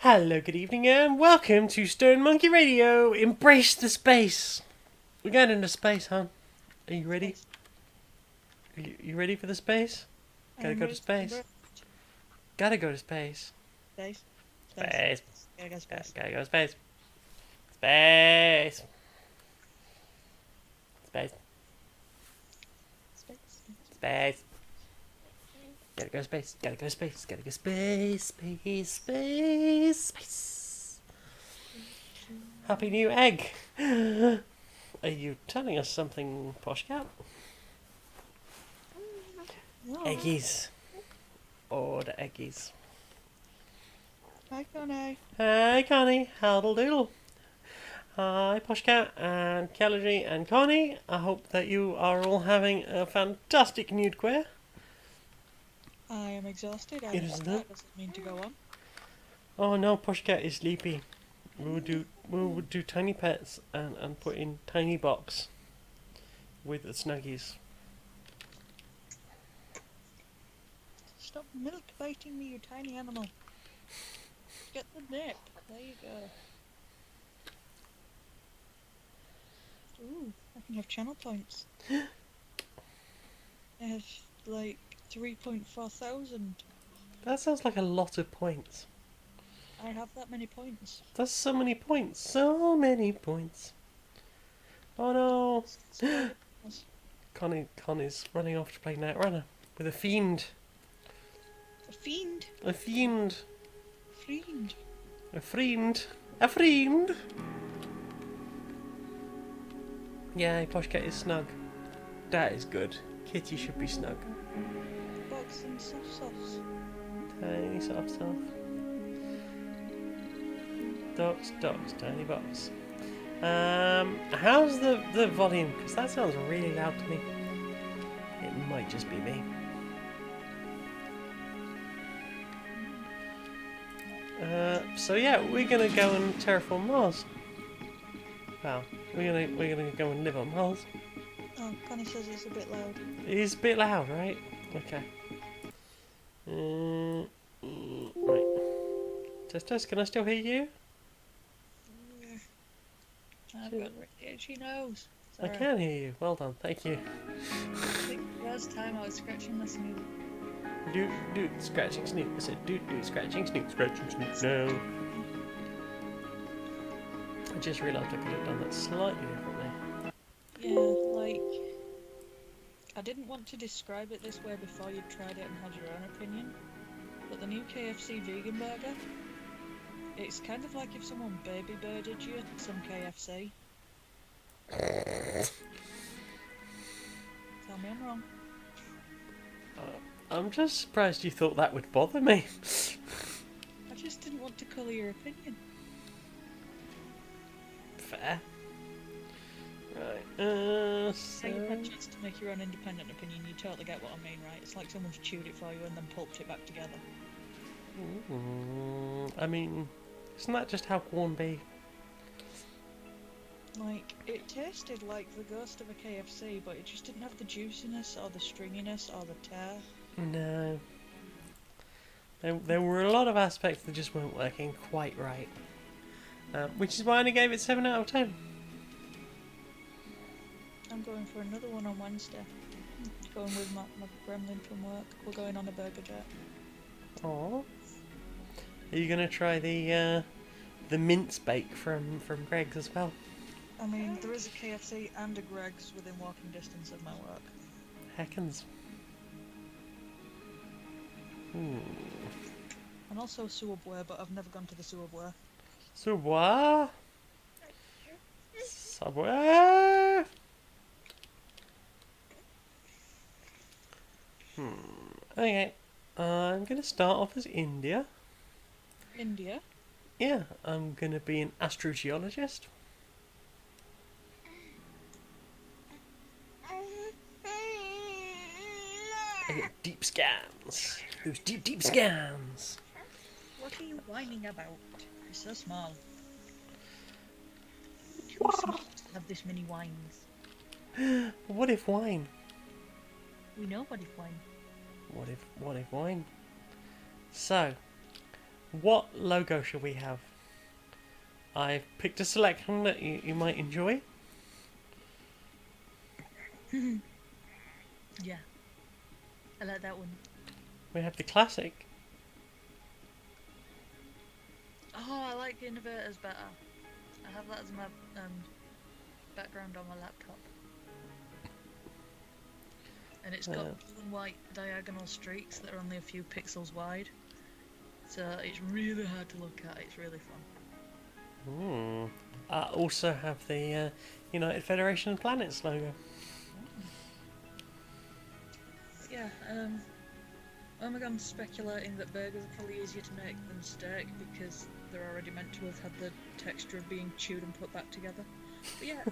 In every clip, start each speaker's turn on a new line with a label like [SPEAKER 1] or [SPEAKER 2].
[SPEAKER 1] Hello, good evening, and welcome to Stone Monkey Radio. Embrace the space. We're going into space, hon. Are you ready? You ready for the space? Gotta go to space. Gotta go to space.
[SPEAKER 2] Space.
[SPEAKER 1] Space.
[SPEAKER 2] Gotta go space.
[SPEAKER 1] Gotta go to space. Space. Space. Space. Gotta go to space. Gotta go to space. Gotta go space. Space. Space. Space. Happy new egg. Are you telling us something, Posh Cat?
[SPEAKER 2] No.
[SPEAKER 1] Eggies. Order eggies.
[SPEAKER 2] Hi, Connie.
[SPEAKER 1] Hi, Connie. Howdle doodle. Hi, Posh Cat and Kelly and Connie. I hope that you are all having a fantastic nude queer.
[SPEAKER 2] I am exhausted.
[SPEAKER 1] It is
[SPEAKER 2] That
[SPEAKER 1] not.
[SPEAKER 2] doesn't mean to go on.
[SPEAKER 1] Oh no, Posh Cat is sleepy. We would do tiny pets and put in tiny box with the snuggies.
[SPEAKER 2] Stop milk biting me, you tiny animal. Get the nip. There you go. Ooh, I can have channel points. I have like 3.4 thousand.
[SPEAKER 1] That sounds like a lot of points.
[SPEAKER 2] I have that many points.
[SPEAKER 1] That's so many points. So many points. Oh no. Connie's running off to play Night Runner with a fiend.
[SPEAKER 2] A fiend.
[SPEAKER 1] A fiend.
[SPEAKER 2] Fiend.
[SPEAKER 1] A friend. A friend. Yeah, Posh Cat is snug. That is good. Kitty should be snug.
[SPEAKER 2] Bugs and soft.
[SPEAKER 1] Tiny soft stuff. Dogs, tiny box. How's the volume? Because that sounds really loud to me. It might just be me. So yeah, we're gonna go and terraform Mars. Well, we're gonna go and live on Mars.
[SPEAKER 2] Oh, Connie says it's a bit loud.
[SPEAKER 1] It is a bit loud, right? Okay. Right. Test. Can I still hear you?
[SPEAKER 2] I've got itchy nose.
[SPEAKER 1] I can hear you. Well done. Thank you.
[SPEAKER 2] I think last time I was scratching my snoot.
[SPEAKER 1] Do scratching snoot. I said do scratching snoot. Scratching snoot. No. I just realised I could have done that slightly differently.
[SPEAKER 2] Yeah, like I didn't want to describe it this way before you'd tried it and had your own opinion, but the new KFC vegan burger, it's kind of like if someone baby birded you some KFC. Tell me I'm wrong.
[SPEAKER 1] I'm just surprised you thought that would bother me.
[SPEAKER 2] I just didn't want to colour your opinion.
[SPEAKER 1] Fair. Right.
[SPEAKER 2] So you had a chance to make your own independent opinion. You totally get what I mean, right? It's like someone's chewed it for you and then pulped it back together.
[SPEAKER 1] I mean, isn't that just how corn be?
[SPEAKER 2] Like, it tasted like the ghost of a KFC, but it just didn't have the juiciness or the stringiness or the tear.
[SPEAKER 1] No. There were a lot of aspects that just weren't working quite right. Which is why I only gave it 7 out of 10.
[SPEAKER 2] I'm going for another one on Wednesday. Going with my gremlin from work. We're going on a burger jet.
[SPEAKER 1] Aww. Are you gonna try the mince bake from Greg's as well?
[SPEAKER 2] I mean, there is a KFC and a Greg's within walking distance of my work.
[SPEAKER 1] Heckens.
[SPEAKER 2] And also Subway, but I've never gone to the Subway.
[SPEAKER 1] Subway. Subway. Okay. I'm gonna start off as India.
[SPEAKER 2] India?
[SPEAKER 1] Yeah, I'm gonna be an astrogeologist. I get deep scans. Those deep scans.
[SPEAKER 2] What are you whining about? You're so small. Too small to have this many whines.
[SPEAKER 1] What if wine?
[SPEAKER 2] We know what if wine.
[SPEAKER 1] What if wine? So, what logo shall we have? I've picked a selection that you might enjoy.
[SPEAKER 2] Yeah, I like that one.
[SPEAKER 1] We have the classic.
[SPEAKER 2] Oh, I like the innovators better. I have that as my background on my laptop. And it's got blue and white diagonal streaks that are only a few pixels wide. So it's really hard to look at. It's really fun.
[SPEAKER 1] I also have the United Federation of Planets logo.
[SPEAKER 2] Yeah, Omegon's speculating that burgers are probably easier to make than steak because they're already meant to have had the texture of being chewed and put back together. But yeah,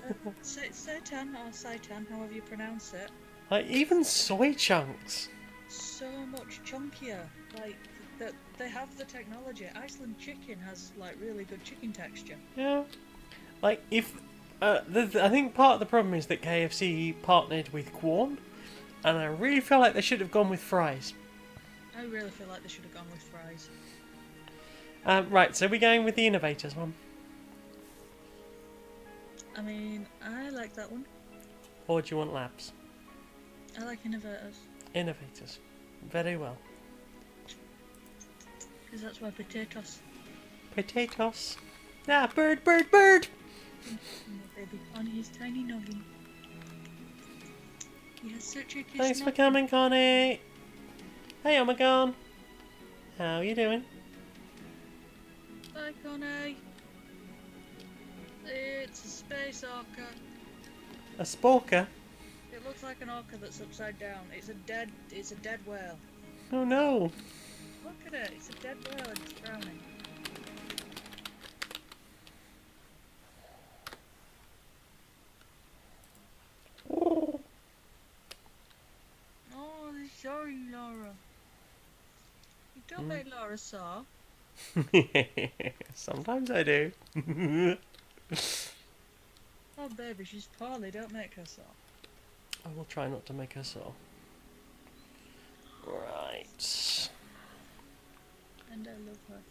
[SPEAKER 2] seitan or seitan, however you pronounce it.
[SPEAKER 1] Like, even soy chunks.
[SPEAKER 2] So much chunkier. Like, that they have the technology. Iceland chicken has, like, really good chicken texture.
[SPEAKER 1] Yeah. Like, if... I think part of the problem is that KFC partnered with Quorn, and I really feel like they should have gone with fries.
[SPEAKER 2] I really feel like they should have gone with fries.
[SPEAKER 1] Right, so we're going with the Innovators one.
[SPEAKER 2] I mean, I like that one.
[SPEAKER 1] Or do you want Labs?
[SPEAKER 2] I like innovators.
[SPEAKER 1] Innovators. Very well.
[SPEAKER 2] Because that's why potatoes.
[SPEAKER 1] Potatoes. Ah, bird, bird, bird!
[SPEAKER 2] Baby, on his tiny noggin. He has such a kiss.
[SPEAKER 1] Thanks for coming, Connie. Hey, Omegon. How you doing?
[SPEAKER 2] Hi, Connie. It's a space orca.
[SPEAKER 1] A sporker?
[SPEAKER 2] It looks like an orca that's upside down. It's a dead whale.
[SPEAKER 1] Oh no.
[SPEAKER 2] Look at it. It's a dead whale and it's drowning. Oh, sorry, Laura. You don't make Laura sore.
[SPEAKER 1] Sometimes I do.
[SPEAKER 2] Oh, baby, she's poorly. Don't make her sore.
[SPEAKER 1] I will try not to make her sore. Right.
[SPEAKER 2] And I love her.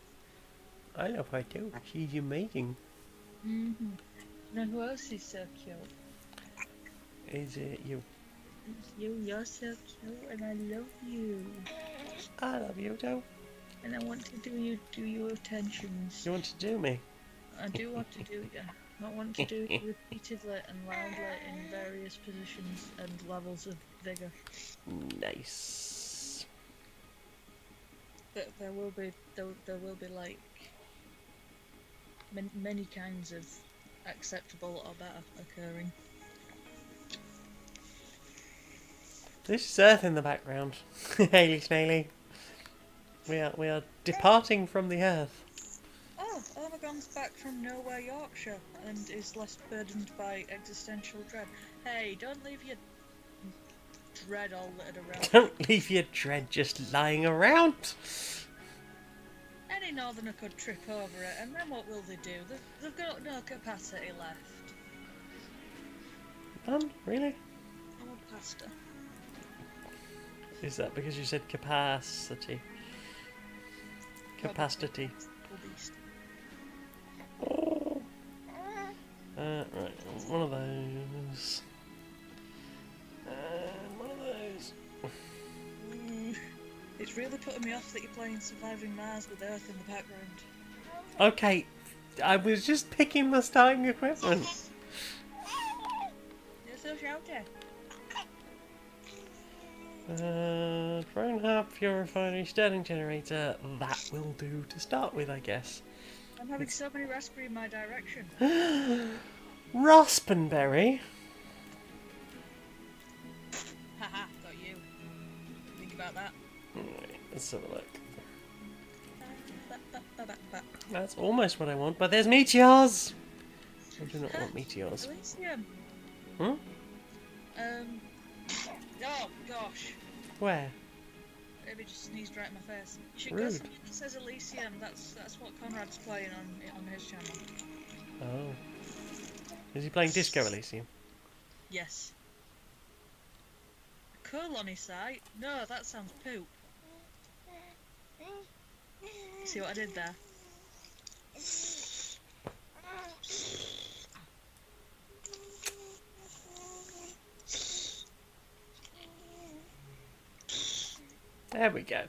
[SPEAKER 1] I love her too. She's amazing.
[SPEAKER 2] You know who else is so cute?
[SPEAKER 1] Is it you?
[SPEAKER 2] You're so cute, and I love you.
[SPEAKER 1] I love you too.
[SPEAKER 2] And I want to do your attentions.
[SPEAKER 1] You want to do me?
[SPEAKER 2] I do want to do you. I want to do it repeatedly and loudly in various positions and levels of vigour.
[SPEAKER 1] Nice.
[SPEAKER 2] But there will be like many kinds of acceptable or better occurring.
[SPEAKER 1] This is Earth in the background. Hayley Snaily. We are departing from the Earth.
[SPEAKER 2] Oh, Omegon's back from nowhere, Yorkshire, and is less burdened by existential dread. Hey, don't leave your dread all littered around.
[SPEAKER 1] Don't leave your dread just lying around.
[SPEAKER 2] Any northerner could trip over it, and then what will they do? They've got no capacity left.
[SPEAKER 1] None? Really?
[SPEAKER 2] I want pasta.
[SPEAKER 1] Is that because you said capacity? Capacity.
[SPEAKER 2] Obese.
[SPEAKER 1] Right, one of those. And one of those.
[SPEAKER 2] It's really putting me off that you're playing Surviving Mars with Earth in the background.
[SPEAKER 1] Okay, I was just picking the starting equipment.
[SPEAKER 2] You're so shouty.
[SPEAKER 1] Drone hub, fuel refinery, Stirling generator. That will do to start with, I guess.
[SPEAKER 2] I'm having so many raspberry in my direction.
[SPEAKER 1] Raspenberry.
[SPEAKER 2] Haha, got you. Think about that.
[SPEAKER 1] Right, let's have a look.
[SPEAKER 2] Ba.
[SPEAKER 1] That's almost what I want, but there's meteors! I do not want meteors.
[SPEAKER 2] Elysium.
[SPEAKER 1] Hmm?
[SPEAKER 2] Oh gosh.
[SPEAKER 1] Where?
[SPEAKER 2] Maybe just sneezed right in my face. You should go
[SPEAKER 1] Rude.
[SPEAKER 2] somewhere that says Elysium. That's what Conrad's playing on his channel.
[SPEAKER 1] Oh. Is he playing Disco Elysium?
[SPEAKER 2] Yes. Colony site? No, that sounds poop. See what I did there?
[SPEAKER 1] There we go.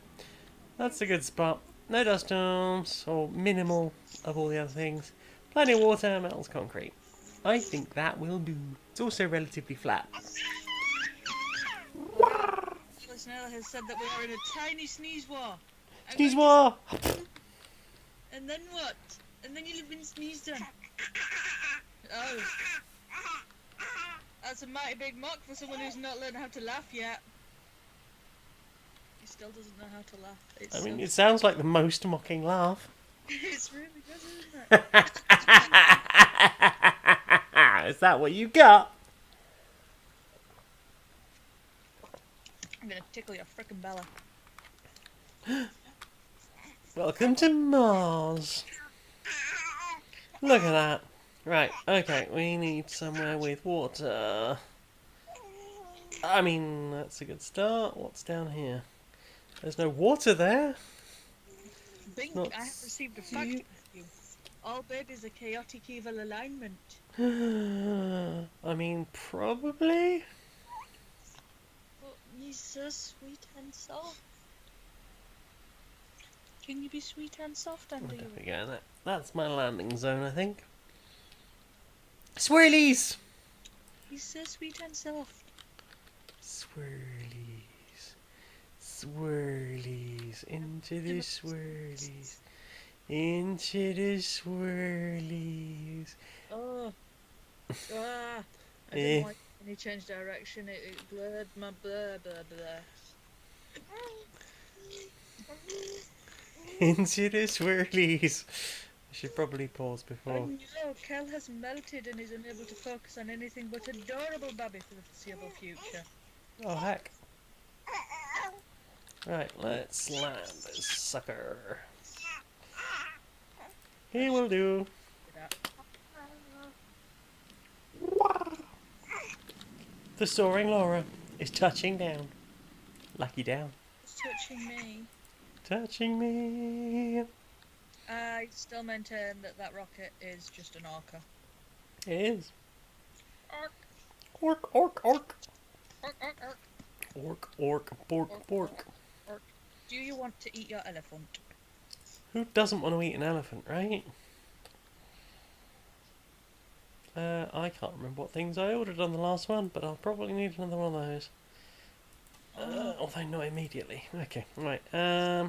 [SPEAKER 1] That's a good spot. No dust storms, or minimal of all the other things. Plenty of water, metals, concrete. I think that will do. It's also relatively flat.
[SPEAKER 2] Listener has said that we are in a tiny sneeze war.
[SPEAKER 1] Sneeze war!
[SPEAKER 2] And then what? And then you'll have been sneezed on. Oh. That's a mighty big mock for someone who's not learned how to laugh yet. He still doesn't know how to laugh.
[SPEAKER 1] I mean, it sounds like the most mocking laugh.
[SPEAKER 2] It's really good, isn't it?
[SPEAKER 1] Is that what you got?
[SPEAKER 2] I'm gonna tickle your frickin' belly.
[SPEAKER 1] Welcome to Mars. Look at that. Right, okay, we need somewhere with water. I mean, that's a good start. What's down here? There's no water there.
[SPEAKER 2] Bink,
[SPEAKER 1] Not
[SPEAKER 2] I have received a fact from you. All babies are chaotic evil alignment.
[SPEAKER 1] I mean, probably.
[SPEAKER 2] But he's so sweet and soft. Can you be sweet and soft under you?
[SPEAKER 1] There we go. That's my landing zone, I think. Swirlies!
[SPEAKER 2] He's so sweet and soft.
[SPEAKER 1] Swirlies. Swirlies. Into the swirlies. Into the swirlies.
[SPEAKER 2] Oh. Ah. I didn't like when he changed direction. It blurred my blur.
[SPEAKER 1] Into the swirlies. I should probably pause before.
[SPEAKER 2] Oh no, Kel has melted and is unable to focus on anything but adorable Babby for the foreseeable future.
[SPEAKER 1] Oh, heck. Right, let's land this sucker. He will do. The soaring Laura is touching down. Lucky down.
[SPEAKER 2] It's touching me.
[SPEAKER 1] Touching me.
[SPEAKER 2] I still maintain that that rocket is just an orca.
[SPEAKER 1] It is.
[SPEAKER 2] Orc.
[SPEAKER 1] Orc, orc, orc.
[SPEAKER 2] Orc, orc, orc.
[SPEAKER 1] Orc, orc, bork, bork.
[SPEAKER 2] Orc. Do you want to eat your elephant?
[SPEAKER 1] Who doesn't want to eat an elephant, right? I can't remember what things I ordered on the last one, but I'll probably need another one of those. Although not immediately. Okay, right. I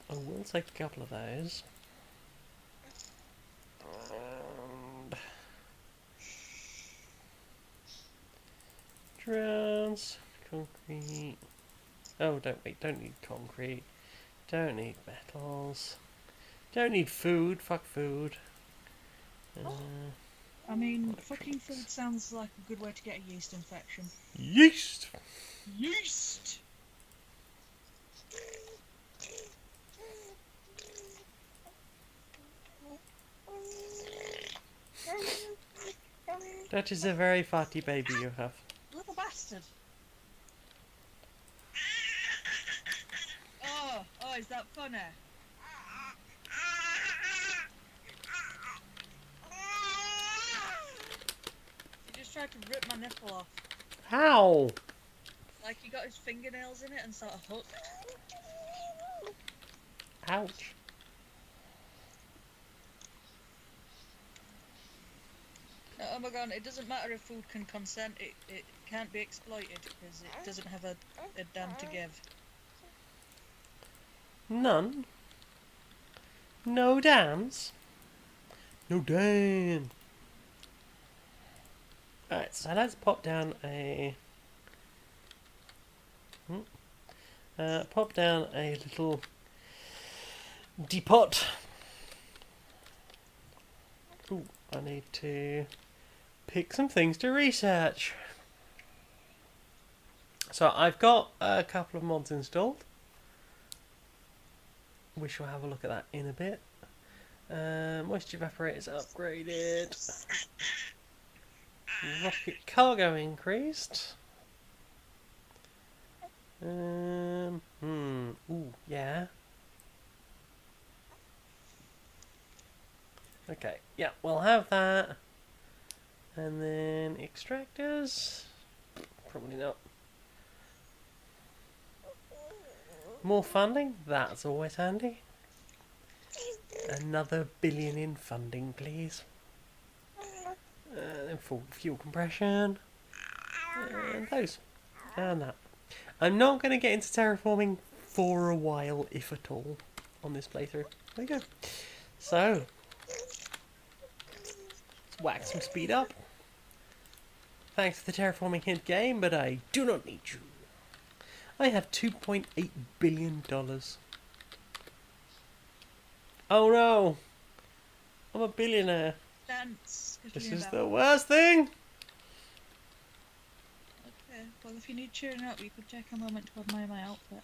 [SPEAKER 1] will take a couple of those. And drones, concrete. Oh, don't need concrete. Don't need metals. Don't need food. Fuck food.
[SPEAKER 2] I mean, fucking food sounds like a good way to get a yeast infection.
[SPEAKER 1] Yeast!
[SPEAKER 2] Yeast!
[SPEAKER 1] That is a very farty baby you have.
[SPEAKER 2] Little bastard! Oh, is that funny? He just tried to rip my nipple off.
[SPEAKER 1] How?
[SPEAKER 2] Like he got his fingernails in it and sort of hooked.
[SPEAKER 1] Ouch.
[SPEAKER 2] Oh my god, it doesn't matter if food can consent, it can't be exploited because it doesn't have a damn to give.
[SPEAKER 1] None? No dams? No dam. Alright, so let's pop down a... pop down a little depot. Ooh, I need to pick some things to research. So I've got a couple of mods installed. We shall have a look at that in a bit. Moisture evaporators upgraded. Rocket cargo increased. Ooh, yeah. Okay, yeah, we'll have that. And then extractors. Probably not. More funding? That's always handy. Another billion in funding, please. Then full fuel compression. And those. And that. I'm not going to get into terraforming for a while, if at all, on this playthrough. There you go. So, let's whack some speed up. Thanks for the terraforming hint game, but I do not need you. I have $2.8 billion. Oh no! I'm a billionaire.
[SPEAKER 2] Dance.
[SPEAKER 1] This is the worst thing!
[SPEAKER 2] Okay, well if you need cheering up, you could take a moment to admire my outfit.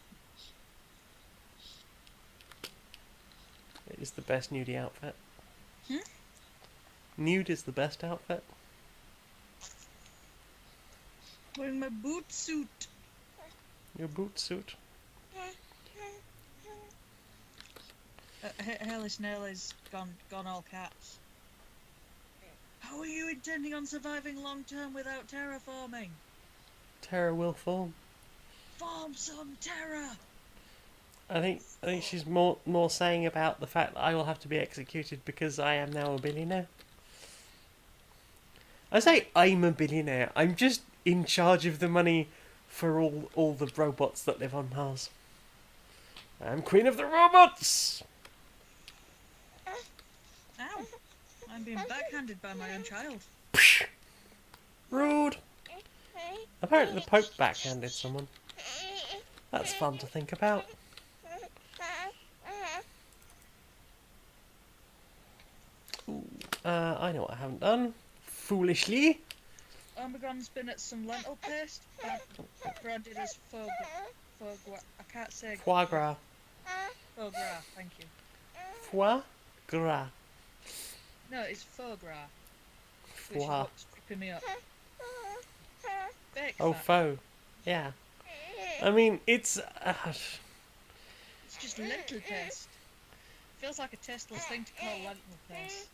[SPEAKER 1] It is the best nudie outfit.
[SPEAKER 2] Hmm?
[SPEAKER 1] Nude is the best outfit.
[SPEAKER 2] Wearing my boot suit.
[SPEAKER 1] Your boot suit.
[SPEAKER 2] Hairless Snail is gone all cats. How are you intending on surviving long term without terraforming?
[SPEAKER 1] Terror will fall.
[SPEAKER 2] Form some terror!
[SPEAKER 1] I think she's more saying about the fact that I will have to be executed because I am now a billionaire. I say I'm a billionaire. I'm just in charge of the money for all the robots that live on Mars. I'm queen of the robots!
[SPEAKER 2] Ow! I'm being backhanded by my own child.
[SPEAKER 1] Rude. Apparently the Pope backhanded someone. That's fun to think about. Ooh, I know what I haven't done. Foolishly.
[SPEAKER 2] Omegon's been at some lentil paste, branded as foie gras. I can't say
[SPEAKER 1] Foie gras.
[SPEAKER 2] foie gras, thank you.
[SPEAKER 1] Foie gras.
[SPEAKER 2] No, it's foie gras. Which is
[SPEAKER 1] Foie.
[SPEAKER 2] what's tripping me up. Fake
[SPEAKER 1] Oh,
[SPEAKER 2] fat.
[SPEAKER 1] faux. Yeah. I mean, it's...
[SPEAKER 2] It's just lentil paste. Feels like a tasteless thing to call lentil paste.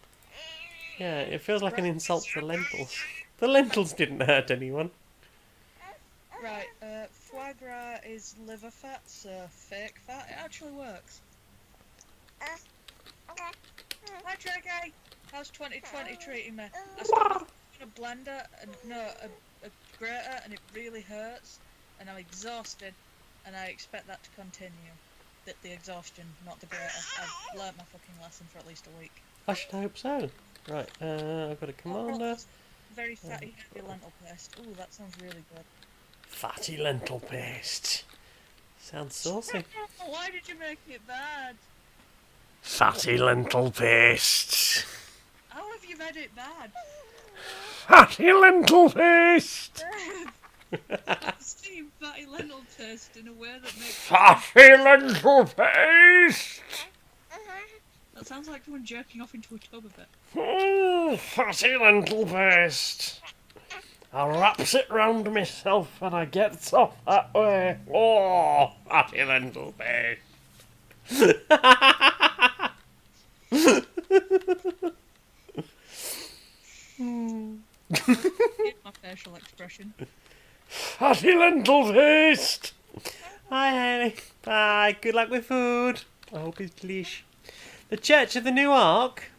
[SPEAKER 1] yeah, it feels like an insult to the lentils. The lentils didn't hurt anyone.
[SPEAKER 2] Right, foie gras is liver fat, so fake fat. It actually works. Hi, Treggy! How's 2020 treating me? I started in a blender, a grater, and it really hurts, and I'm exhausted, and I expect that to continue. The exhaustion, not the grater. I've learnt my fucking lesson for at least a week.
[SPEAKER 1] I should hope so. Right, I've got a commander.
[SPEAKER 2] Very fatty, heavy lentil paste. Ooh, that sounds really good.
[SPEAKER 1] Fatty lentil paste. Sounds saucy.
[SPEAKER 2] Why did you make it bad?
[SPEAKER 1] Fatty lentil paste.
[SPEAKER 2] How have you made it bad?
[SPEAKER 1] Fatty lentil paste.
[SPEAKER 2] Steam fatty lentil paste in a way that makes...
[SPEAKER 1] Fatty lentil paste.
[SPEAKER 2] That sounds like someone jerking off into a tub of it.
[SPEAKER 1] Oh, fatty lentil paste. I wraps it round myself and I gets off that way. Oh, fatty lentil paste.
[SPEAKER 2] Here's my facial expression.
[SPEAKER 1] Fatty lentil paste. Hi, Haley. Bye. Good luck with food. I hope it's delish. The Church of the New Ark?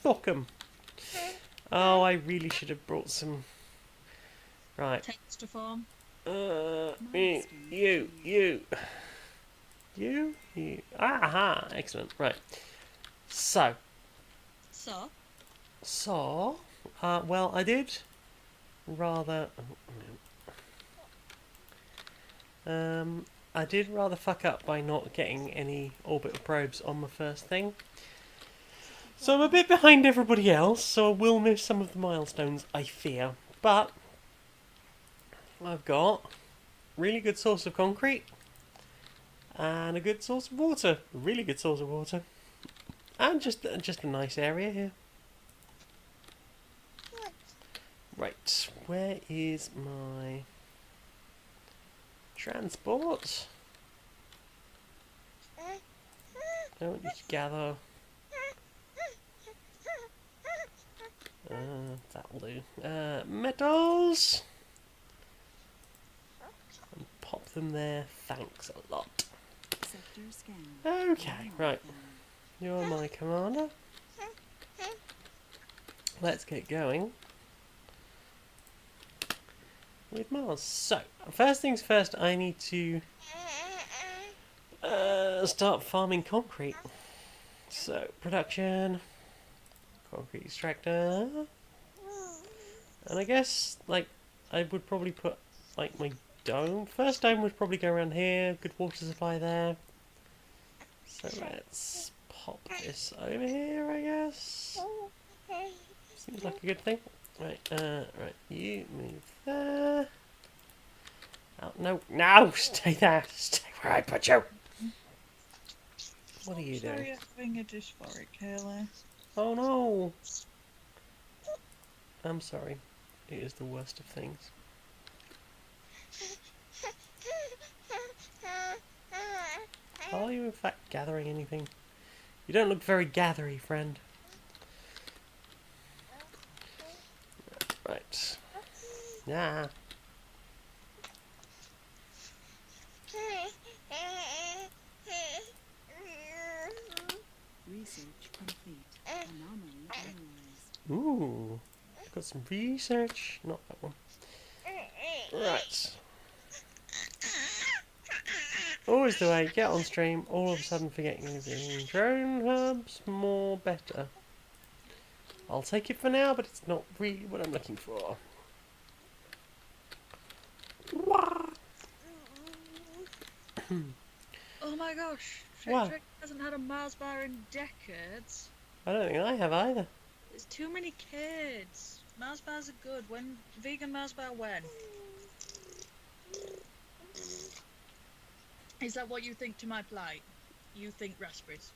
[SPEAKER 1] Fuck 'em. Oh, I really should have brought some... Right.
[SPEAKER 2] Text to form.
[SPEAKER 1] You. Aha, excellent. Right. So, well, I did rather... I did rather fuck up by not getting any orbital probes on my first thing. So I'm a bit behind everybody else, so I will miss some of the milestones, I fear. But I've got a really good source of concrete and a good source of water. A really good source of water. And just a nice area here. Right, where is my Transport. Don't need to gather. That'll do. Metals. And pop them there. Thanks a lot. Okay, right. You're my commander. Let's get going with Mars. So, first things first, I need to start farming concrete. So, production, concrete extractor, and I guess, like, I would probably put, like, my dome. First dome would probably go around here, good water supply there. So let's pop this over here, I guess. Seems like a good thing. Right, right, you move there. Oh, no, stay there. Stay where I put you. What are you doing?
[SPEAKER 2] Sorry, having a dysphoric, Kayla.
[SPEAKER 1] Oh no. I'm sorry. It is the worst of things. Are you in fact gathering anything? You don't look very gathery, friend. Right. Yeah.
[SPEAKER 3] Research complete. Anomaly analyzed.
[SPEAKER 1] Ooh. Got some research. Not that one. Right. Always the way. Get on stream. All of a sudden forgetting everything. Drone hubs. More better. I'll take it for now, but it's not really what I'm looking for.
[SPEAKER 2] Oh my gosh,
[SPEAKER 1] What?
[SPEAKER 2] Trick hasn't had a Mars bar in decades.
[SPEAKER 1] I don't think I have either.
[SPEAKER 2] There's too many kids. Mars bars are good. When vegan Mars bar when? Is that what you think to my plight? You think raspberries?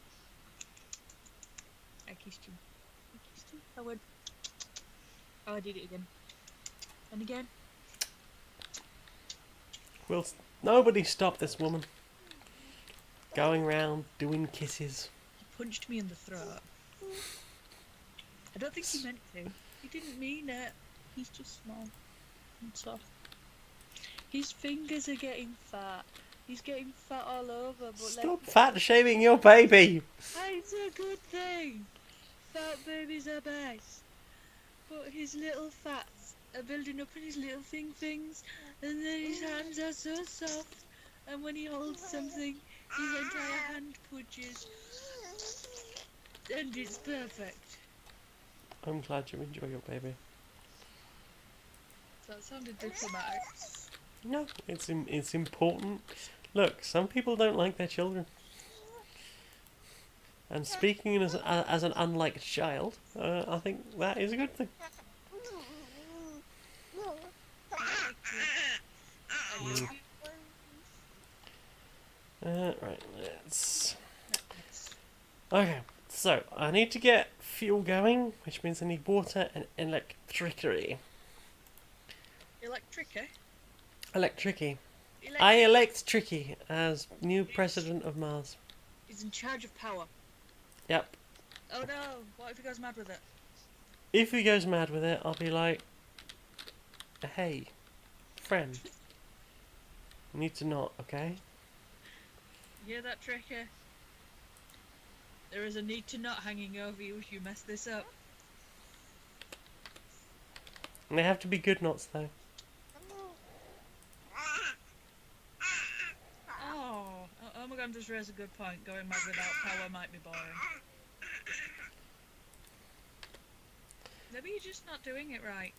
[SPEAKER 2] I kissed you. I kissed you. I went. Oh, I did it again. And again.
[SPEAKER 1] Will nobody stop this woman? Going round doing kisses.
[SPEAKER 2] He punched me in the throat. I don't think he meant to. He didn't mean it. He's just small and soft. His fingers are getting fat. He's getting fat all over. But
[SPEAKER 1] Stop fat shaming your baby.
[SPEAKER 2] It's a good thing. Fat babies are best. But his little fats are building up in his little things, and then his hands are so soft. And when he holds something, his entire hand pudges. And it's perfect.
[SPEAKER 1] I'm glad you enjoy your baby.
[SPEAKER 2] That sounded diplomatic.
[SPEAKER 1] No, it's important. Look, some people don't like their children. And speaking as an unliked child, I think that is a good thing. Right, let's... Okay, so I need to get fuel going, which means I need water and electricity.
[SPEAKER 2] Electric,
[SPEAKER 1] Electricy. I elect Tricky as new president of Mars.
[SPEAKER 2] He's in charge of power.
[SPEAKER 1] Yep.
[SPEAKER 2] Oh no, what if he goes mad with it?
[SPEAKER 1] If he goes mad with it, I'll be like, hey, friend, you need to not, okay?
[SPEAKER 2] You hear that, Tricky? There is a need to not hanging over you if you mess this up.
[SPEAKER 1] And they have to be good knots, though.
[SPEAKER 2] Oh my god, just raised a good point. Going mad without power might be boring. Maybe you're just not doing it right.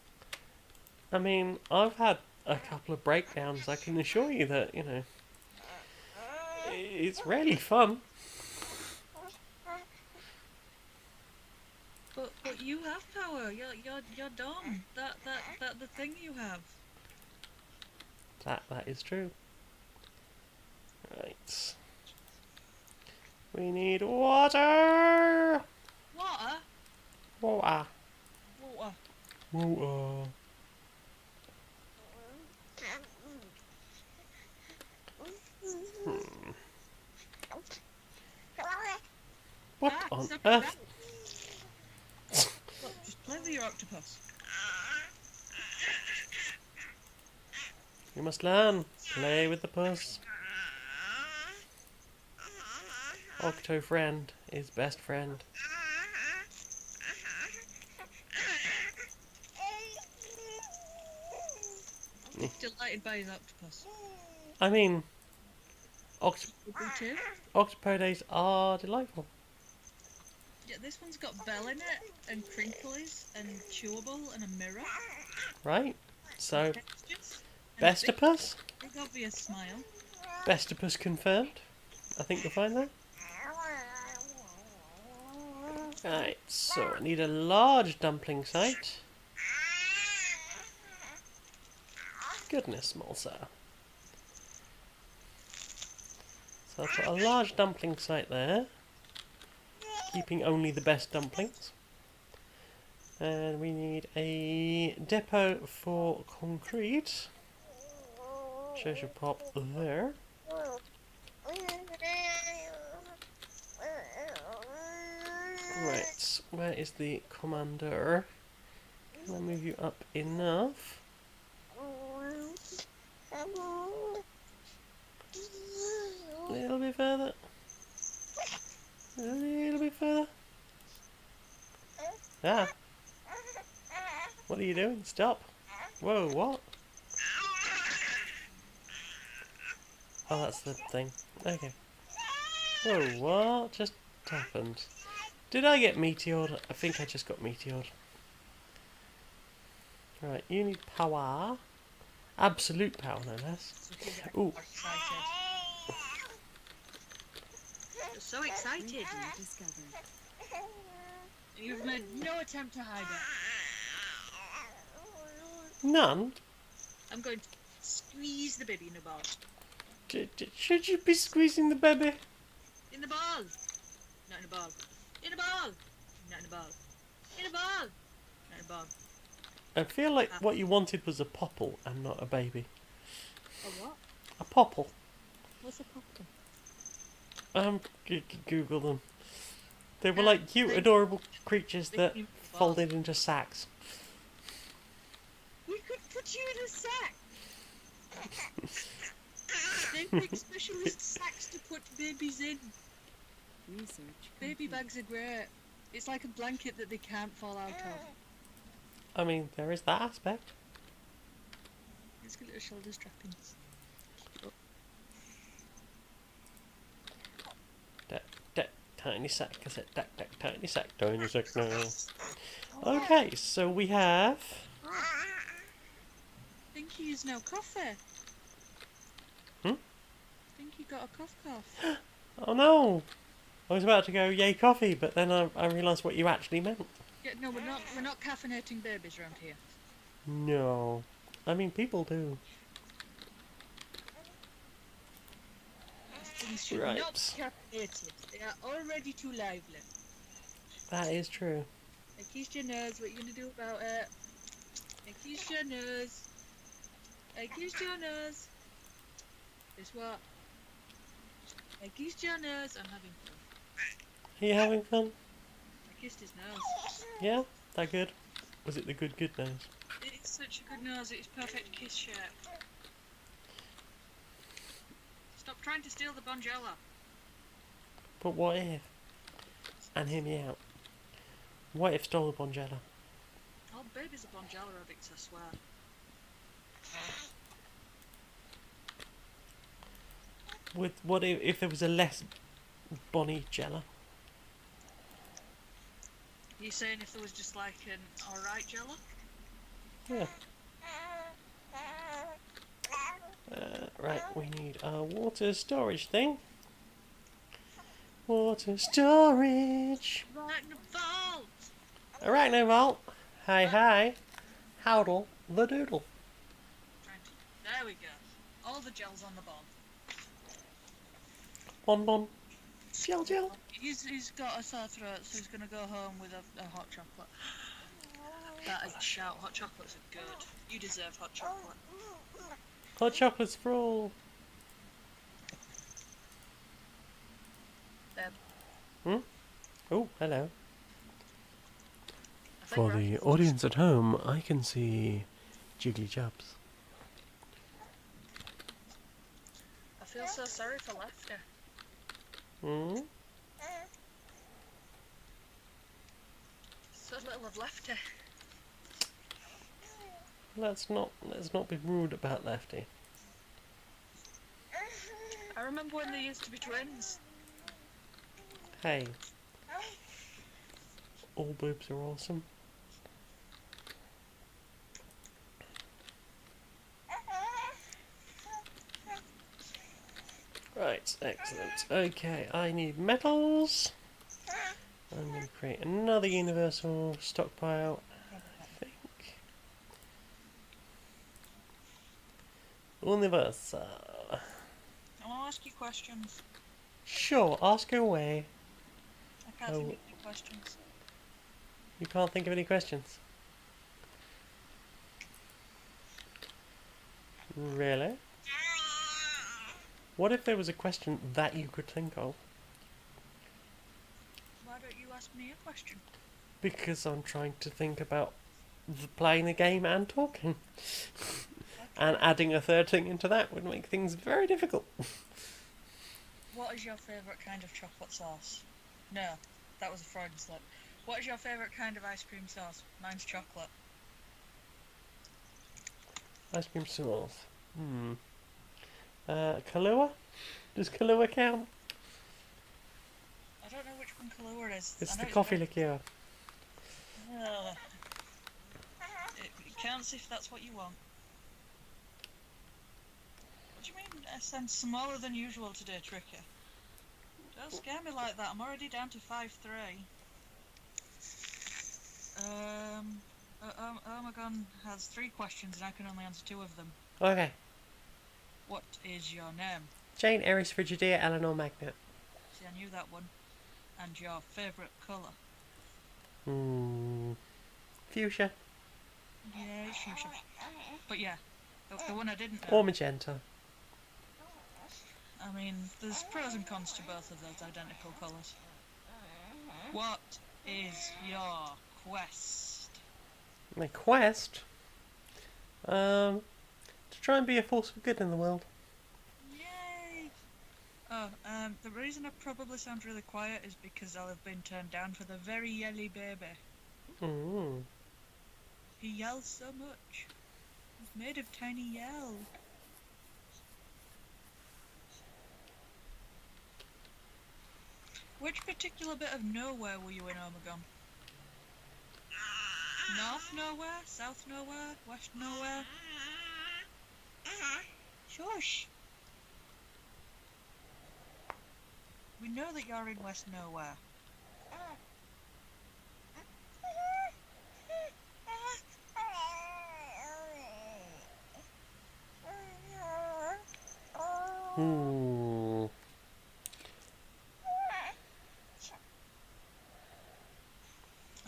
[SPEAKER 1] I mean, I've had a couple of breakdowns. I can assure you that, you know, it's really fun.
[SPEAKER 2] But you have power. You're dumb. That the thing you have.
[SPEAKER 1] That is true. Right. We need water.
[SPEAKER 2] Water.
[SPEAKER 1] Water.
[SPEAKER 2] Water.
[SPEAKER 1] Water. What
[SPEAKER 2] Ah,
[SPEAKER 1] on
[SPEAKER 2] stop
[SPEAKER 1] earth?
[SPEAKER 2] that. Look, just play with your octopus.
[SPEAKER 1] You must learn. Play with the puss. Octo friend is best friend.
[SPEAKER 2] He's delighted by his octopus.
[SPEAKER 1] I mean,
[SPEAKER 2] Would we too?
[SPEAKER 1] octopodes are delightful.
[SPEAKER 2] Yeah, this one's got bell in it, and crinklies, and chewable, and a mirror.
[SPEAKER 1] Right? So,
[SPEAKER 2] Textures. And a
[SPEAKER 1] bestopus?
[SPEAKER 2] big obvious smile.
[SPEAKER 1] Bestopus confirmed. I think you'll find that. Right, so I need a large dumpling site. Goodness, small sir. So I'll put a large dumpling site there, keeping only the best dumplings. And we need a depot for concrete. Shows your pop there. Right, where is the commander? Can I move you up enough? A little bit further. A little bit further. Ah. What are you doing? Stop. Whoa, what? Oh, that's the thing. Okay. Whoa, what just happened? Did I get meteored? I think I just got meteored. Right, you need power. Absolute power, no less. Ooh.
[SPEAKER 2] You're so excited.
[SPEAKER 3] Quickly discovered.
[SPEAKER 2] You've made no attempt to hide it.
[SPEAKER 1] None?
[SPEAKER 2] I'm going to squeeze the baby in the ball.
[SPEAKER 1] Should you be squeezing the baby?
[SPEAKER 2] In the ball. Not in the ball. In the ball. Not in the ball. In the ball. Not in the ball.
[SPEAKER 1] I feel like what you wanted was a popple and not a baby.
[SPEAKER 2] A what?
[SPEAKER 1] A popple.
[SPEAKER 2] What's a popcorn?
[SPEAKER 1] Google them. They were like cute, adorable creatures that
[SPEAKER 2] They
[SPEAKER 1] folded into sacks.
[SPEAKER 2] We could put you in a sack. They make specialist sacks to put babies in.
[SPEAKER 3] Research
[SPEAKER 2] Baby
[SPEAKER 3] complete.
[SPEAKER 2] bags are great. It's like a blanket that they can't fall out of.
[SPEAKER 1] I mean, there is that aspect.
[SPEAKER 2] It's got little shoulder strappings.
[SPEAKER 1] Tiny sack. I said, tiny sack, tiny sack now. Okay, so we have.
[SPEAKER 2] Stinky's no coffee.
[SPEAKER 1] Hmm?
[SPEAKER 2] Stinky got a cough.
[SPEAKER 1] Oh no! I was about to go yay coffee, but then I realised what you actually meant.
[SPEAKER 2] Yeah, no, we're not caffeinating babies around here.
[SPEAKER 1] No, I mean people do.
[SPEAKER 2] Things should
[SPEAKER 1] Right.
[SPEAKER 2] not be caffeinated. They are already too lively.
[SPEAKER 1] That is true.
[SPEAKER 2] I kissed your nose. What are you gonna do about it? I kissed your nose. I kissed your nose. Guess what? I kissed your nose. I'm having fun.
[SPEAKER 1] Are you having fun?
[SPEAKER 2] I kissed his nose.
[SPEAKER 1] Yeah? That good? Was it the good nose?
[SPEAKER 2] It's such a good nose. It's perfect kiss shape. Stop trying to steal the Bonjela.
[SPEAKER 1] But what if? And hear me out. What if stole the Bonjela?
[SPEAKER 2] Oh, babies are Bonjela addicts, I swear.
[SPEAKER 1] What if there was a less Bonnie Jella?
[SPEAKER 2] You saying if there was just like an alright Jella?
[SPEAKER 1] Yeah. Right, we need a water storage thing. Water storage.
[SPEAKER 2] Right in the vault!
[SPEAKER 1] Arachno Vault. Hi. Howdle the doodle.
[SPEAKER 2] There we go. All the gels on the bomb.
[SPEAKER 1] Bon. Gel.
[SPEAKER 2] He's got a sore throat, so he's gonna go home with a hot chocolate. That is a shout. Hot chocolates are good. You deserve hot chocolate.
[SPEAKER 1] Hot chocolates for all.
[SPEAKER 2] Beb.
[SPEAKER 1] Hmm? Oh, hello.
[SPEAKER 2] I think
[SPEAKER 1] For the
[SPEAKER 2] Rifle's
[SPEAKER 1] audience at home, I can see Jiggly Jubs.
[SPEAKER 2] I feel so sorry for Lefty.
[SPEAKER 1] Hmm?
[SPEAKER 2] So little of Lefty.
[SPEAKER 1] Let's not be rude about Lefty.
[SPEAKER 2] I remember when they used to be twins.
[SPEAKER 1] Hey, all boobs are awesome. Right, excellent. Okay, I need metals. I'm going to create another universal stockpile, I think. Universal.
[SPEAKER 2] I want to ask you questions.
[SPEAKER 1] Sure, ask away.
[SPEAKER 2] I can't think of any questions.
[SPEAKER 1] You can't think of any questions? Really? What if there was a question that you could think of?
[SPEAKER 2] Why don't you ask me a question?
[SPEAKER 1] Because I'm trying to think about playing the game and talking. And adding a third thing into that would make things very difficult.
[SPEAKER 2] What is your favourite kind of chocolate sauce? No, that was a Freudian slip. What is your favourite kind of ice cream sauce? Mine's chocolate.
[SPEAKER 1] Ice cream sauce. Kahlua? Does Kahlua count?
[SPEAKER 2] I don't know which one Kahlua is.
[SPEAKER 1] It's
[SPEAKER 2] I know
[SPEAKER 1] the coffee
[SPEAKER 2] very-
[SPEAKER 1] liqueur.
[SPEAKER 2] Ugh. It counts if that's what you want. What do you mean I sound smaller than usual today, Tricky? Don't scare me like that. I'm already down to 5'3". Omegon has 3 questions and I can only answer 2 of them.
[SPEAKER 1] Okay.
[SPEAKER 2] What is your name?
[SPEAKER 1] Jane, Eris, Frigidaire, Eleanor, Magnet.
[SPEAKER 2] See, I knew that one. And your favourite colour?
[SPEAKER 1] Fuchsia.
[SPEAKER 2] Yeah, it's fuchsia. But yeah, the one I didn't know.
[SPEAKER 1] Or magenta.
[SPEAKER 2] I mean, there's pros and cons to both of those identical colours. What is your quest?
[SPEAKER 1] My quest? To try and be a force for good in the world.
[SPEAKER 2] Yay! Oh, the reason I probably sound really quiet is because I'll have been turned down for the very yelly baby. He yells so much. He's made of tiny yell. Which particular bit of nowhere were you in, Omegon? North nowhere? South nowhere? West nowhere? Shush! We know that you're in West nowhere.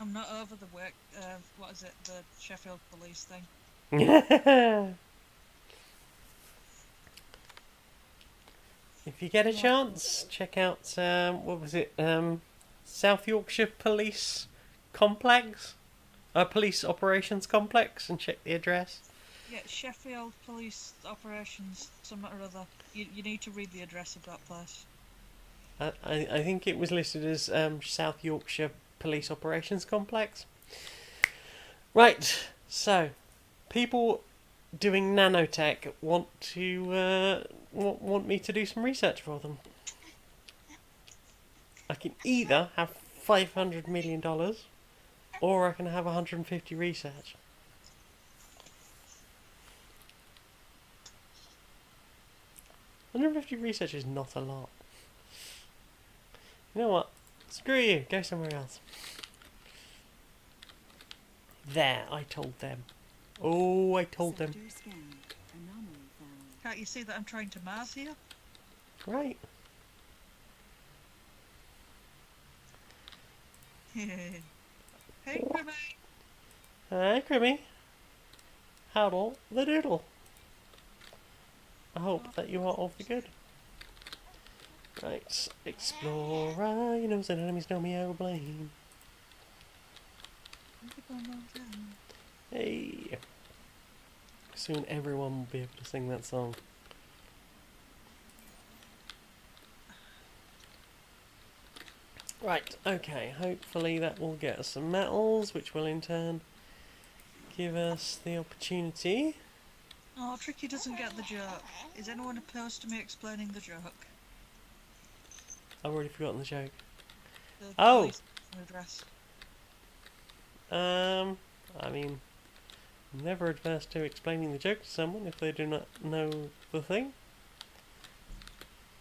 [SPEAKER 2] I'm not over the work, what is it, the Sheffield police thing.
[SPEAKER 1] If you get a chance, check out, what was it, South Yorkshire Police Complex? Police Operations Complex, and check the address.
[SPEAKER 2] Yeah, Sheffield Police Operations, something or other. You need to read the address of that place.
[SPEAKER 1] I think it was listed as South Yorkshire Police Operations Complex. Right, so people doing nanotech want to want me to do some research for them. I can either have $500 million, or I can have 150 research. $150 research is not a lot. You know what? Screw you. Go somewhere else. There, I told them. Oh, I told them.
[SPEAKER 3] Sector scanned. Anomaly found.
[SPEAKER 2] Can't you see that I'm trying to Mars here?
[SPEAKER 1] Right.
[SPEAKER 2] Hey, Grimmy!
[SPEAKER 1] Hi, Crimmy. Howdle the doodle. I hope that you are all for good. Right, explorer, you know, said enemies know me, I will blame. Hey! Soon everyone will be able to sing that song. Right, okay, hopefully that will get us some metals, which will in turn give us the opportunity.
[SPEAKER 2] Oh, Tricky doesn't get the joke. Is anyone opposed to me explaining the joke?
[SPEAKER 1] I've already forgotten the joke.
[SPEAKER 2] The
[SPEAKER 1] Oh!
[SPEAKER 2] police address.
[SPEAKER 1] I mean, I'm never adverse to explaining the joke to someone if they do not know the thing.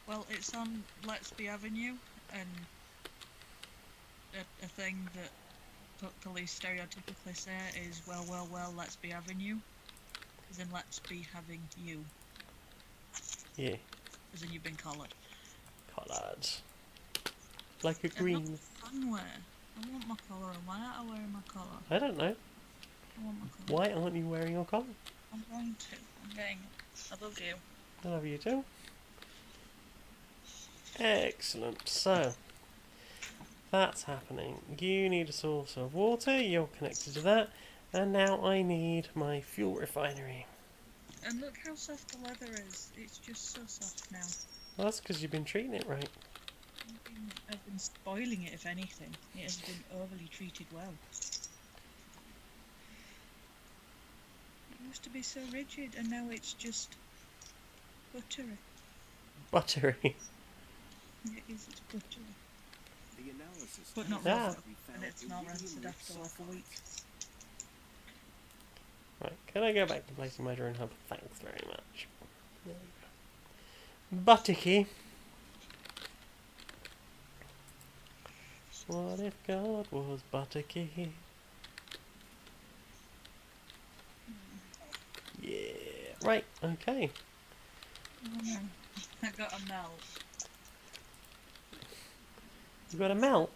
[SPEAKER 2] Well, it's on Let's Be Avenue, and a thing that police stereotypically say is, well, let's be having you. As in, let's be having you.
[SPEAKER 1] Yeah,
[SPEAKER 2] As in, you've been collared.
[SPEAKER 1] collards. Like a
[SPEAKER 2] And not
[SPEAKER 1] green.
[SPEAKER 2] fun wear. I want my collar on. Why aren't I wearing my collar?
[SPEAKER 1] I don't know.
[SPEAKER 2] I want my collar.
[SPEAKER 1] Why aren't you wearing your collar?
[SPEAKER 2] I'm going to. I'm getting it. I love you.
[SPEAKER 1] I love you too. Excellent. So, that's happening. You need a source of water. You're connected to that. And now I need my fuel refinery.
[SPEAKER 2] And look how soft the leather is. It's just so soft now.
[SPEAKER 1] Well, that's because you've been treating it right.
[SPEAKER 2] I've been spoiling it, if anything. It has been overly treated well. It used to be so rigid, and now it's just buttery.
[SPEAKER 1] Buttery.
[SPEAKER 2] It is, it's buttery.
[SPEAKER 4] The analysis
[SPEAKER 2] But not
[SPEAKER 1] Yeah.
[SPEAKER 2] rancid, and it's not rancid after like a week.
[SPEAKER 1] Right, can I go back to placing my drone hub? Thanks very much. There we go. Butticky. What if God was Butticky? Yeah. Right, okay.
[SPEAKER 2] Oh no, I got a melt.
[SPEAKER 1] You got a melt?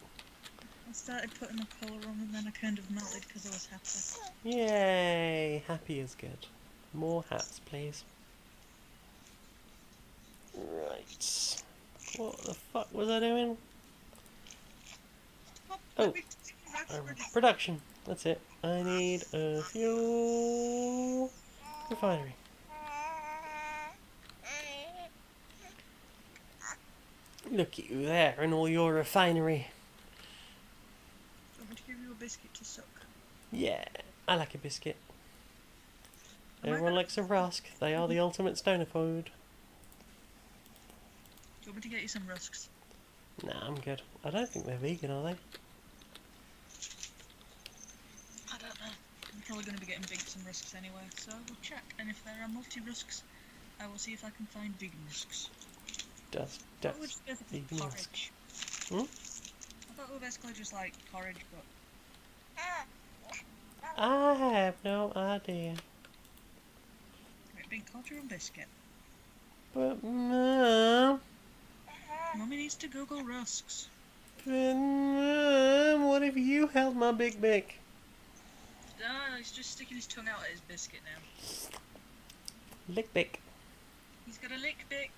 [SPEAKER 2] I started putting a collar on and then I kind of melted because I was happy.
[SPEAKER 1] Yay! Happy is good. More hats, please. Right. What the fuck was I doing? Oh, production. That's it. I need a fuel refinery. Look at you there and all your refinery.
[SPEAKER 2] I'm going to give you a biscuit to suck.
[SPEAKER 1] Yeah, I like a biscuit.
[SPEAKER 2] Am I
[SPEAKER 1] Everyone
[SPEAKER 2] gonna-
[SPEAKER 1] likes a rusk. They are the ultimate stoner food.
[SPEAKER 2] Do you want me to get you some rusks?
[SPEAKER 1] Nah, I'm good. I don't think they're vegan, are they?
[SPEAKER 2] I don't know. I'm probably going to be getting some rusks anyway, so I will check. And if there are multi-rusks, I will see if I can find vegan rusks.
[SPEAKER 1] Does
[SPEAKER 2] That would just basically
[SPEAKER 1] vegan
[SPEAKER 2] porridge.
[SPEAKER 1] Hmm?
[SPEAKER 2] I thought we were basically just like porridge, but
[SPEAKER 1] I have no idea.
[SPEAKER 2] right, bean culture and biscuit.
[SPEAKER 1] But Mum,
[SPEAKER 2] Mummy needs to Google rusks.
[SPEAKER 1] what if you held my big bick?
[SPEAKER 2] Ah, he's just sticking his tongue out at his biscuit now.
[SPEAKER 1] Lick bick.
[SPEAKER 2] He's got a lick bick.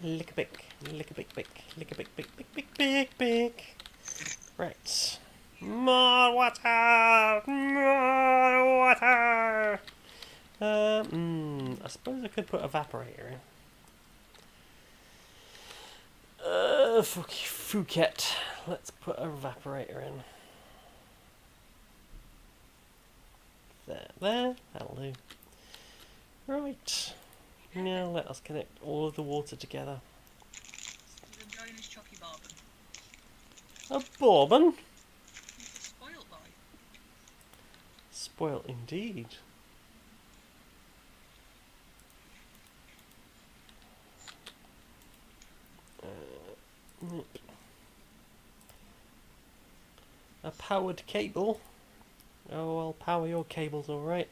[SPEAKER 1] Lick a bick. Lick a bick bick. Lick a bick bick bick bick bick bick. Right. More water! More water! I suppose I could put evaporator in. Phuket. Let's put a evaporator in. There. That'll do. Right. Now let us connect all of the water together.
[SPEAKER 2] He's enjoying his chocky bourbon.
[SPEAKER 1] A bourbon?
[SPEAKER 2] He's a spoiled boy.
[SPEAKER 1] Spoilt indeed. A powered cable. Oh, I'll power your cables, alright.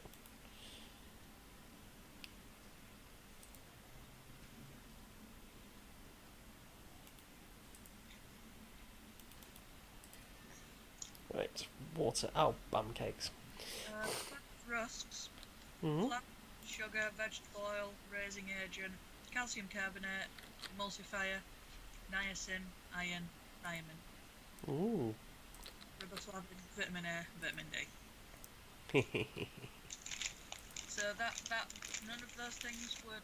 [SPEAKER 1] Right, water. Oh, bum cakes.
[SPEAKER 2] Rusks,
[SPEAKER 1] Hmm.
[SPEAKER 2] flour, sugar, vegetable oil, raising agent, calcium carbonate, emulsifier, niacin, iron, thiamine,
[SPEAKER 1] Ooh.
[SPEAKER 2] riboflavin, vitamin A, vitamin D. So that none of those things were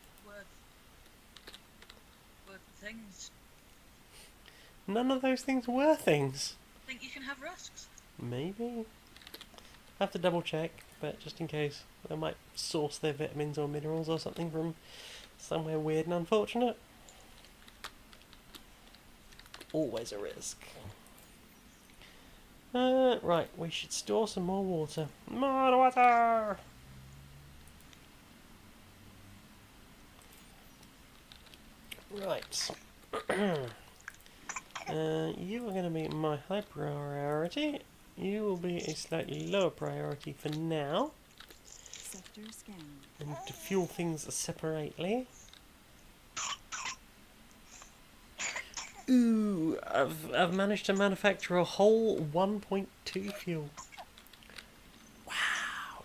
[SPEAKER 2] things.
[SPEAKER 1] None of those things were things.
[SPEAKER 2] Think you can have rusks?
[SPEAKER 1] Maybe. Have to double check, but just in case. They might source their vitamins or minerals or something from somewhere weird and unfortunate. Always a risk. Right, we should store some more water. More water! Right. You are going to be my high priority. You will be a slightly lower priority for now.
[SPEAKER 3] Sector scan.
[SPEAKER 1] And to fuel things separately. Ooh, I've managed to manufacture a whole 1.2 fuel. Wow,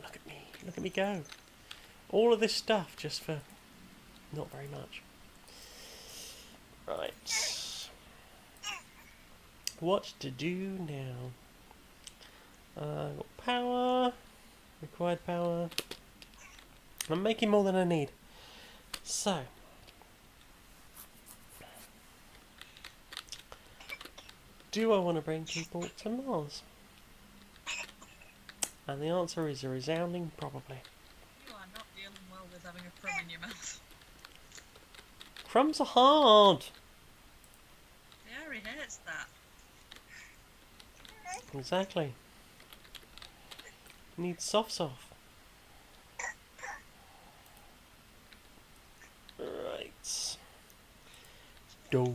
[SPEAKER 1] look at me. Look at me go. All of this stuff just for not very much. Right. What to do now? Got power. Required power. I'm making more than I need. So. Do I want to bring people to Mars? And the answer is a resounding probably.
[SPEAKER 2] You are not dealing well with having a crumb in your mouth.
[SPEAKER 1] Crumbs are hard!
[SPEAKER 2] Harry hates that.
[SPEAKER 1] Exactly. Need soft. Right. Do.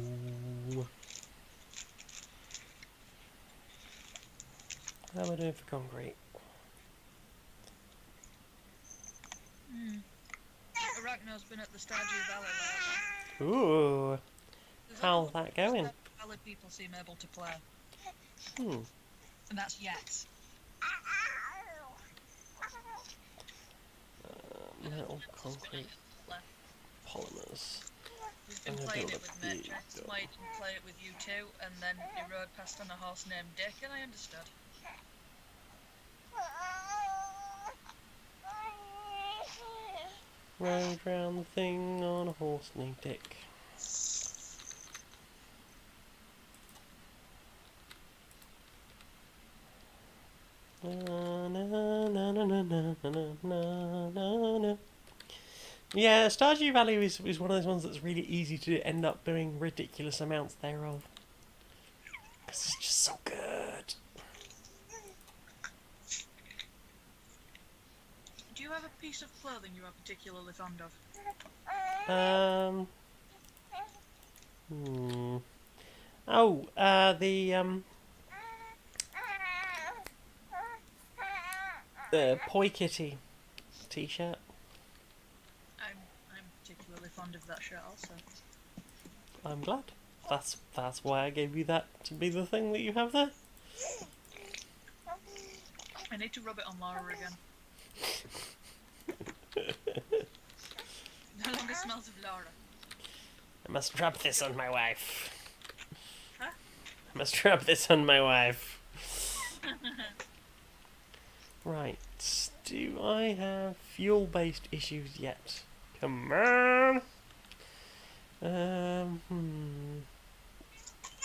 [SPEAKER 1] How am I doing for concrete?
[SPEAKER 2] Arachno's been at the Stardew Valley lately.
[SPEAKER 1] Ooh.
[SPEAKER 2] There's
[SPEAKER 1] How's
[SPEAKER 2] only
[SPEAKER 1] that going?
[SPEAKER 2] Stardew Valley people seem able to play.
[SPEAKER 1] Hmm.
[SPEAKER 2] And that's yes.
[SPEAKER 1] Metal, concrete, polymers.
[SPEAKER 2] He's been
[SPEAKER 1] I'm gonna
[SPEAKER 2] playing
[SPEAKER 1] build
[SPEAKER 2] it with
[SPEAKER 1] a big
[SPEAKER 2] Matrix.
[SPEAKER 1] building.
[SPEAKER 2] Why he didn't play it with you two, and then he rode past on a horse named Dick, and I understood.
[SPEAKER 1] Rode round the thing on a horse named Dick. Na, na, na, na, na, na, na, na, na, na. Yeah, Stardew Valley is one of those ones that's really easy to end up doing ridiculous amounts thereof. Because it's just so good.
[SPEAKER 2] Do you have a piece of clothing you are particularly fond of?
[SPEAKER 1] Oh, the Poi Kitty t-shirt.
[SPEAKER 2] I'm particularly fond of that shirt also.
[SPEAKER 1] I'm glad. That's why I gave you that to be the thing that you have there.
[SPEAKER 2] I need to rub it on Laura again. No longer smells of Laura.
[SPEAKER 1] I must rub this on my wife.
[SPEAKER 2] Huh?
[SPEAKER 1] I must rub this on my wife. Right. Do I have fuel-based issues yet? Come on.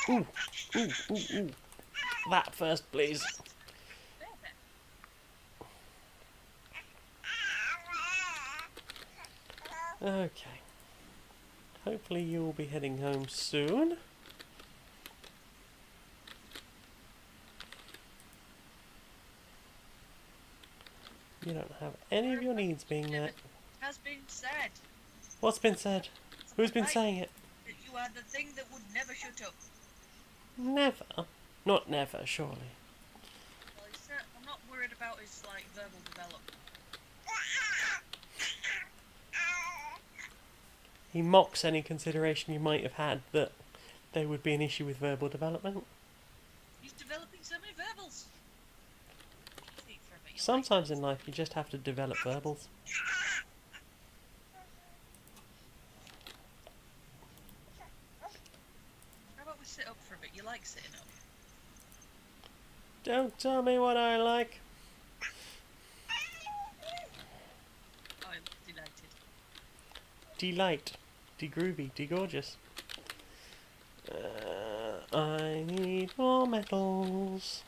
[SPEAKER 1] Ooh. That first, please. Okay. Hopefully you will be heading home soon. You don't have any of your needs being met.
[SPEAKER 2] Has been said
[SPEAKER 1] What's been said? Who's been saying it?
[SPEAKER 2] that you are the thing that would never shut up.
[SPEAKER 1] Never. Not never, surely.
[SPEAKER 2] Well, he said, I'm not worried about his like verbal development.
[SPEAKER 1] He mocks any consideration you might have had that there would be an issue with verbal development.
[SPEAKER 2] He's developing so many verbals.
[SPEAKER 1] Sometimes in life you just have to develop verbals.
[SPEAKER 2] sit up for a bit. You like sitting up?
[SPEAKER 1] Don't tell me what I like.
[SPEAKER 2] I'm delighted.
[SPEAKER 1] Delight. De-groovy. De-gorgeous. I need more metals.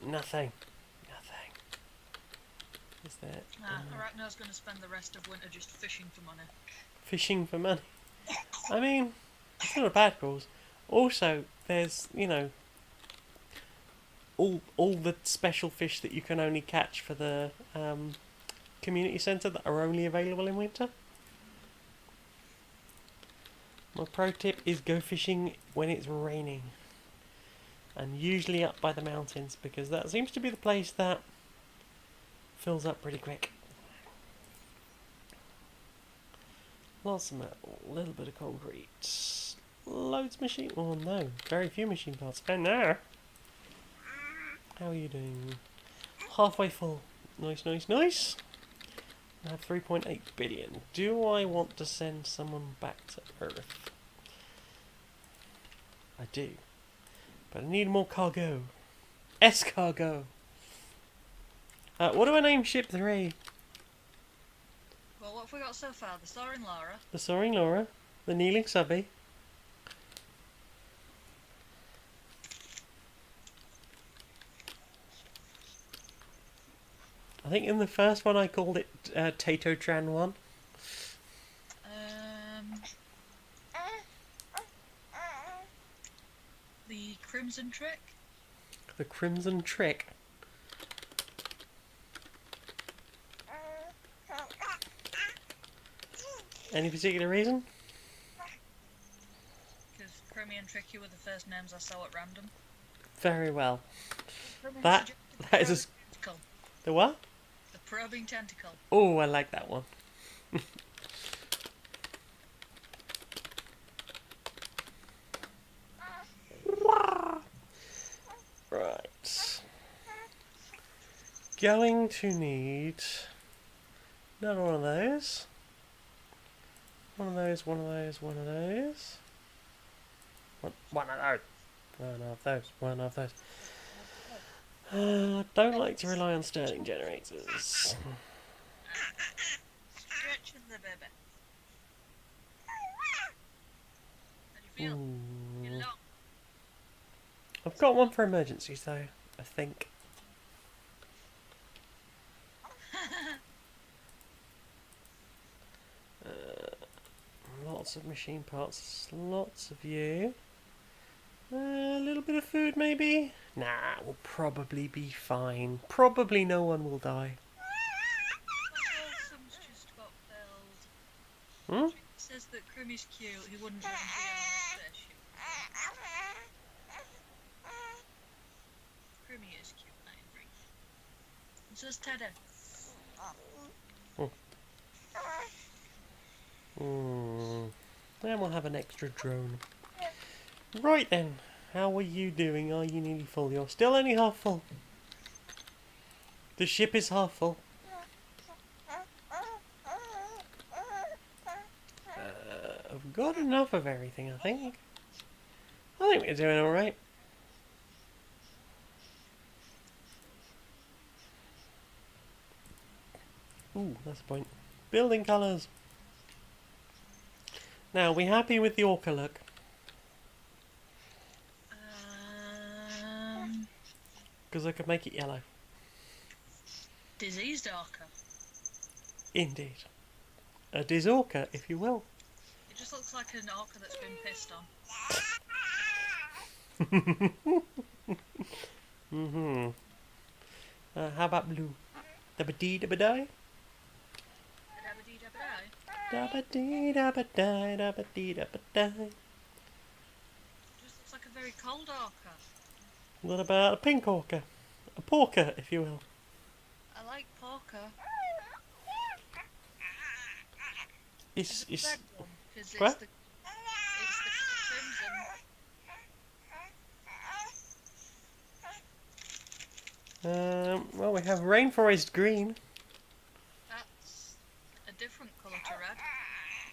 [SPEAKER 1] Nothing. Nothing. Is that
[SPEAKER 2] I reckon I was going to spend the rest of winter just fishing for money.
[SPEAKER 1] fishing for money? I mean, it's not a bad cause. Also, there's, you know, all the special fish that you can only catch for the community centre that are only available in winter. My pro tip is go fishing when it's raining. And usually up by the mountains, because that seems to be the place that fills up pretty quick. Lots of metal, a little bit of concrete, loads of machine... Oh no, very few machine parts. Oh no! How are you doing? Halfway full. Nice, nice, nice! I have 3.8 billion. Do I want to send someone back to Earth? I do. But I need more cargo. Escargot! What do I name ship 3?
[SPEAKER 2] Well, what have we got so far? The Soaring Laura.
[SPEAKER 1] The Soaring Laura, the Kneeling Subby. I think in the first one I called it Tato Tran 1.
[SPEAKER 2] The Crimson Trick.
[SPEAKER 1] The Crimson Trick. Any particular reason?
[SPEAKER 2] Because Crimmy and Tricky were the first names I saw at random.
[SPEAKER 1] Very well.
[SPEAKER 2] Crimmy
[SPEAKER 1] That is a...
[SPEAKER 2] tentacle.
[SPEAKER 1] The what?
[SPEAKER 2] The probing tentacle.
[SPEAKER 1] Oh, I like that one. Right. Going to need another one of those. One of those, one of those, one of those. One of those. One of those, one of those. Don't like to rely on Stirling generators.
[SPEAKER 2] Stretching the baby. How do you feel?
[SPEAKER 1] Ooh.
[SPEAKER 2] You're long.
[SPEAKER 1] I've got one for emergencies though, I think. Lots of machine parts, lots of you. A little bit of food maybe? Nah, we'll probably be fine. Probably no one will die.
[SPEAKER 2] Oh, some's just got felled.
[SPEAKER 1] Hmm?
[SPEAKER 2] It says that Crimmy's cute, he wouldn't want to be on a spaceship. Crimmy is cute, I agree. And so's Teddy.
[SPEAKER 1] Then we'll have an extra drone. Right then, how are you doing? Are you nearly full? You're still only half full. The ship is half full. I've got enough of everything, I think. I think we're doing alright. Ooh, that's a point. Building colours. Now, are we happy with the orca look? Because I could make it yellow.
[SPEAKER 2] Diseased orca.
[SPEAKER 1] Indeed. A disorca, if you will.
[SPEAKER 2] It just looks like an orca that's been pissed on.
[SPEAKER 1] How about blue? Dabba-dee dabba-die? Dabba-dee dabba-die, dabba-dee dabba-die.
[SPEAKER 2] Just looks like a very cold orca.
[SPEAKER 1] What about a pink orca? A porker, if you will.
[SPEAKER 2] I like porker.
[SPEAKER 1] It's
[SPEAKER 2] The red one, 'cause
[SPEAKER 1] What?
[SPEAKER 2] it's the crimson.
[SPEAKER 1] Well, we have rainforest green.
[SPEAKER 2] That's a different colour to red.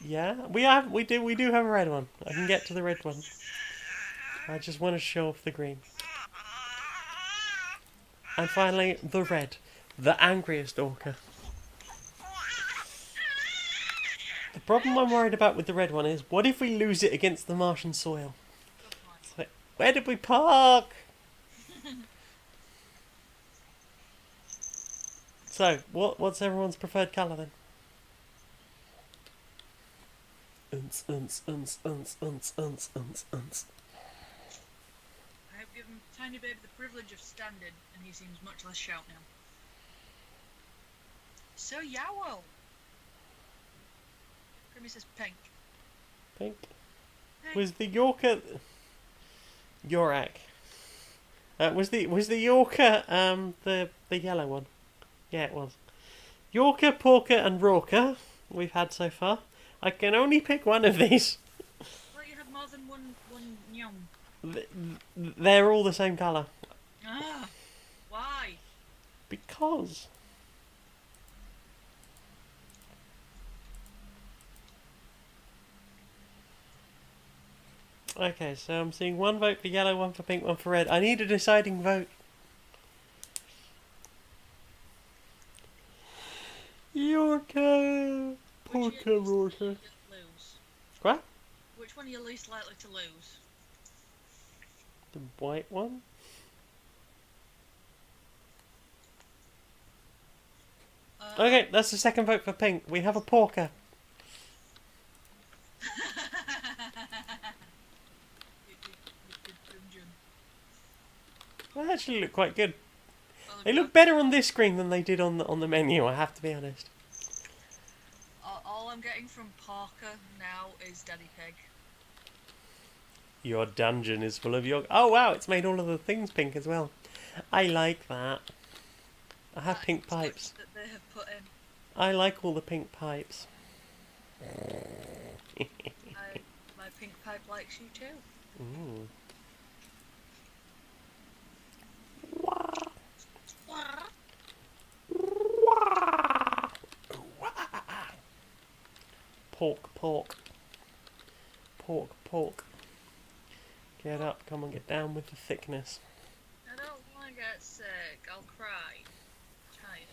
[SPEAKER 1] Yeah, we do have a red one. I can get to the red one. I just want to show off the green. And finally, the red. The angriest orca. The problem I'm worried about with the red one is, what if we lose it against the Martian soil?
[SPEAKER 2] Good point.
[SPEAKER 1] It's like, where did we park? So, what's everyone's preferred colour then? Unts, unts, unts, unts, unts, unts, unts, unts.
[SPEAKER 2] I have given Tiny Baby the privilege of standing, and he seems much less shout now. So Yowl! Grimmy says pink.
[SPEAKER 1] Pink.
[SPEAKER 2] Pink.
[SPEAKER 1] Was the Yorker... Yorak. Was the Yorker the yellow one? Yeah, it was. Yorker, Porker and Rorker we've had so far. I can only pick one of these.
[SPEAKER 2] I thought you had more than one nyong.
[SPEAKER 1] They're all the same colour.
[SPEAKER 2] Ah! Why?
[SPEAKER 1] Because... Okay, so I'm seeing one vote for yellow, one for pink, one for red. I need a deciding vote. Yorker, Porker, Rorker.
[SPEAKER 2] Lose?
[SPEAKER 1] What?
[SPEAKER 2] Which one are you least likely to lose?
[SPEAKER 1] The white one? Okay, that's the second vote for pink. We have a Porker. They actually look quite good. They look better on this screen than they did on the menu, I have to be honest.
[SPEAKER 2] All I'm getting from Parker now is Daddy Pig.
[SPEAKER 1] Your dungeon is full of your... Oh wow, it's made all of the things pink as well. I like that. I have pink pipes.
[SPEAKER 2] That they have put in.
[SPEAKER 1] I like all the pink pipes.
[SPEAKER 2] My pink pipe likes you too.
[SPEAKER 1] Ooh. Pork, pork. Pork, pork. Get up, come on, get down with the thickness.
[SPEAKER 2] I don't want to get sick. I'll cry. Tired.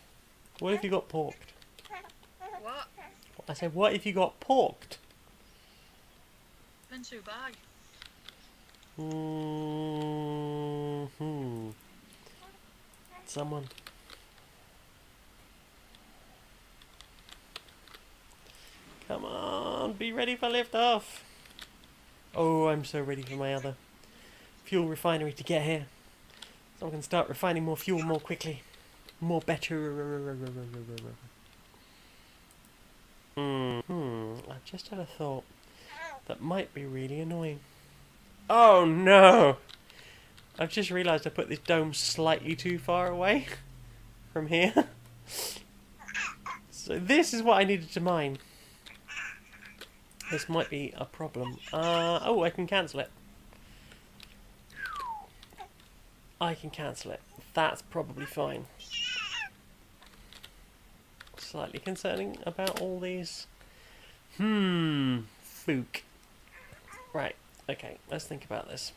[SPEAKER 1] What if you got porked?
[SPEAKER 2] What?
[SPEAKER 1] I said, what if you got porked?
[SPEAKER 2] Been too bad.
[SPEAKER 1] Mm-hmm. Someone. Come on, be ready for liftoff. Oh, I'm so ready for my other fuel refinery to get here. So I can start refining more fuel more quickly. More better. I've just had a thought that might be really annoying. Oh no! I've just realised I put this dome slightly too far away from here. So this is what I needed to mine. This might be a problem. Oh, I can cancel it. I can cancel it. That's probably fine. Slightly concerning about all these. Fook. Right. Okay. Let's think about this.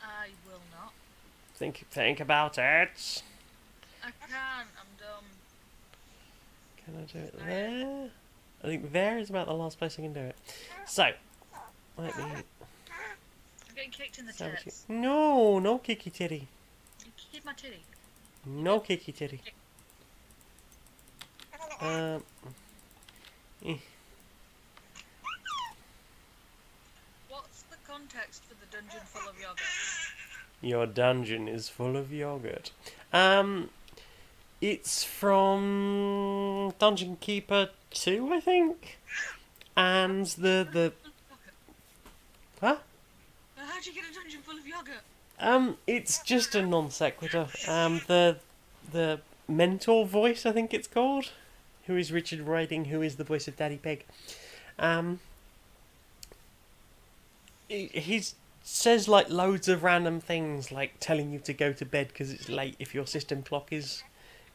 [SPEAKER 2] I will not.
[SPEAKER 1] Think about it.
[SPEAKER 2] I can't. I'm dumb.
[SPEAKER 1] Can I do it there? I think there is about the last place I can do it. So, let me.
[SPEAKER 2] I'm getting kicked in the tits.
[SPEAKER 1] No, no kicky titty.
[SPEAKER 2] You kicked my titty.
[SPEAKER 1] No kicky titty. Eh.
[SPEAKER 2] What's the context for the dungeon full of yogurt?
[SPEAKER 1] Your dungeon is full of yogurt. It's from Dungeon Keeper 2, I think. And the Huh?
[SPEAKER 2] How'd you get a dungeon full of yogurt?
[SPEAKER 1] It's just a non sequitur. The mentor voice, I think it's called, who is Richard Riding, who is the voice of Daddy Pig. He says like loads of random things, like telling you to go to bed because it's late if your system clock is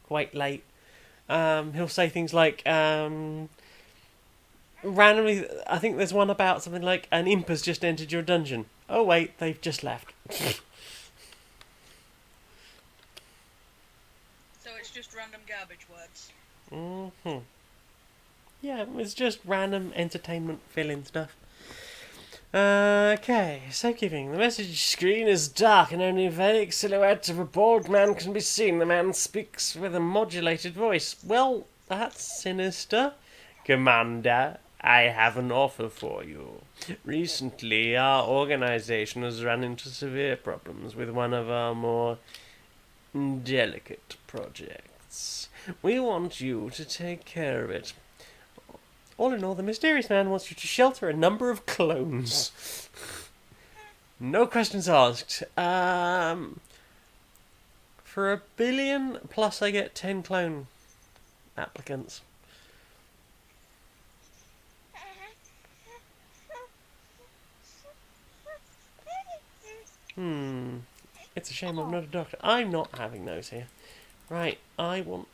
[SPEAKER 1] quite late. He'll say things like, randomly, I think there's one about something like an imp has just entered your dungeon. Oh wait, they've just left.
[SPEAKER 2] So it's just random garbage words.
[SPEAKER 1] hmm Yeah, it's just random entertainment fill-in stuff. Okay, safekeeping. The message screen is dark and only a vague silhouette of a bald man can be seen. The man speaks with a modulated voice. Well, that's sinister. Commander, I have an offer for you. Recently, our organization has run into severe problems with one of our more delicate projects. We want you to take care of it. All in all, the mysterious man wants you to shelter a number of clones. No questions asked. For $1 billion plus I get 10 clone applicants. It's a shame I'm not a doctor. I'm not having those here. Right, I want...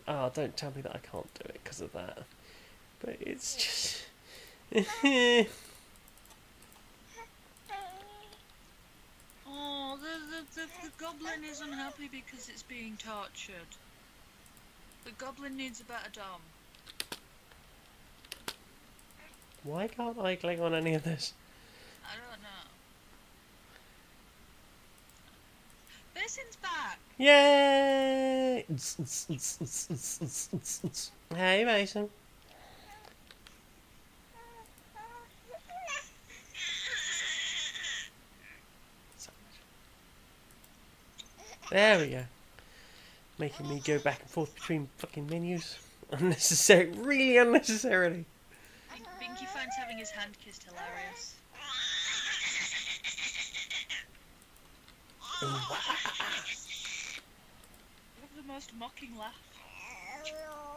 [SPEAKER 1] Oh, don't tell me that I can't do it because of that. But it's just...
[SPEAKER 2] Oh, the goblin is unhappy because it's being tortured. The goblin needs a better dom.
[SPEAKER 1] Why can't I click on any of this?
[SPEAKER 2] I don't know. Mason's back!
[SPEAKER 1] Yay! Hey, Mason. There we go. Making me go back and forth between fucking menus. Unnecessary, really unnecessarily.
[SPEAKER 2] Binky finds having his hand kissed hilarious. You have the most mocking laugh.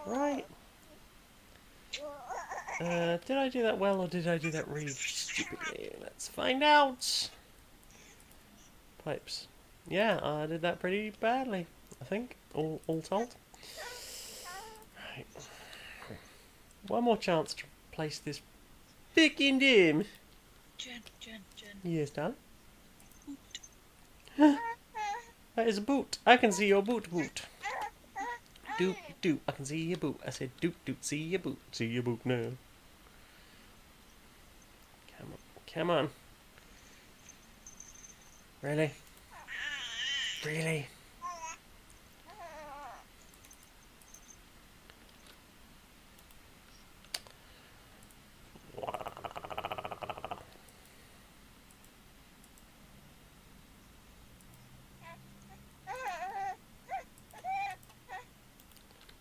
[SPEAKER 1] Right. Did I do that well or did I do that really stupidly? Let's find out. Pipes. Yeah, I did that pretty badly, I think, all told. Right. One more chance to place this picking dim.
[SPEAKER 2] Jen.
[SPEAKER 1] Yes, darling. That is a boot. I can see your boot. Doot. I can see your boot. I said doot. See your boot. See your boot now. Come on. Really?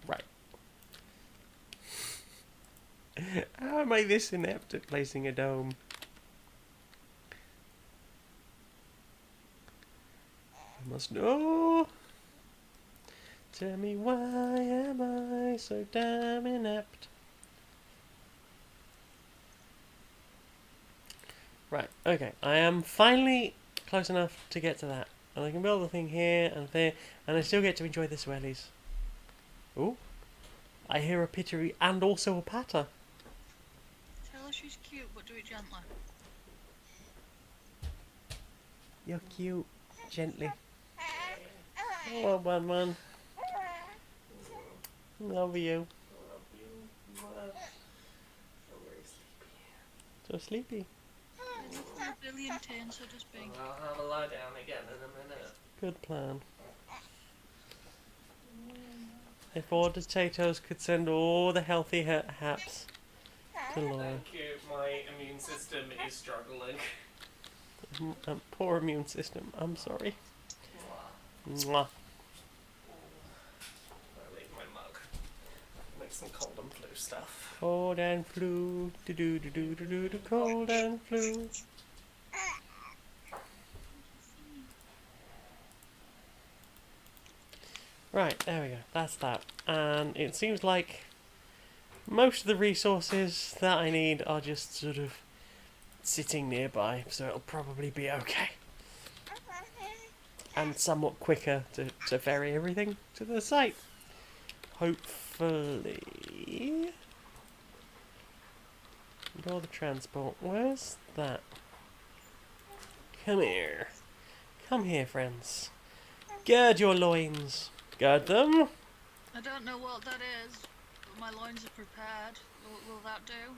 [SPEAKER 1] Right. How am I this inept at placing a dome? I must know. Tell me why am I so damn inept? Right, okay. I am finally close enough to get to that. And I can build the thing here and there, and I still get to enjoy the swellies. Ooh. I hear a pittery and also a patter.
[SPEAKER 2] Tell her she's cute, but do it gently.
[SPEAKER 1] You're cute. Gently. Oh, one. Love you. So sleepy.
[SPEAKER 2] It's for a billion turns, so does Bing.
[SPEAKER 1] I'll have a lie down again in a minute. Good plan. If all potatoes could send all the healthy haps to Laura.
[SPEAKER 5] Thank you. My immune system is struggling.
[SPEAKER 1] Poor immune system. I'm sorry. Mwah.
[SPEAKER 5] I leave my mug. Make some cold and flu stuff.
[SPEAKER 1] Cold and flu. Do cold and flu. Right, there we go. That's that. And it seems like most of the resources that I need are just sort of sitting nearby, so it'll probably be okay. And somewhat quicker to ferry everything to the site. Hopefully. Door the transport. Where's that? Come here. Come here, friends. Gird your loins. Gird them.
[SPEAKER 2] I don't know what that is, but my loins are prepared. Will that do?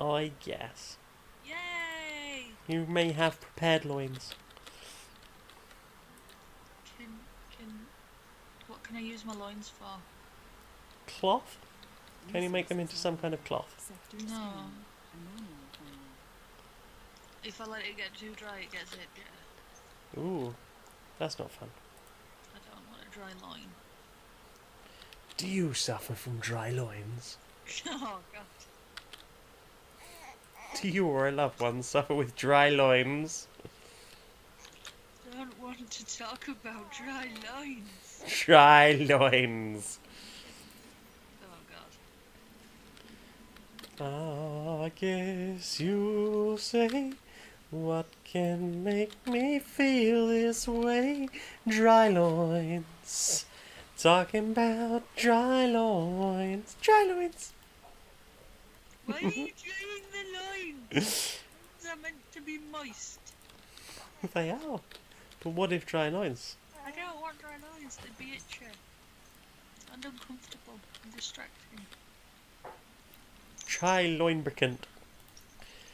[SPEAKER 1] I guess.
[SPEAKER 2] Yay!
[SPEAKER 1] You may have prepared loins.
[SPEAKER 2] What can I use my loins for?
[SPEAKER 1] Cloth? Can you make them into some kind of cloth?
[SPEAKER 3] Sector
[SPEAKER 2] No.
[SPEAKER 3] scan. Anomaly found.
[SPEAKER 2] If I let it get too dry, it gets it. Yeah.
[SPEAKER 1] Ooh, that's not fun.
[SPEAKER 2] I don't want a dry loin.
[SPEAKER 1] Do you suffer from dry loins?
[SPEAKER 2] Oh god.
[SPEAKER 1] Do you or a loved one suffer with dry loins?
[SPEAKER 2] Don't want to talk about dry loins.
[SPEAKER 1] Dry loins.
[SPEAKER 2] Oh god.
[SPEAKER 1] I guess you'll say, what can make me feel this way? Dry loins. Talking about dry loins. Dry loins.
[SPEAKER 2] Why are you drying the loins? They're meant to be moist.
[SPEAKER 1] They are. But what if dry loins?
[SPEAKER 2] I don't want dry loins. They'd be itchy and uncomfortable and distracting.
[SPEAKER 1] Try loinbricant.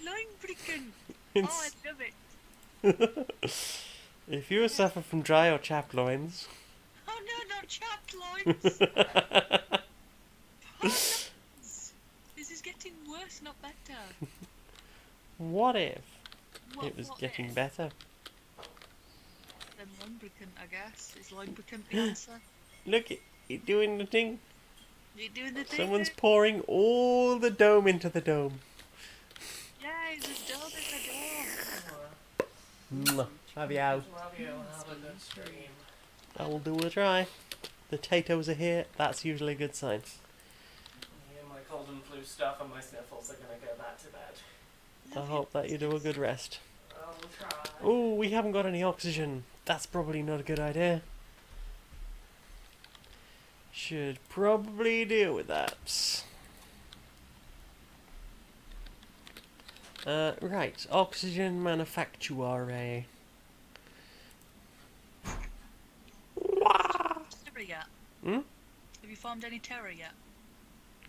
[SPEAKER 2] Loinbricant. Oh, I love it.
[SPEAKER 1] If you suffer from dry or chapped loins,
[SPEAKER 2] Oh no, not chapped loins. Oh, no. This is getting worse, not better.
[SPEAKER 1] what if
[SPEAKER 2] What,
[SPEAKER 1] it was
[SPEAKER 2] what
[SPEAKER 1] getting
[SPEAKER 2] if?
[SPEAKER 1] better?
[SPEAKER 2] Then loinbricant, I guess. Is loinbricant the answer?
[SPEAKER 1] Look, you're doing the thing.
[SPEAKER 2] You doing the thing?
[SPEAKER 1] Someone's pouring all the dome into the dome.
[SPEAKER 2] Yay, there's dome in the dome.
[SPEAKER 1] Love you. Have
[SPEAKER 5] Love you. Have a good stream.
[SPEAKER 1] I will do a try. The potatoes are here. That's usually a good sign.
[SPEAKER 5] Yeah, my cold and flu stuff and my sniffles are gonna go back to bed.
[SPEAKER 1] I hope that you do a good rest.
[SPEAKER 5] I'll try.
[SPEAKER 1] Oh, we haven't got any oxygen. That's probably not a good idea. Should probably deal with that. Right, oxygen manufacturer.
[SPEAKER 2] Terror yet?
[SPEAKER 1] Hmm?
[SPEAKER 2] Have you formed any terror yet?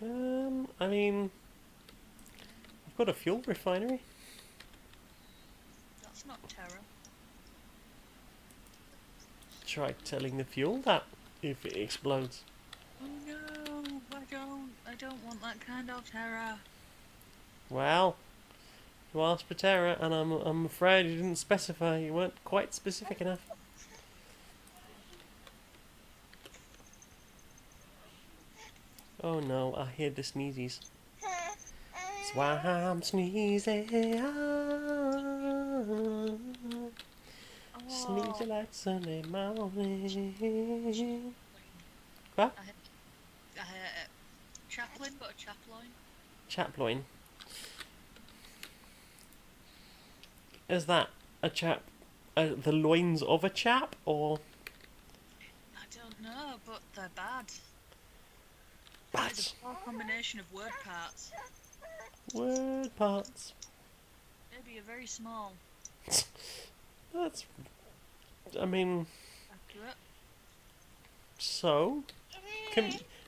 [SPEAKER 1] I mean, I've got a fuel refinery.
[SPEAKER 2] That's not terror.
[SPEAKER 1] Try telling the fuel that if it explodes.
[SPEAKER 2] Oh no, I don't want that kind of terror.
[SPEAKER 1] Well, you asked for terror, and I'm afraid you didn't specify. You weren't quite specific enough. Oh no, I hear the sneezes. Swam sneezing. Sneeze like Sunday morning. What?
[SPEAKER 2] Chaplain, but a chaploin.
[SPEAKER 1] Chaploin. Is that a chap? The loins of a chap, or
[SPEAKER 2] I don't know, but they're bad.
[SPEAKER 1] bad
[SPEAKER 2] It's a poor combination of word parts.
[SPEAKER 1] word parts?
[SPEAKER 2] Maybe a very small.
[SPEAKER 1] That's. I mean,
[SPEAKER 2] Accurate.
[SPEAKER 1] so.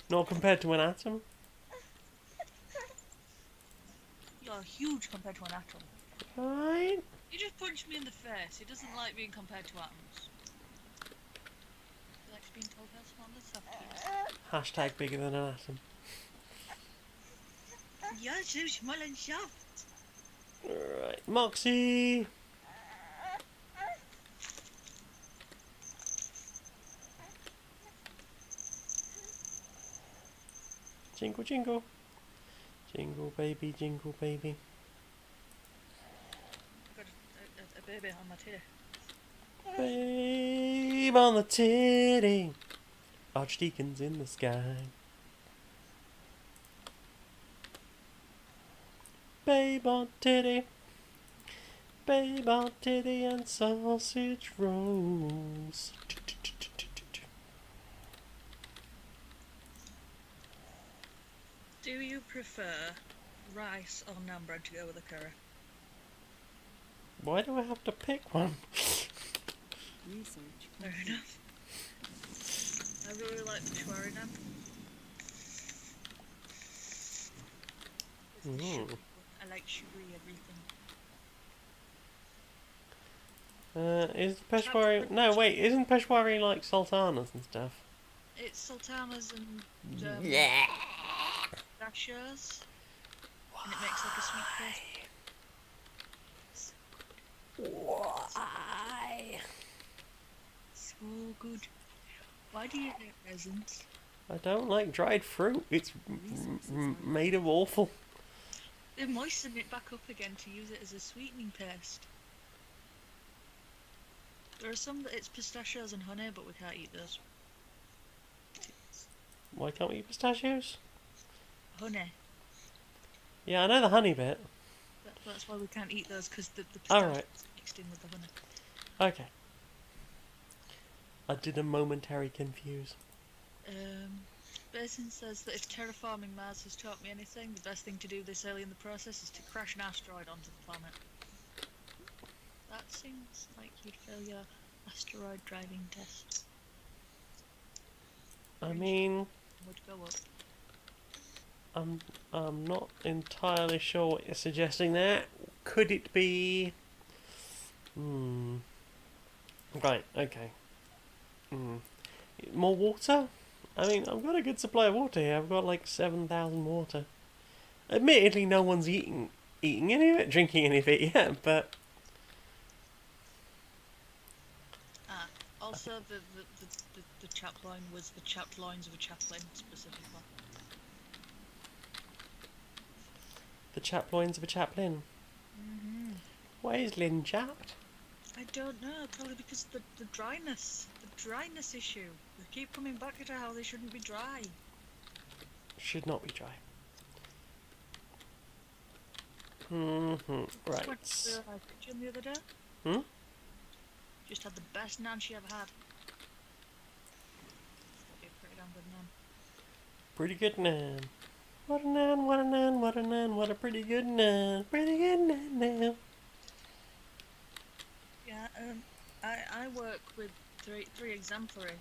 [SPEAKER 1] Not compared to an atom.
[SPEAKER 2] You're huge compared to an atom.
[SPEAKER 1] Right.
[SPEAKER 2] You just punched me in the face. He doesn't like being compared to atoms. He likes being told how small and soft he is.
[SPEAKER 1] Hashtag bigger than an atom.
[SPEAKER 2] You're so small and soft.
[SPEAKER 1] Right, Moxie. Jingle, jingle. Jingle, baby, jingle, baby.
[SPEAKER 2] I've got a baby on my titty.
[SPEAKER 1] Babe on the titty. Archdeacon's in the sky. Babe on titty. Babe on titty and sausage rolls.
[SPEAKER 2] Do you prefer rice or naan bread to go with the curry.
[SPEAKER 1] Why do I have to pick one?
[SPEAKER 3] Research
[SPEAKER 2] Fair
[SPEAKER 3] complete.
[SPEAKER 2] enough. I really like Peshwari naan. It's the sugary one. I like sugary everything.
[SPEAKER 1] Is Peshwari... No, wait, isn't Peshwari like sultanas and stuff?
[SPEAKER 2] It's sultanas and
[SPEAKER 1] Yeah.
[SPEAKER 2] pistachios, and it makes like a sweet paste.
[SPEAKER 1] Why?
[SPEAKER 2] So good. Why do you hate raisins?
[SPEAKER 1] I don't like dried fruit. It's made of awful.
[SPEAKER 2] They moisten it back up again to use it as a sweetening paste. There are some that it's pistachios and honey, but we can't eat those.
[SPEAKER 1] Why can't we eat pistachios?
[SPEAKER 2] Honey.
[SPEAKER 1] Yeah, I know the honey bit.
[SPEAKER 2] That's why we can't eat those, because the pistachios
[SPEAKER 1] Alright.
[SPEAKER 2] mixed in with the honey.
[SPEAKER 1] Okay. I did a momentary confuse.
[SPEAKER 2] Basin says that if terraforming Mars has taught me anything, the best thing to do this early in the process is to crash an asteroid onto the planet. That seems like you'd fail your asteroid driving test.
[SPEAKER 1] I mean,
[SPEAKER 2] Would go up.
[SPEAKER 1] I'm not entirely sure what you're suggesting there. Could it be... Right, okay. More water? I mean, I've got a good supply of water here. I've got like 7,000 water. Admittedly, no one's eating any of it, drinking any of it yet, but...
[SPEAKER 2] Also, the chaploin was the chapped loins of a chaplain, specifically.
[SPEAKER 1] The chaploins of a chaplain. Why is Lynn chapped?
[SPEAKER 2] I don't know, probably because the dryness issue. They keep coming back to how they shouldn't be dry.
[SPEAKER 1] Should not be dry. Right.
[SPEAKER 2] Just went to the kitchen the other day. Just had the best naan she ever had. Pretty damn good naan.
[SPEAKER 1] Pretty good nan. What a nan, what a nan, what a nan, what a pretty good nan. Pretty good nan now.
[SPEAKER 2] Yeah, I work with three exemplary,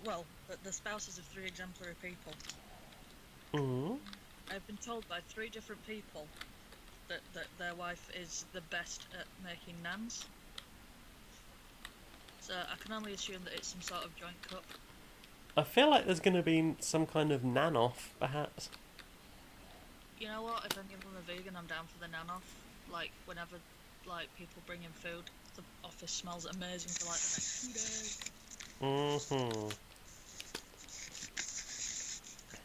[SPEAKER 2] well, the spouses of 3 exemplary people. I've been told by 3 different people that their wife is the best at making naans. So I can only assume that it's some sort of joint cup.
[SPEAKER 1] I feel like there's going to be some kind of nan off, perhaps.
[SPEAKER 2] You know what? If any of them are vegan, I'm down for the nan off. Like whenever, like people bring in food, the office smells amazing for like the next 2 days.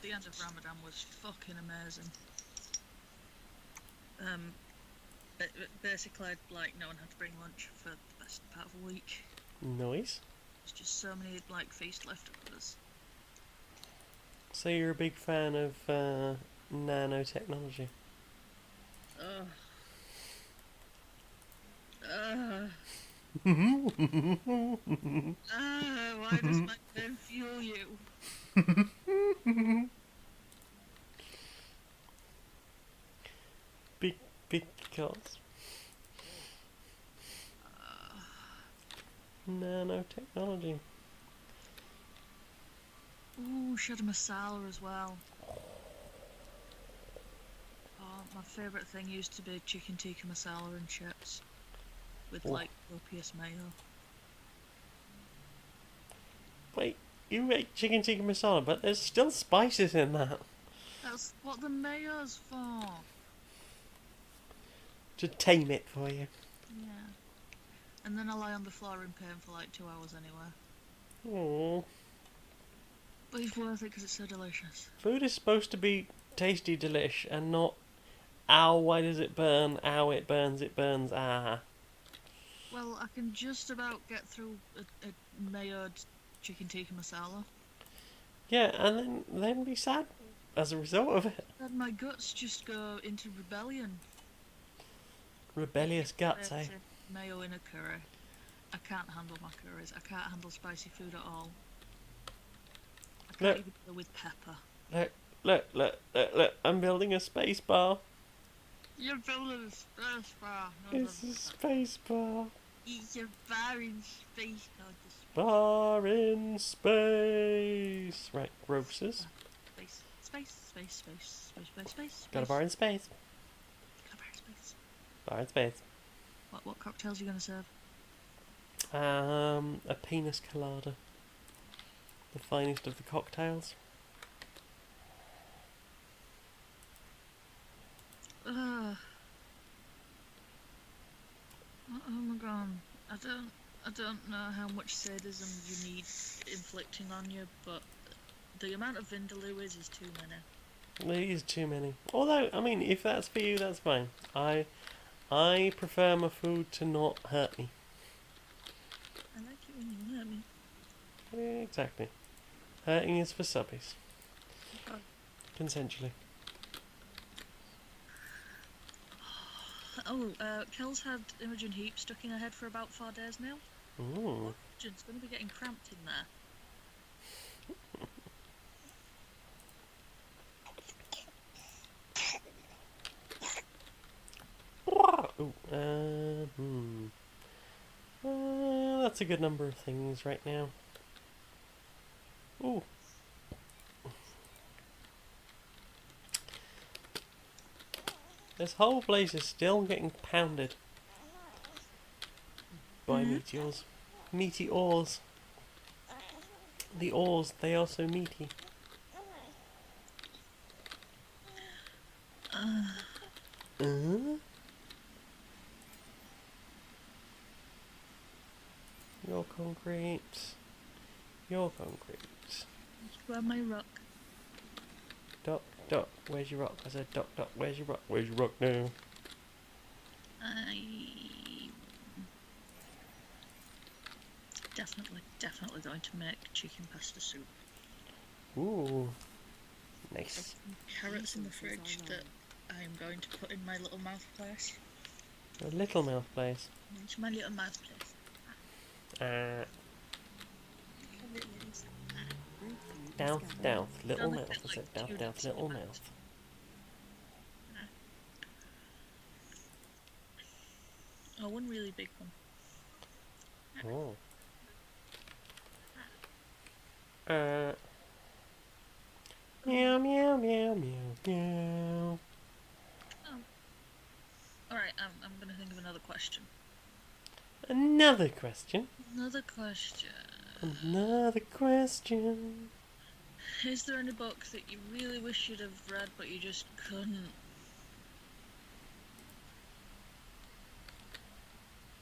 [SPEAKER 2] The end of Ramadan was fucking amazing. Basically, like no one had to bring lunch for the best part of a week.
[SPEAKER 1] Nice.
[SPEAKER 2] There's just so many like feast leftovers.
[SPEAKER 1] So you're a big fan of nanotechnology?
[SPEAKER 2] Why does my pen fuel you?
[SPEAKER 1] Because nanotechnology.
[SPEAKER 2] Ooh, she had a masala as well. Oh, my favourite thing used to be chicken tikka masala and chips with like copious mayo.
[SPEAKER 1] Wait, you make chicken tikka masala, but there's still spices in that.
[SPEAKER 2] That's what the mayo's for.
[SPEAKER 1] To tame it for you.
[SPEAKER 2] Yeah. And then I lie on the floor in pain for like 2 hours anyway.
[SPEAKER 1] Aww.
[SPEAKER 2] But it's worth it because it's so delicious.
[SPEAKER 1] Food is supposed to be tasty delish and not, ow, why does it burn? Ow, it burns, ah.
[SPEAKER 2] Well, I can just about get through a mayoed chicken tikka masala.
[SPEAKER 1] Yeah, and then be sad as a result of it.
[SPEAKER 2] Then my guts just go into rebellion.
[SPEAKER 1] Rebellious guts, eh?
[SPEAKER 2] Mayo in a curry. I can't handle my curries. I can't handle spicy food at all. I can't even go with pepper.
[SPEAKER 1] Look, I'm building a space bar.
[SPEAKER 6] You're building a space bar.
[SPEAKER 1] It's a space bar.
[SPEAKER 6] It's a bar in space, not the space.
[SPEAKER 1] Bar in space. Right, grossers.
[SPEAKER 6] Space.
[SPEAKER 1] Got a bar in space.
[SPEAKER 6] Got a bar in space.
[SPEAKER 1] Bar in space.
[SPEAKER 6] What cocktails are you gonna serve?
[SPEAKER 1] A penis colada. The finest of the cocktails.
[SPEAKER 6] Oh my god. I don't know how much sadism you need inflicting on you, but the amount of Vindaloo is too many.
[SPEAKER 1] It is too many. Although, I mean, if that's for you, that's fine. I prefer my food to not hurt me.
[SPEAKER 6] I like it when you hurt me.
[SPEAKER 1] Yeah, exactly. Hurting is for subbies.
[SPEAKER 6] Okay.
[SPEAKER 1] Consensually.
[SPEAKER 6] Oh, Kel's had Imogen Heap stuck in her head for about 4 days now.
[SPEAKER 1] Ooh.
[SPEAKER 6] Imogen's going to be getting cramped in there.
[SPEAKER 1] Ooh, that's a good number of things right now. Ooh. This whole place is still getting pounded by meteors. Meteors. The ores, they are so meaty. Your concrete. Your concrete.
[SPEAKER 6] Grab my rock.
[SPEAKER 1] Doc, where's your rock? I said, Doc, where's your rock? Where's your rock now?
[SPEAKER 6] Definitely going to make chicken pasta soup.
[SPEAKER 1] Ooh. Nice.
[SPEAKER 6] Carrots in the fridge that I am going to put in my little mouth place.
[SPEAKER 1] Your little mouth place.
[SPEAKER 6] It's my little mouth place.
[SPEAKER 1] Douth, little
[SPEAKER 6] Don't
[SPEAKER 1] mouth.
[SPEAKER 6] look
[SPEAKER 1] I said,
[SPEAKER 6] like two
[SPEAKER 1] douth,
[SPEAKER 6] ducks in
[SPEAKER 1] little
[SPEAKER 6] a
[SPEAKER 1] mouth.
[SPEAKER 6] Oh, one really big one.
[SPEAKER 1] Oh. Meow, meow, meow, meow, meow.
[SPEAKER 6] Alright, I'm gonna think of another question.
[SPEAKER 1] Another question.
[SPEAKER 6] Another question.
[SPEAKER 1] Another question.
[SPEAKER 6] Is there any book that you really wish you'd have read but you just couldn't?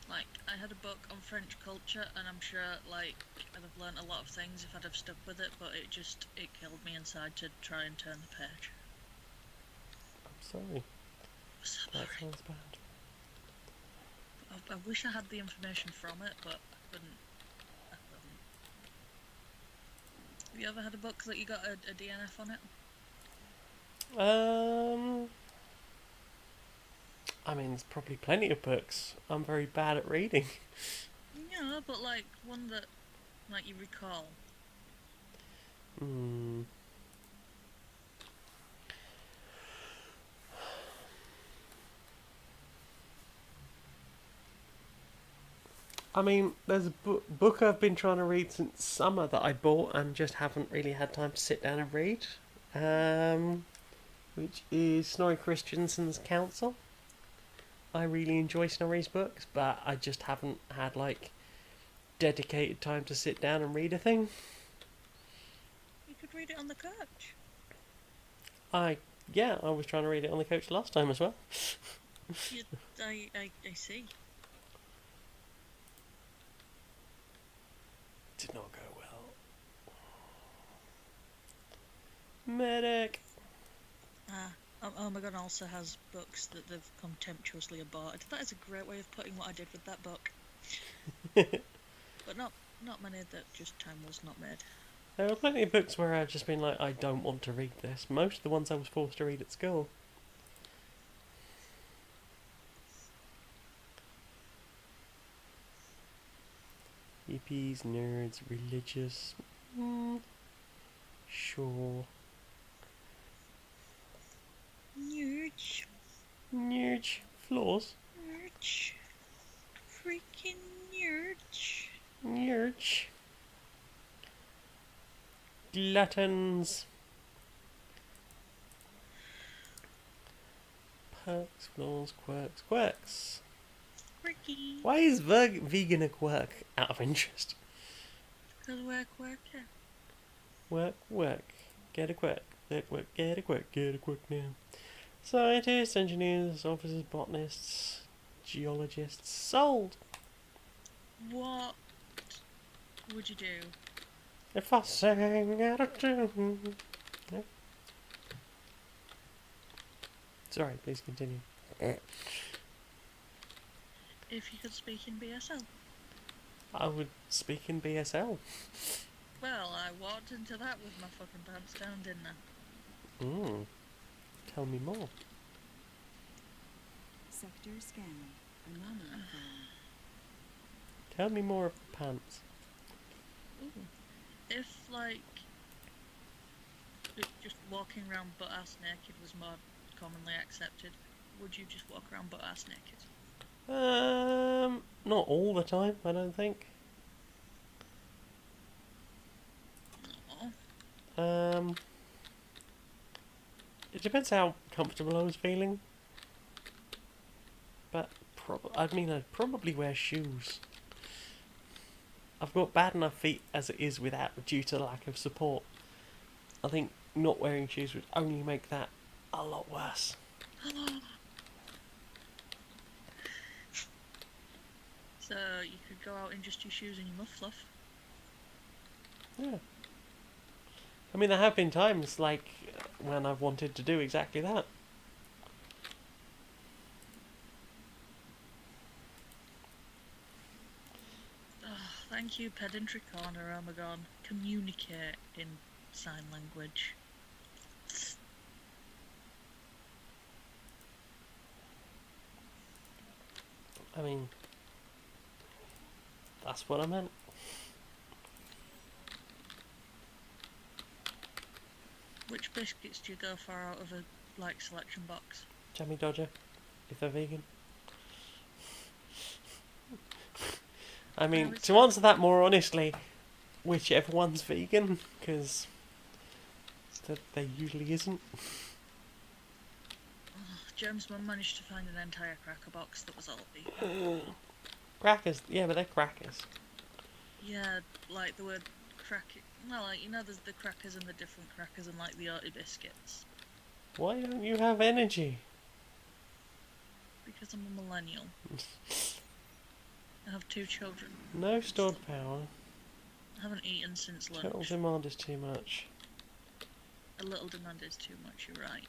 [SPEAKER 6] Like, I had a book on French culture and I'm sure, like, I'd have learnt a lot of things if I'd have stuck with it, but it killed me inside to try and turn the page.
[SPEAKER 1] I'm sorry.
[SPEAKER 6] So
[SPEAKER 1] That
[SPEAKER 6] sorry.
[SPEAKER 1] sounds bad.
[SPEAKER 6] I wish I had the information from it, but I couldn't. Have you ever had a book that you got a DNF on it?
[SPEAKER 1] I mean, there's probably plenty of books. I'm very bad at reading.
[SPEAKER 6] Yeah, but like one that, like, you recall.
[SPEAKER 1] I mean, there's a book I've been trying to read since summer that I bought and just haven't really had time to sit down and read. Which is Snorri Christensen's Council. I really enjoy Snorri's books, but I just haven't had, like, dedicated time to sit down and read a thing.
[SPEAKER 6] You could read it on the coach.
[SPEAKER 1] I was trying to read it on the coach last time as well.
[SPEAKER 6] I see.
[SPEAKER 1] Did not go well. Medic!
[SPEAKER 6] Omegon also has books that they've contemptuously aborted. That is a great way of putting what I did with that book. But not many that just time was not made.
[SPEAKER 1] There were plenty of books where I've just been like, I don't want to read this. Most of the ones I was forced to read at school. Hippies, nerds, religious. Sure.
[SPEAKER 6] Nerds.
[SPEAKER 1] Nerds. Floors?
[SPEAKER 6] Nurch. Freaking nurch.
[SPEAKER 1] Yurch. Gluttons. Perks, flaws, quirks, quirks.
[SPEAKER 6] Quirky.
[SPEAKER 1] Why is vegan a quirk? Out of interest.
[SPEAKER 6] Because we're quirky.
[SPEAKER 1] Work. Get a quirk. Get a quirk now. Scientists, engineers, officers, botanists, geologists. Sold!
[SPEAKER 6] What would you do?
[SPEAKER 1] If I sang out of tune. Yeah. Sorry, please continue.
[SPEAKER 6] If you could speak in BSL?
[SPEAKER 1] I would speak in BSL.
[SPEAKER 6] Well, I walked into that with my fucking pants down, didn't I?
[SPEAKER 1] Tell me more.
[SPEAKER 3] Sector scan. Anomaly found.
[SPEAKER 1] Tell me more of the pants.
[SPEAKER 6] If, like, just walking around butt-ass naked was more commonly accepted, would you just walk around butt-ass naked?
[SPEAKER 1] Not all the time, I don't think.
[SPEAKER 6] Oh.
[SPEAKER 1] It depends how comfortable I was feeling. But I'd probably wear shoes. I've got bad enough feet as it is due to lack of support. I think not wearing shoes would only make that a lot worse.
[SPEAKER 6] So you could go out in just your shoes and your muff fluff.
[SPEAKER 1] Yeah. I mean, there have been times, like, when I've wanted to do exactly that.
[SPEAKER 6] Thank you, pedantry corner, Omegon. Communicate in sign language.
[SPEAKER 1] I mean, that's what I meant.
[SPEAKER 6] Which biscuits do you go for out of a selection box?
[SPEAKER 1] Jammy Dodger, if they're vegan. I mean, to answer that more honestly, whichever one's vegan, because there usually isn't.
[SPEAKER 6] James' mum managed to find an entire cracker box that was all vegan.
[SPEAKER 1] Crackers, yeah, but they're crackers.
[SPEAKER 6] Yeah, like the word cracker. No, like, you know, there's the crackers and the different crackers and like the Orty biscuits.
[SPEAKER 1] Why don't you have energy?
[SPEAKER 6] Because I'm a millennial. I have 2 children.
[SPEAKER 1] No stored power.
[SPEAKER 6] I haven't eaten since lunch.
[SPEAKER 1] Total demand is too much.
[SPEAKER 6] A little demand is too much, you're right.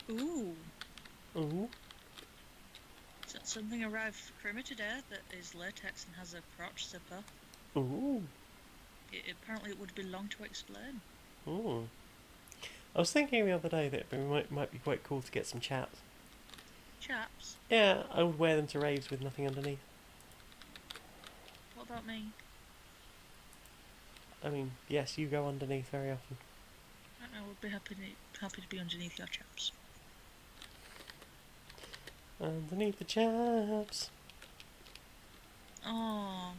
[SPEAKER 6] Ooh.
[SPEAKER 1] Ooh.
[SPEAKER 6] So something arrived for Crimmer today that is latex and has a crotch zipper.
[SPEAKER 1] Ooh.
[SPEAKER 6] Apparently it would be long to explain.
[SPEAKER 1] Ooh. I was thinking the other day that it might be quite cool to get some chaps.
[SPEAKER 6] Chaps?
[SPEAKER 1] Yeah, I would wear them to raves with nothing underneath.
[SPEAKER 6] What about me?
[SPEAKER 1] I mean, yes, you go underneath very often.
[SPEAKER 6] I would be happy to be underneath your chaps.
[SPEAKER 1] Underneath the chaps.
[SPEAKER 6] Oh.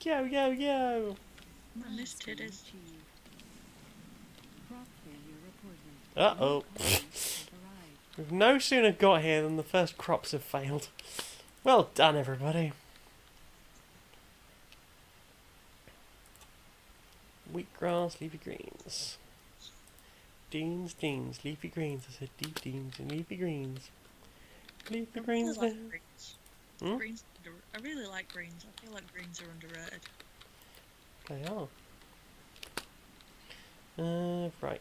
[SPEAKER 1] Yo, yo, yo!
[SPEAKER 6] I missed titties.
[SPEAKER 3] Crop failure reported.
[SPEAKER 1] Uh-oh. We've no sooner got here than the first crops have failed. Well done, everybody. Wheatgrass, leafy greens. Deans, leafy greens. I said deep deans and leafy greens. Leafy greens
[SPEAKER 6] I really
[SPEAKER 1] now.
[SPEAKER 6] like greens.
[SPEAKER 1] Hmm?
[SPEAKER 6] I really like greens. I feel like greens are underrated.
[SPEAKER 1] They are. Right.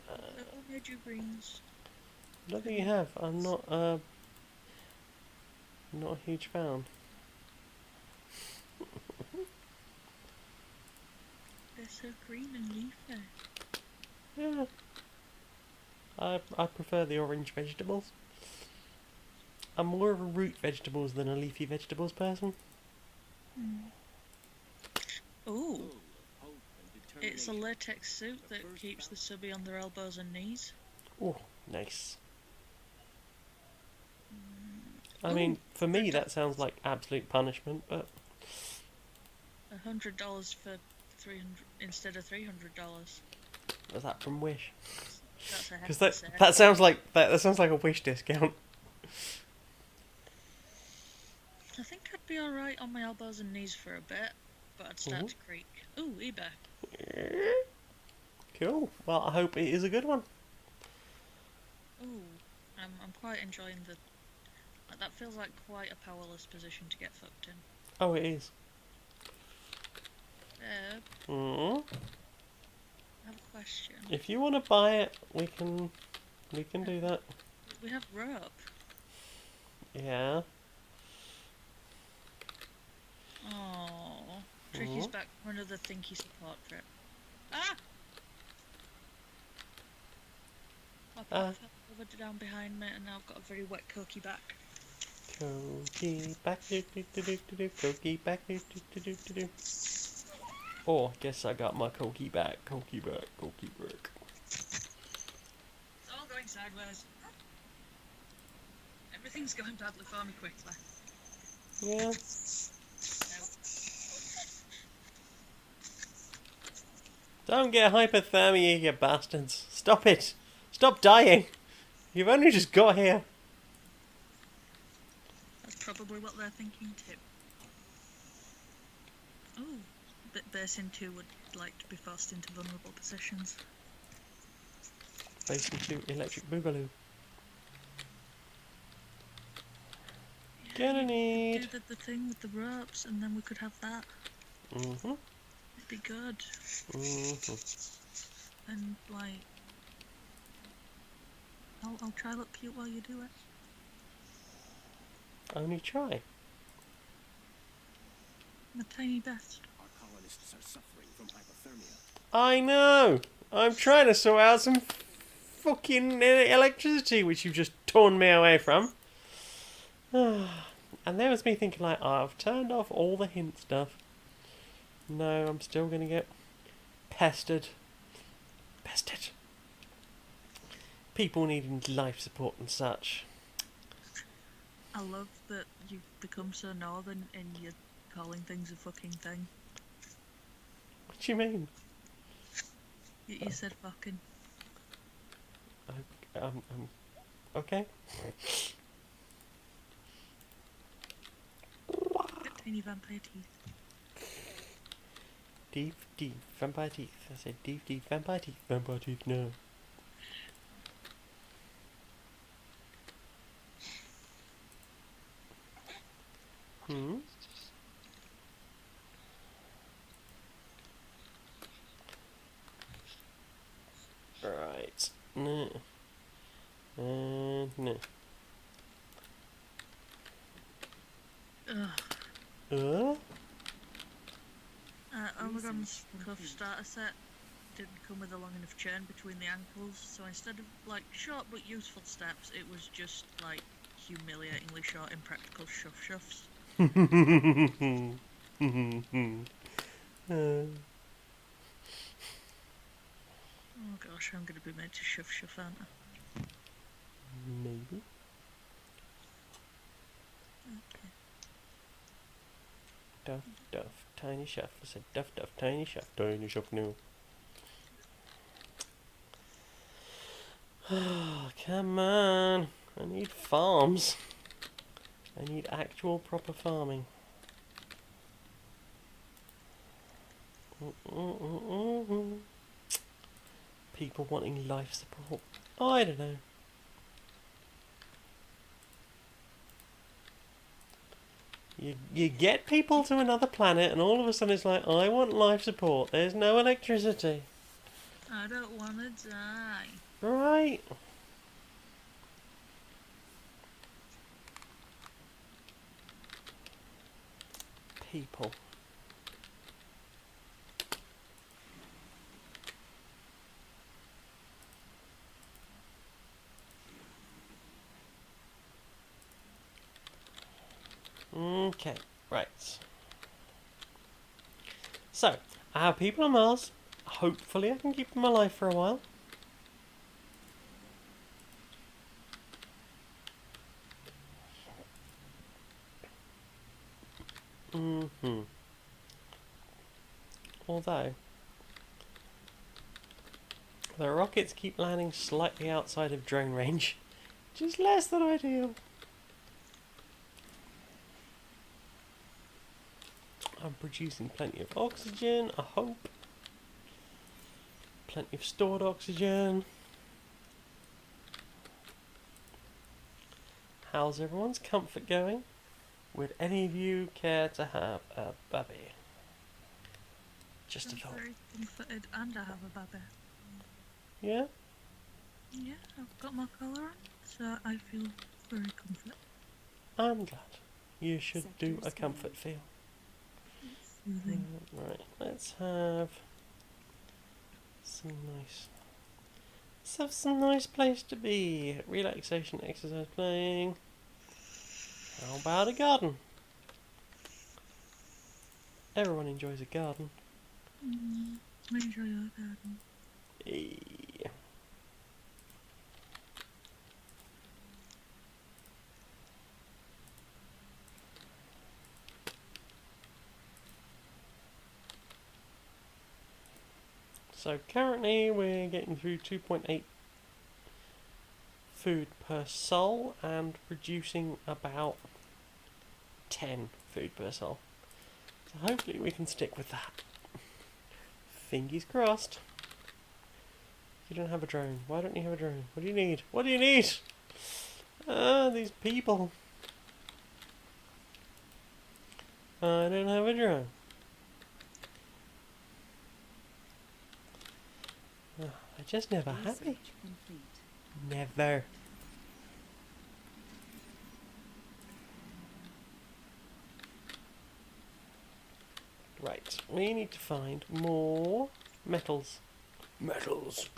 [SPEAKER 6] Who made you greens?
[SPEAKER 1] I don't think you have. I'm not a huge fan.
[SPEAKER 6] They're so green and leafy.
[SPEAKER 1] Yeah. I prefer the orange vegetables. I'm more of a root vegetables than a leafy vegetables person.
[SPEAKER 6] Ooh,
[SPEAKER 4] Full of hope and
[SPEAKER 6] it's a
[SPEAKER 4] determination.
[SPEAKER 6] latex suit
[SPEAKER 4] The
[SPEAKER 6] that
[SPEAKER 4] first
[SPEAKER 6] keeps the
[SPEAKER 4] bout-
[SPEAKER 6] subby on their elbows and knees.
[SPEAKER 1] Oh, nice. I
[SPEAKER 6] Ooh,
[SPEAKER 1] mean, for me,
[SPEAKER 6] $100
[SPEAKER 1] that sounds like absolute punishment, but
[SPEAKER 6] $100 for 300 instead of $300.
[SPEAKER 1] was that from Wish?
[SPEAKER 6] That's a
[SPEAKER 1] Because
[SPEAKER 6] hefty set.
[SPEAKER 1] that sounds like that sounds like a Wish discount.
[SPEAKER 6] I think I'd be alright on my elbows and knees for a bit, but I'd start
[SPEAKER 1] Mhm.
[SPEAKER 6] to creak. Ooh, eBay.
[SPEAKER 1] Cool. Well, I hope it is a good one.
[SPEAKER 6] Ooh, I'm quite enjoying the. Like, that feels like quite a powerless position to get fucked in.
[SPEAKER 1] Oh, it is.
[SPEAKER 6] I have a question.
[SPEAKER 1] If you want to buy it, we can do that.
[SPEAKER 6] We have rope.
[SPEAKER 1] Yeah.
[SPEAKER 6] Oh, Tricky's
[SPEAKER 1] Mhm.
[SPEAKER 6] back for another thinky support trip. Ah! My pot fell over down behind me, and now I've got a very wet cookie back.
[SPEAKER 1] Cookie back, do do do do do do. Cookie back, do do do do do do. Oh, guess I got my cookie back. Cookie back. Cookie back.
[SPEAKER 6] It's all going sideways. Everything's going badly for me quickly.
[SPEAKER 1] Yeah.
[SPEAKER 6] No.
[SPEAKER 1] Don't get hypothermia, you bastards. Stop it. Stop dying. You've only just got here.
[SPEAKER 6] That's probably what they're thinking too. Ooh, but Basin 2 would like to be forced into vulnerable positions.
[SPEAKER 1] Basin 2 electric boogaloo.
[SPEAKER 6] Yeah,
[SPEAKER 1] Gonna
[SPEAKER 6] you
[SPEAKER 1] need.
[SPEAKER 6] could do the thing with the ropes, and then we could have that.
[SPEAKER 1] Mhm.
[SPEAKER 6] It'd be good.
[SPEAKER 1] Mhm.
[SPEAKER 6] And like, I'll try look cute while you do it.
[SPEAKER 1] Only try.
[SPEAKER 6] My tiny best.
[SPEAKER 4] Our colonists are suffering from hypothermia.
[SPEAKER 1] I know. I'm trying to sort out some fucking electricity, which you've just torn me away from. And there was me thinking, like, oh, I've turned off all the hint stuff. No, I'm still gonna get pestered. Pestered. People needing life support and such.
[SPEAKER 6] I love that you've become so northern and you're calling things a fucking thing.
[SPEAKER 1] What do you mean?
[SPEAKER 6] You said fucking.
[SPEAKER 1] Okay.
[SPEAKER 6] Got tiny vampire teeth.
[SPEAKER 1] Deep, vampire teeth. I said deep, vampire teeth. Vampire teeth, no. Right. No. No.
[SPEAKER 6] Ugh. Omegon's cuff starter set didn't come with a long enough chain between the ankles, so instead of like short but useful steps, it was just like humiliatingly short impractical shuffs. Oh gosh, I'm gonna be made to shuff, aren't I?
[SPEAKER 1] Maybe.
[SPEAKER 6] Okay.
[SPEAKER 1] Duff, tiny shuff. I said duff, tiny shuff no. Come on. I need farms. I need actual proper farming. People wanting life support. I don't know. You get people to another planet and all of a sudden it's like, I want life support. There's no electricity.
[SPEAKER 6] I don't wanna die.
[SPEAKER 1] Right. People. Okay, right. So, I have people on Mars. Hopefully I can keep them alive for a while. Although, the rockets keep landing slightly outside of drone range. Just less than ideal. I'm producing plenty of oxygen, I hope. Plenty of stored oxygen. How's everyone's comfort going? Would any of you care to have a baby? Just a
[SPEAKER 6] I'm
[SPEAKER 1] thought.
[SPEAKER 6] very comforted and I have a baby.
[SPEAKER 1] Yeah?
[SPEAKER 6] Yeah, I've got my collar on, so I feel very comforted.
[SPEAKER 1] I'm glad. You should do
[SPEAKER 3] Sector
[SPEAKER 1] a comfort
[SPEAKER 3] scan.
[SPEAKER 1] feel.
[SPEAKER 6] Soothing.
[SPEAKER 1] Right, let's have some nice... Let's have some nice place to be. Relaxation, exercise, playing. How about a garden? Everyone enjoys a garden.
[SPEAKER 6] I enjoy our garden.
[SPEAKER 1] Yeah. So currently we're getting through 2.8 food per soul and producing about 10 food per soul. So hopefully we can stick with that. Fingers crossed. You don't have a drone. Why don't you have a drone? What do you need? What do you need? Ah, these people. I don't have a drone. Oh, they're just never happy.
[SPEAKER 3] Research complete.
[SPEAKER 1] Never. Right, we need to find more metals. Metals.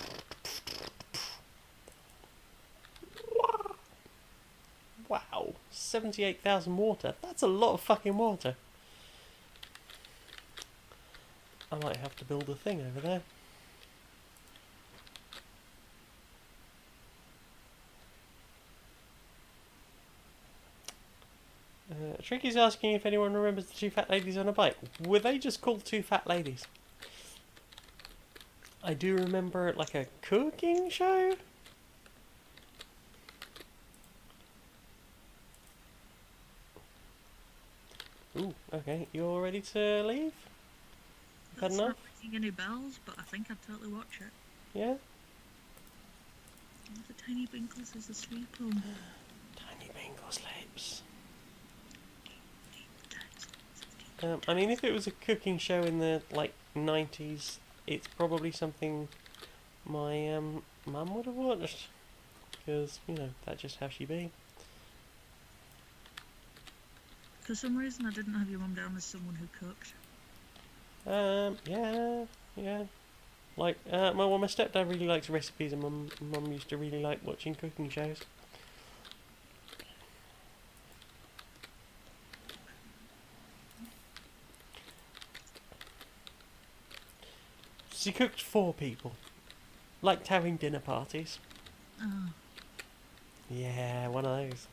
[SPEAKER 1] Wow, 78,000 water. That's a lot of fucking water. I might have to build a thing over there. Tricky's asking if anyone remembers the two fat ladies on a bike. Were they just called two fat ladies? I do remember like a cooking show. Ooh, okay. You all ready to leave? Had
[SPEAKER 6] That's
[SPEAKER 1] enough?
[SPEAKER 6] not ringing any bells, but I think I'd totally watch it.
[SPEAKER 1] Yeah?
[SPEAKER 6] The tiny Binkles is asleep home.
[SPEAKER 1] Tiny Bengal sleeps. I mean, if it was a cooking show in the like 90s, it's probably something my mum would have watched, because you know that's just how she be.
[SPEAKER 6] For some reason, I didn't have your mum down as someone who cooked.
[SPEAKER 1] Yeah. Like, my stepdad really likes recipes, and mum used to really like watching cooking shows. She cooked for people. Liked having dinner parties.
[SPEAKER 6] Oh,
[SPEAKER 1] Yeah, one of those.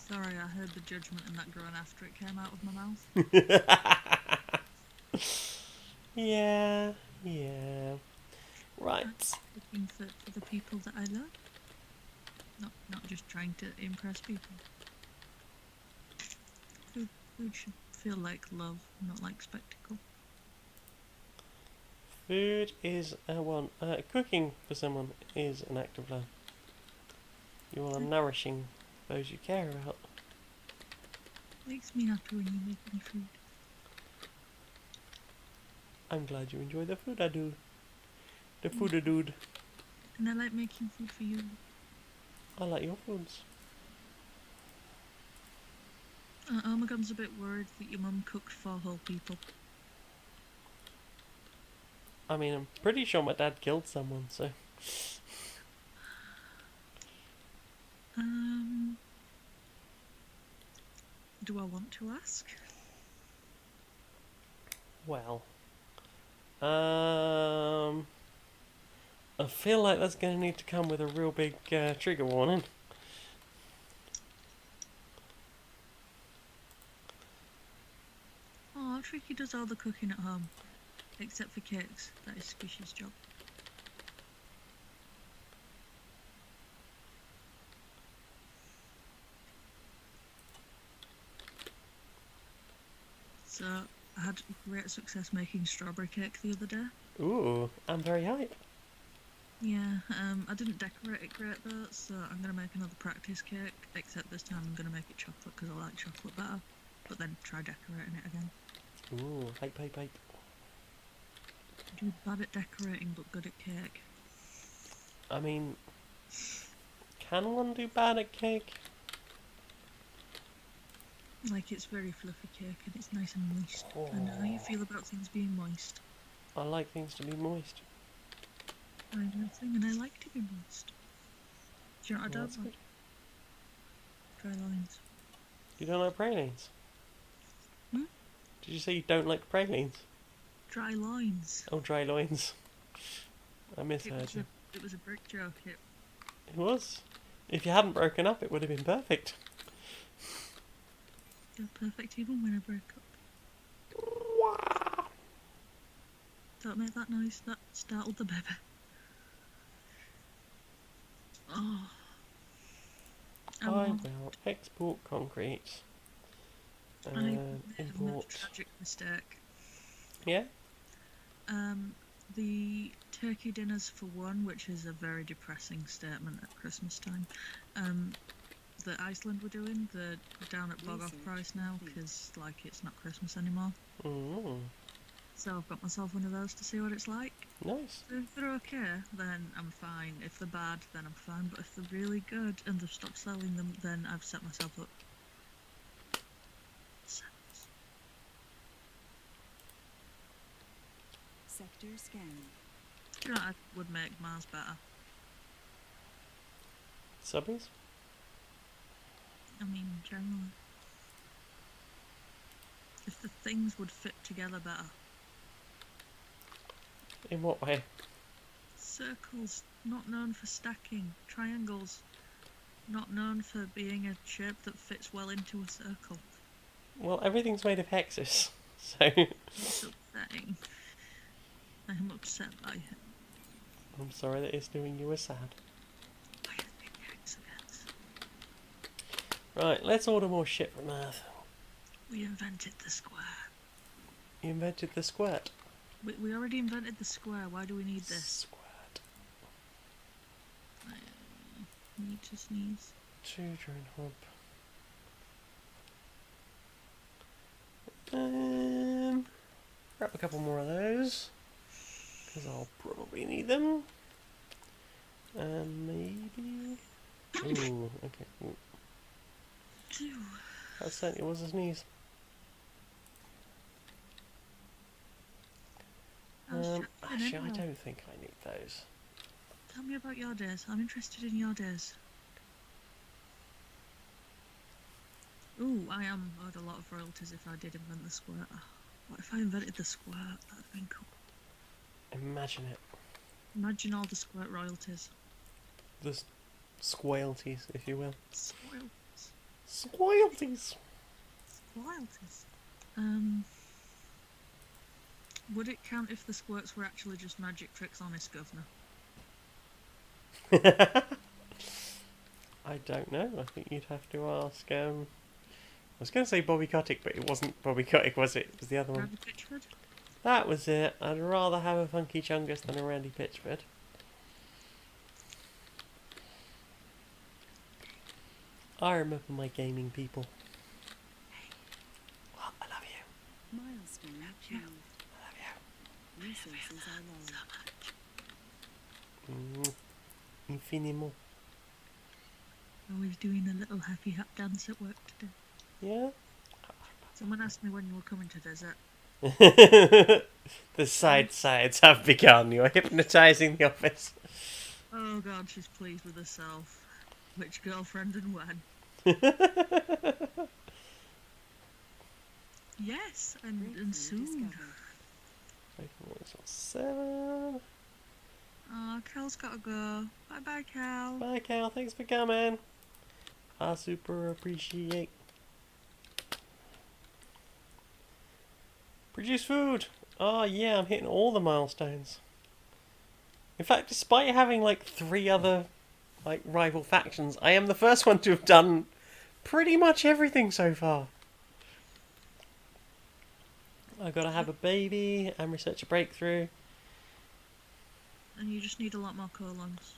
[SPEAKER 6] sorry, I heard the judgment in that groan after it came out of my mouth.
[SPEAKER 1] Yeah. Right.
[SPEAKER 6] Looking for the people that I love. Not just trying to impress people. Food should feel like love, not like spectacle.
[SPEAKER 1] Food is cooking for someone is an act of love. You are nourishing those you care about.
[SPEAKER 6] Makes me happy when you make me food.
[SPEAKER 1] I'm glad you enjoy the food I do. The food I do.
[SPEAKER 6] And I like making food for you.
[SPEAKER 1] I like your foods.
[SPEAKER 6] Armagon's a bit worried that your mum cooked for whole people.
[SPEAKER 1] I mean, I'm pretty sure my dad killed someone, so...
[SPEAKER 6] Do I want to ask?
[SPEAKER 1] Well, I feel like that's going to need to come with a real big trigger warning.
[SPEAKER 6] Oh, Tricky does all the cooking at home. Except for cakes. That is Squishy's job. So, I had great success making strawberry cake the other day.
[SPEAKER 1] Ooh, I'm very hyped.
[SPEAKER 6] Yeah, I didn't decorate it great though, so I'm going to make another practice cake, except this time I'm going to make it chocolate because I like chocolate better, but then try decorating it again.
[SPEAKER 1] Ooh, hype.
[SPEAKER 6] Do bad at decorating but good at cake.
[SPEAKER 1] I mean, can one do bad at cake?
[SPEAKER 6] Like, it's very fluffy cake and it's nice and moist. I know how you feel about things being moist.
[SPEAKER 1] I like things to be moist.
[SPEAKER 6] I know a thing and I like to be moist. Do you know what I
[SPEAKER 1] Well,
[SPEAKER 6] don't
[SPEAKER 1] that's
[SPEAKER 6] like? Dry lines.
[SPEAKER 1] You don't like pralines?
[SPEAKER 6] Hmm?
[SPEAKER 1] Did you say you don't like pralines?
[SPEAKER 6] Dry lines.
[SPEAKER 1] Oh, dry loins. I misheard you.
[SPEAKER 6] It was a brick joke.
[SPEAKER 1] It was. If you hadn't broken up, it would have been perfect.
[SPEAKER 6] You're perfect even when I break up. Don't make that noise. That startled the baby. Oh.
[SPEAKER 1] I will export concrete
[SPEAKER 6] I
[SPEAKER 1] and
[SPEAKER 6] made a
[SPEAKER 1] import.
[SPEAKER 6] tragic mistake.
[SPEAKER 1] Yeah?
[SPEAKER 6] The turkey dinners for one, which is a very depressing statement at Christmas time, that Iceland were doing, they're down at bog off price now because, like, it's not Christmas anymore.
[SPEAKER 1] Mm,
[SPEAKER 6] So I've got myself one of those to see what it's like.
[SPEAKER 1] nice.
[SPEAKER 6] So if they're okay, then I'm fine. If they're bad, then I'm fine. But if they're really good and they've stopped selling them, then I've set myself up.
[SPEAKER 3] Sector scan.
[SPEAKER 6] Do you know what I would make Mars better?
[SPEAKER 1] Subbies?
[SPEAKER 6] I mean, generally. If the things would fit together better.
[SPEAKER 1] In what way?
[SPEAKER 6] Circles, not known for stacking. Triangles, not known for being a shape that fits well into a circle.
[SPEAKER 1] Well, everything's made of hexes, so...
[SPEAKER 6] It's upsetting. I am upset by it.
[SPEAKER 1] I'm sorry that it's doing you a sad.
[SPEAKER 6] I hate hexagons.
[SPEAKER 1] Right, let's order more shit from Earth.
[SPEAKER 6] We invented the square.
[SPEAKER 1] You invented the squirt.
[SPEAKER 6] We already invented the square. Why do we need this?
[SPEAKER 1] Squirt.
[SPEAKER 6] I need to sneeze.
[SPEAKER 1] Children hub. Grab a couple more of those. Because I'll probably need them. And maybe... Ooh, okay. Ooh. That certainly was a sneeze. Actually, I don't think I need those.
[SPEAKER 6] Tell me about your days. I'm interested in your days. Ooh, I am owed a lot of royalties if I did invent the squirt. What if I invented the squirt? That'd have been cool.
[SPEAKER 1] Imagine it.
[SPEAKER 6] Imagine all the squirt royalties.
[SPEAKER 1] The squalties, if you will.
[SPEAKER 6] Spoils.
[SPEAKER 1] Squalties!
[SPEAKER 6] Royalties. Would it count if the squirts were actually just magic tricks on his governor?
[SPEAKER 1] I don't know. I think you'd have to ask, I was going to say Bobby Kotick, but it wasn't Bobby Kotick, was it? It was the other one.
[SPEAKER 6] Randy Pitchford?
[SPEAKER 1] That was it. I'd rather have a Funky Chungus than a Randy Pitchford. I remember my gaming people. Well, I love you.
[SPEAKER 3] Milestone achieved.
[SPEAKER 1] I love
[SPEAKER 3] Resources are low.
[SPEAKER 1] you. Infiniment.
[SPEAKER 6] I was doing a little happy hop dance at work today.
[SPEAKER 1] Yeah?
[SPEAKER 6] Someone asked me when you were coming to visit.
[SPEAKER 1] The sides have begun. You're hypnotising the office.
[SPEAKER 6] Oh god, she's pleased with herself. Which girlfriend and when? happen soon.
[SPEAKER 3] Discovered.
[SPEAKER 1] It's not 7.
[SPEAKER 6] Oh, Cal's gotta go. Bye bye, Cal.
[SPEAKER 1] Bye, Cal. Thanks for coming. I super appreciate. Produce food. Oh yeah, I'm hitting all the milestones. In fact, despite having like 3 other like rival factions, I am the first one to have done pretty much everything so far. I gotta have a baby and research a breakthrough.
[SPEAKER 6] And you just need a lot more colons.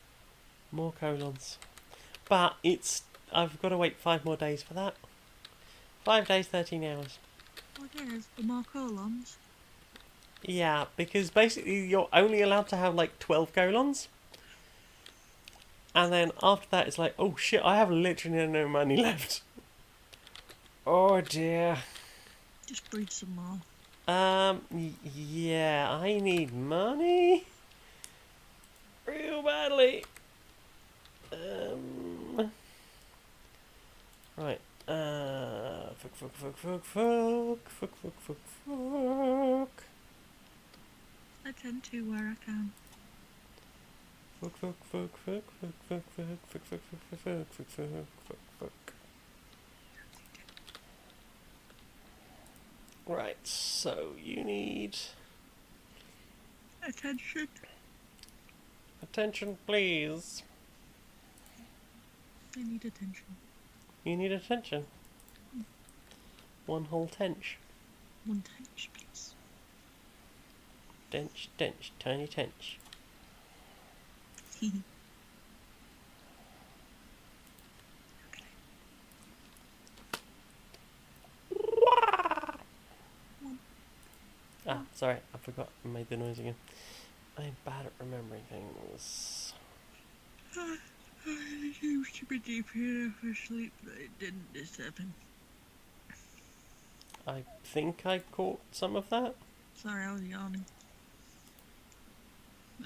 [SPEAKER 1] More colons. But I've got to wait 5 more days for that. 5 days, 13 hours.
[SPEAKER 6] What is the more colons?
[SPEAKER 1] Yeah, because basically you're only allowed to have like 12 colons. And then after that it's like, oh shit, I have literally no money left. Oh dear.
[SPEAKER 6] Just breed some more.
[SPEAKER 1] Yeah, I need money. Real badly. Right. Fuck.
[SPEAKER 6] I tend to where I can.
[SPEAKER 1] Fuck. Right, so you need
[SPEAKER 6] Attention.
[SPEAKER 1] attention, please.
[SPEAKER 6] I need attention.
[SPEAKER 1] You need attention. 1 whole tench.
[SPEAKER 6] 1 tench, please.
[SPEAKER 1] Tench, tiny tench. Ah, sorry, I forgot. I made the noise again. I'm bad at remembering things.
[SPEAKER 6] He seems to be deep enough for sleep that it didn't disturb him.
[SPEAKER 1] I think I caught some of that.
[SPEAKER 6] Sorry, I was yawning.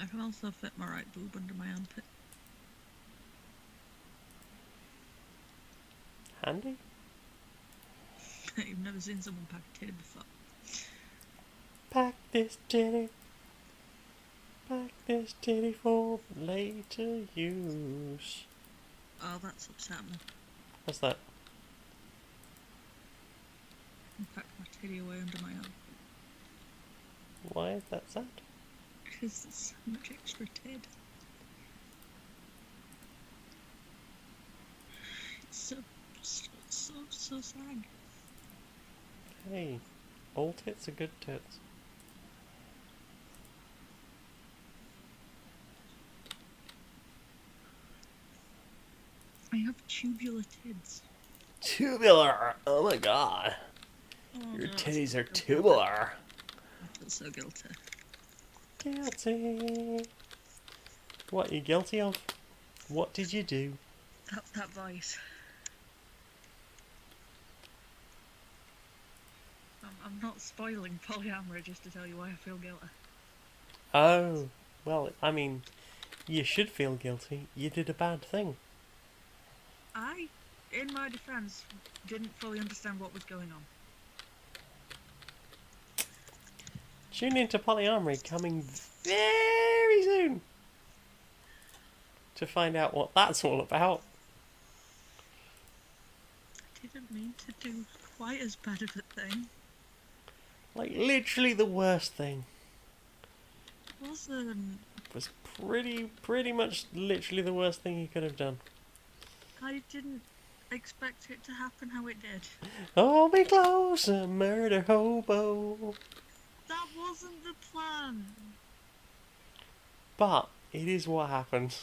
[SPEAKER 6] I can also fit my right boob under my armpit.
[SPEAKER 1] Handy?
[SPEAKER 6] You've never seen someone pack a titty before.
[SPEAKER 1] Pack this titty. Pack this titty for later use.
[SPEAKER 6] Oh, that's upset me.
[SPEAKER 1] What's that?
[SPEAKER 6] I packed my titty away under my arm.
[SPEAKER 1] Why is that sad?
[SPEAKER 6] Because there's so much extra tid. It's so sad.
[SPEAKER 1] Hey, all tits are good tits.
[SPEAKER 6] I have tubular tids.
[SPEAKER 1] Tubular! Oh my god.
[SPEAKER 6] Oh,
[SPEAKER 1] Your
[SPEAKER 6] no,
[SPEAKER 1] titties are
[SPEAKER 6] I feel
[SPEAKER 1] tubular.
[SPEAKER 6] I feel so guilty.
[SPEAKER 1] Guilty. What are you guilty of? What did you do?
[SPEAKER 6] That voice. I'm not spoiling polyamory just to tell you why I feel guilty.
[SPEAKER 1] Oh, well, I mean, you should feel guilty. You did a bad thing.
[SPEAKER 6] I, in my defense, didn't fully understand what was going on.
[SPEAKER 1] Tune into polyamory coming very soon to find out what that's all about.
[SPEAKER 6] I didn't mean to do quite as bad of a thing.
[SPEAKER 1] Like, literally the worst thing.
[SPEAKER 6] It wasn't.
[SPEAKER 1] It was pretty much literally the worst thing you could have done.
[SPEAKER 6] I didn't expect it to happen how it did.
[SPEAKER 1] Hold me closer, murder hobo.
[SPEAKER 6] That wasn't the plan.
[SPEAKER 1] But it is what happened.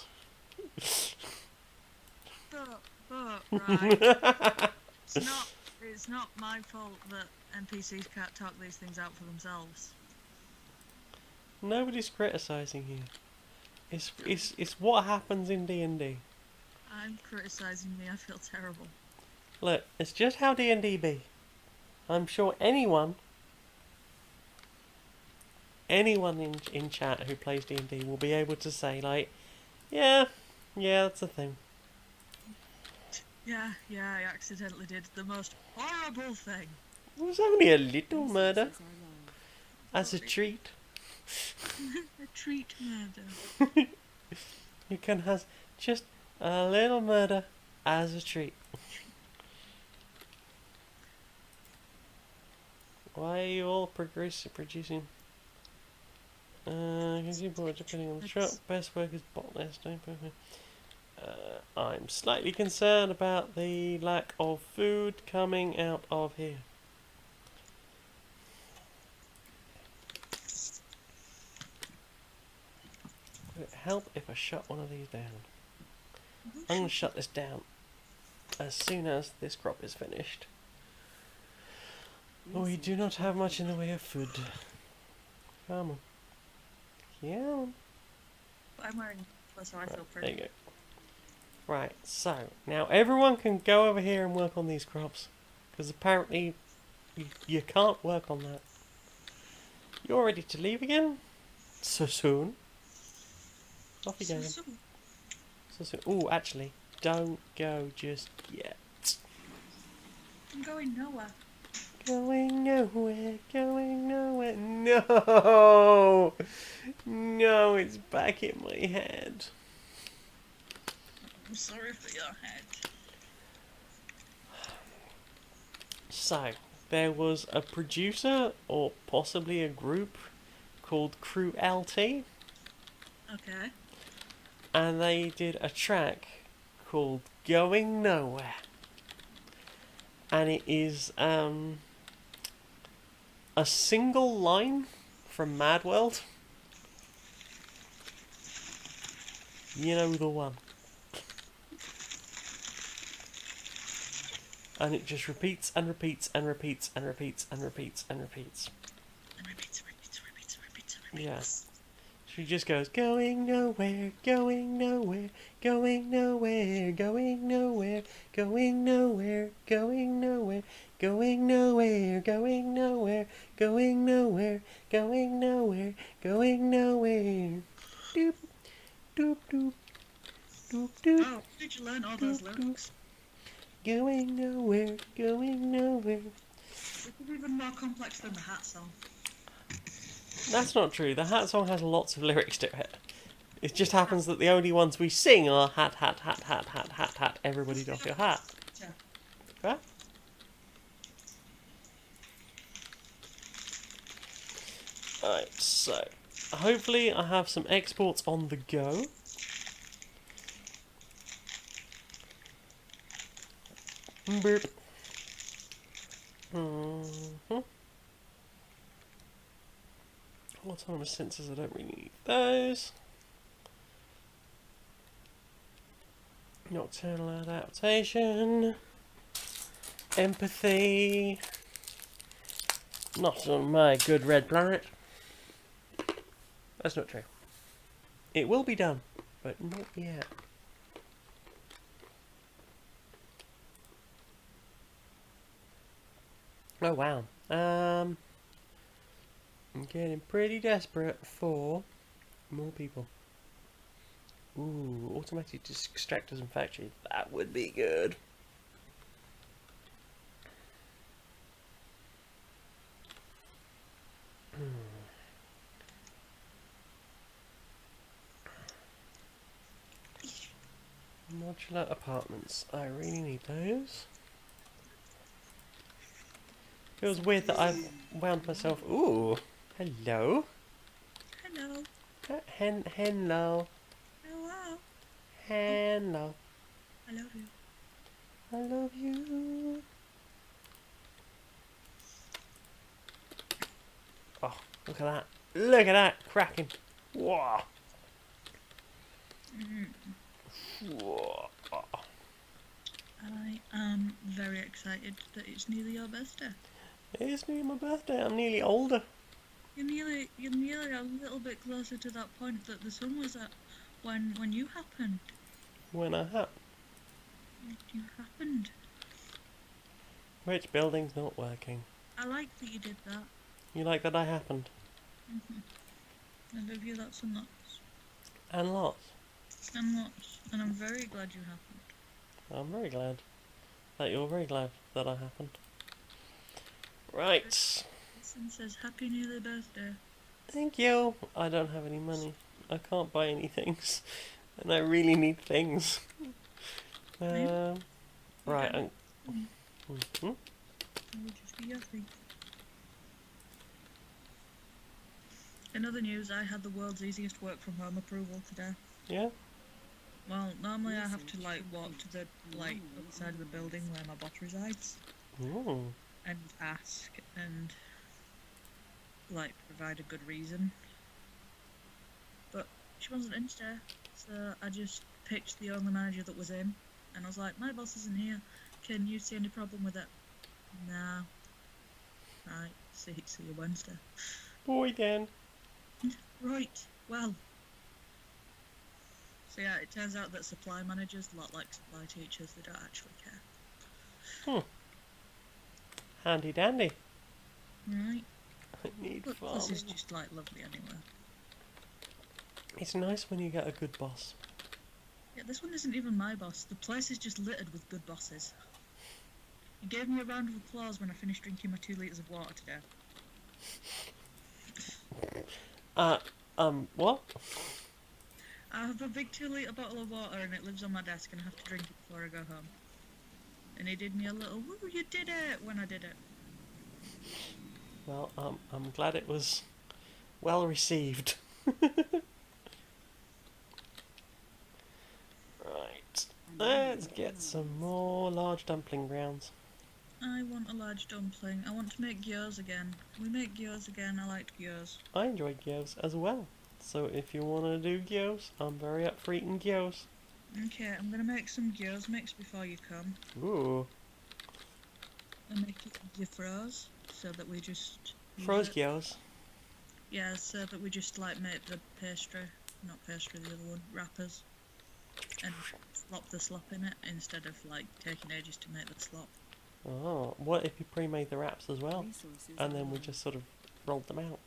[SPEAKER 6] But right. It's not my fault that NPCs can't talk these things out for themselves.
[SPEAKER 1] Nobody's criticising you. It's what happens in D&D.
[SPEAKER 6] I'm criticising me, I feel terrible.
[SPEAKER 1] Look, it's just how D&D be. I'm sure anyone in chat who plays D&D will be able to say, like, yeah, that's a thing.
[SPEAKER 6] Yeah, I accidentally did the most horrible thing.
[SPEAKER 1] It was only a little murder.
[SPEAKER 3] Resources are low.
[SPEAKER 1] as a
[SPEAKER 6] Sorry.
[SPEAKER 1] treat.
[SPEAKER 6] A treat murder.
[SPEAKER 1] You can have just a little murder as a treat. Why are you all producing? Depending on the truck. Best work is botless. I'm slightly concerned about the lack of food coming out of here. Would it help if I shut one of these down? I'm going to shut this down as soon as this crop is finished. We do not have much in the way of food. Come on. Yeah.
[SPEAKER 6] But I'm wearing clothes so I feel
[SPEAKER 1] There
[SPEAKER 6] pretty.
[SPEAKER 1] you go. Right, so now everyone can go over here and work on these crops. Because apparently you can't work on that. You're ready to leave again? So soon? Off you go then. So soon. Ooh, actually, don't go just yet.
[SPEAKER 6] I'm going nowhere.
[SPEAKER 1] Going nowhere, going nowhere. No! No, it's back in my head.
[SPEAKER 6] I'm sorry for your head.
[SPEAKER 1] So, there was a producer, or possibly a group, called Crew LT,
[SPEAKER 6] Okay.
[SPEAKER 1] and they did a track called Going Nowhere. And it is a single line from Mad World. You know the one. And it just repeats and repeats and repeats and repeats and repeats and repeats.
[SPEAKER 6] And repeats.
[SPEAKER 1] Yeah. She just goes, going nowhere, going nowhere, going nowhere, going nowhere, going nowhere, going nowhere, going nowhere, going nowhere, going nowhere, going nowhere, going nowhere. Doop, doop, doop, doop, doop.
[SPEAKER 6] Oh, where did you learn all those lyrics?
[SPEAKER 1] Going nowhere, going nowhere.
[SPEAKER 6] This is even more complex than the hat song.
[SPEAKER 1] That's not true. The hat song has lots of lyrics to it. It just happens that the only ones we sing are hat, hat, hat, hat, hat, hat, hat, everybody doff your hat.
[SPEAKER 6] Yeah.
[SPEAKER 1] Huh? Alright, so hopefully I have some exports on the go. Burp. Autonomous sensors, I don't really need those. Nocturnal adaptation. Empathy. Not on my good red planet. That's not true. It will be done, but not yet. Oh wow. I'm getting pretty desperate for more people. Ooh, automated extractors and factories. That would be good. Modular apartments. I really need those. Feels weird that I've wound myself. Ooh, hello.
[SPEAKER 6] Hello.
[SPEAKER 1] Hello.
[SPEAKER 6] Hello.
[SPEAKER 1] Hello.
[SPEAKER 6] I love you.
[SPEAKER 1] I love you. Oh, look at that. Look at that. Cracking. Whoa. Whoa.
[SPEAKER 6] I am very excited that it's nearly your birthday.
[SPEAKER 1] It's nearly my birthday. I'm nearly older.
[SPEAKER 6] You're nearly a little bit closer to that point that the sun was at when you happened.
[SPEAKER 1] When I have.
[SPEAKER 6] You happened.
[SPEAKER 1] Which building's not working?
[SPEAKER 6] I like that you did that.
[SPEAKER 1] You like that I happened?
[SPEAKER 6] I love you lots and lots.
[SPEAKER 1] And lots.
[SPEAKER 6] And lots. And I'm very glad you happened.
[SPEAKER 1] I'm very glad that you're very glad that I happened. Right.
[SPEAKER 6] And says happy nearly birthday.
[SPEAKER 1] Thank you. I don't have any money. I can't buy any things. And I really need things.
[SPEAKER 6] Maybe.
[SPEAKER 1] Right.
[SPEAKER 6] can.
[SPEAKER 1] Mhm.
[SPEAKER 6] I would just be happy. In other news, I had the world's easiest work from home approval today.
[SPEAKER 1] Yeah.
[SPEAKER 6] Well, normally I have to like walk to the like other side of the building where my boss resides
[SPEAKER 1] Ooh.
[SPEAKER 6] and ask and like provide a good reason. But she wasn't in today, so I just picked the only manager that was in, and I was like, "My boss isn't here. Can you see any problem with it?" Nah. Right. See you Wednesday.
[SPEAKER 1] Boy then.
[SPEAKER 6] Right. Well. So yeah, it turns out that supply managers, a lot like supply teachers, they don't actually care.
[SPEAKER 1] Handy dandy.
[SPEAKER 6] Right.
[SPEAKER 1] I need
[SPEAKER 6] But
[SPEAKER 1] farm.
[SPEAKER 6] this is just like lovely anyway.
[SPEAKER 1] It's nice when you get a good boss.
[SPEAKER 6] Yeah, this one isn't even my boss. The place is just littered with good bosses. He gave me a round of applause when I finished drinking my 2 litres of water today.
[SPEAKER 1] What?
[SPEAKER 6] I have a big 2-litre bottle of water and it lives on my desk and I have to drink it before I go home. And he did me a little, woo, you did it, when I did it.
[SPEAKER 1] Well, I'm glad it was well received. Right. Let's get some more large dumpling grounds.
[SPEAKER 6] I want a large dumpling. I want to make gyros again. Can we make gyros again? I liked gyros.
[SPEAKER 1] I enjoy gyros as well. So if you want to do gyros, I'm very up for eating gyros.
[SPEAKER 6] Okay, I'm gonna make some gyros mix before you come.
[SPEAKER 1] Ooh.
[SPEAKER 6] I'll make it easier for us, so that we just...
[SPEAKER 1] Froze gyros.
[SPEAKER 6] Yeah, so that we just like make the pastry, not pastry, the other one, wrappers. And slop the slop in it, instead of like taking ages to make the slop.
[SPEAKER 1] Oh, what if you pre-made the wraps as well?
[SPEAKER 3] Resources
[SPEAKER 1] And then we
[SPEAKER 3] online.
[SPEAKER 1] just sort of rolled them out.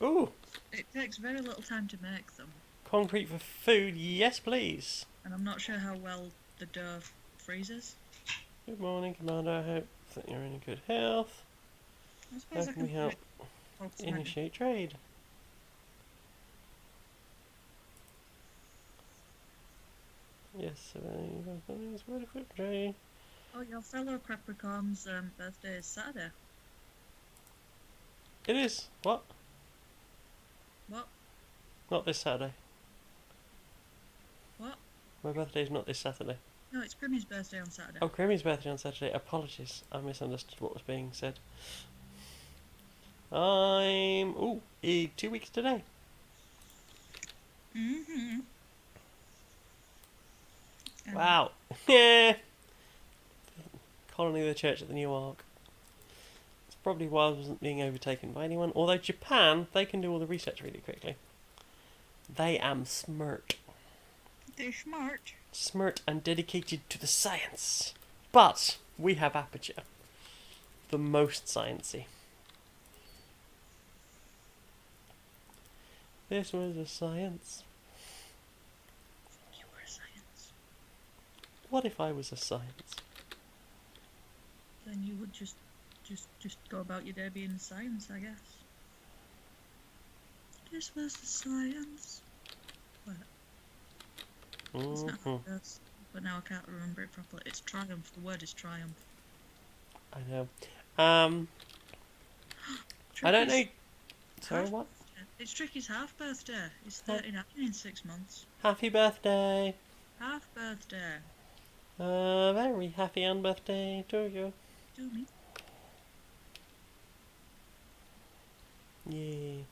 [SPEAKER 1] Ooh!
[SPEAKER 6] It takes very little time to make them,
[SPEAKER 1] Concrete for food, yes please.
[SPEAKER 6] and I'm not sure how well the dough freezes.
[SPEAKER 1] Good morning, Commander. I hope that you're in good health.
[SPEAKER 6] I suppose
[SPEAKER 1] How
[SPEAKER 6] I
[SPEAKER 1] can we
[SPEAKER 6] can
[SPEAKER 1] help
[SPEAKER 6] put it
[SPEAKER 1] initiate trade? Yes, it's ready for trade.
[SPEAKER 6] Oh, your fellow Capricorn's birthday is Saturday.
[SPEAKER 1] It is. What?
[SPEAKER 6] What?
[SPEAKER 1] Not this Saturday.
[SPEAKER 6] What?
[SPEAKER 1] My birthday's not this Saturday.
[SPEAKER 6] No, it's Grimmy's birthday on Saturday.
[SPEAKER 1] Oh, Creamy's birthday on Saturday. Apologies. I misunderstood what was being said. I'm... 2 weeks today.
[SPEAKER 6] Mm-hmm.
[SPEAKER 1] Wow. Yeah. Colony of the Church at the New Ark. It's probably why I wasn't being overtaken by anyone. Although Japan, they can do all the research really quickly. They am smart.
[SPEAKER 6] They're smart.
[SPEAKER 1] Smart and dedicated to the science. But we have Aperture. The most sciencey. This was a science.
[SPEAKER 6] You were science.
[SPEAKER 1] What if I was a science?
[SPEAKER 6] Then you would just go about your day being science, I guess. This was the science. What? It's not how it goes, but now I can't remember it properly. It's triumph. The word is triumph.
[SPEAKER 1] I know. I don't know.
[SPEAKER 6] Tricky's
[SPEAKER 1] Sorry,
[SPEAKER 6] half
[SPEAKER 1] what?
[SPEAKER 6] birthday. It's Tricky's half birthday. He's 39 in 6 months.
[SPEAKER 1] Happy birthday.
[SPEAKER 6] Half birthday.
[SPEAKER 1] Very happy on birthday to you.
[SPEAKER 6] Do me.
[SPEAKER 1] Yay.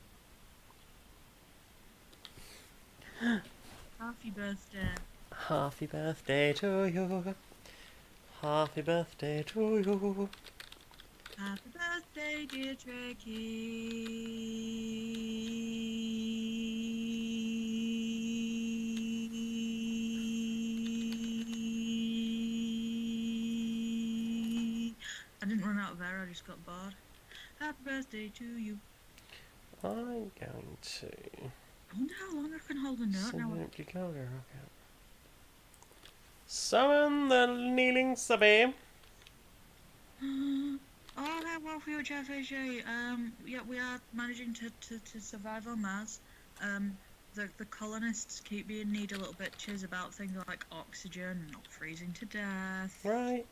[SPEAKER 6] Happy birthday.
[SPEAKER 1] Happy birthday to you. Happy birthday to you.
[SPEAKER 6] Happy birthday, dear Tricky. I didn't run out of air, I just got bored. Happy birthday to you.
[SPEAKER 1] I'm going to
[SPEAKER 6] I wonder how long I can hold a note
[SPEAKER 1] send
[SPEAKER 6] now.
[SPEAKER 1] an empty cargo rocket. Summon the kneeling subby.
[SPEAKER 6] Oh, that Wolfie much, FHA. Yeah, we are managing to survive on Mars. The colonists keep being need a little bitches about things like oxygen, not freezing to death.
[SPEAKER 1] Right.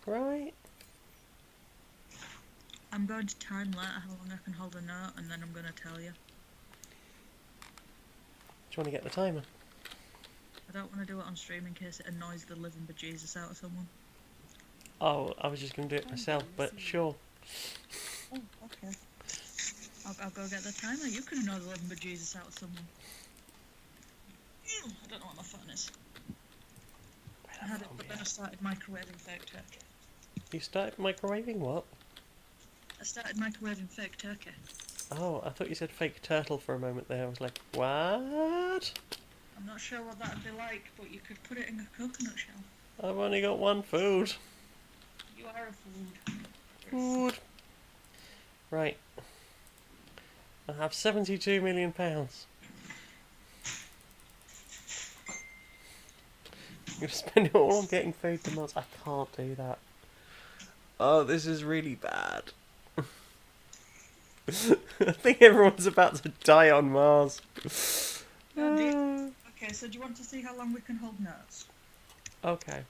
[SPEAKER 1] Right.
[SPEAKER 6] I'm going to time later how long I can hold a note, and then I'm going to tell you.
[SPEAKER 1] Do you want to get the timer?
[SPEAKER 6] I don't want to do it on stream in case it annoys the living bejesus out of someone.
[SPEAKER 1] Oh, I was just going to do it myself, but sure.
[SPEAKER 6] Oh, okay. I'll go get the timer. You can annoy the living bejesus out of someone. I don't know what my phone is. I had it, but then I started microwaving fake turkey.
[SPEAKER 1] You started microwaving what?
[SPEAKER 6] I started microwaving fake turkey.
[SPEAKER 1] Oh, I thought you said fake turtle for a moment there. I was like, what?
[SPEAKER 6] I'm not sure what that'd be like, but you could put it in a coconut shell.
[SPEAKER 1] I've only got one food.
[SPEAKER 6] You are a food.
[SPEAKER 1] Food. Right. I have £72 million. I'm going to spend it all on getting food to Mars. I can't do that. Oh, this is really bad. I think everyone's about to die on Mars.
[SPEAKER 6] Okay, so do you want to see how long we can hold notes?
[SPEAKER 1] Okay.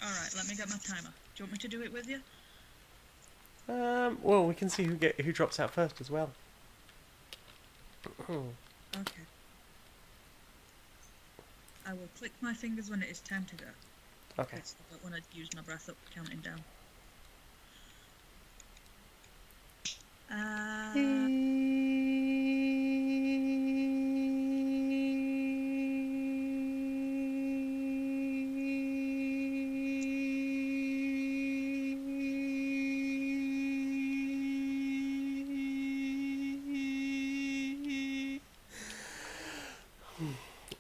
[SPEAKER 6] Alright, let me get my timer. Do you want me to do it with you?
[SPEAKER 1] Well, we can see who drops out first as well.
[SPEAKER 6] Okay. I will click my fingers when it is time to go.
[SPEAKER 1] Okay.
[SPEAKER 6] So I don't want to use my breath up counting down.
[SPEAKER 1] I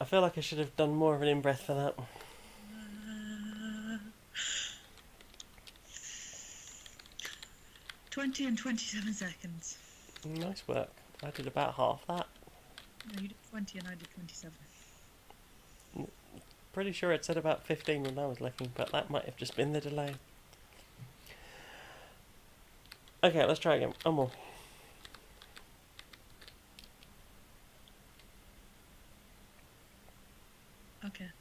[SPEAKER 1] feel like I should have done more of an in-breath for that.
[SPEAKER 6] 20 and 27 seconds.
[SPEAKER 1] Nice work. I did about half that.
[SPEAKER 6] No, you did 20 and I did 27.
[SPEAKER 1] Pretty sure it said about 15 when I was looking, but that might have just been the delay. Okay, let's try again. One more.
[SPEAKER 6] Okay.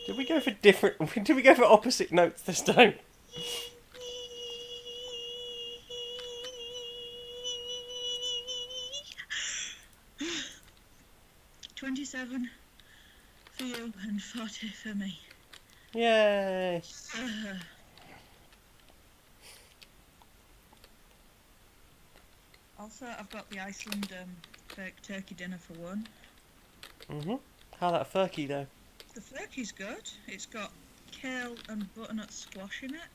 [SPEAKER 1] Did we go for different? Did we go for opposite notes this time?
[SPEAKER 6] 27 for you and 40 for me.
[SPEAKER 1] Yay!
[SPEAKER 6] Also, I've got the Iceland fake turkey dinner for one.
[SPEAKER 1] How that furky though?
[SPEAKER 6] The turkey's good. It's got kale and butternut squash in it.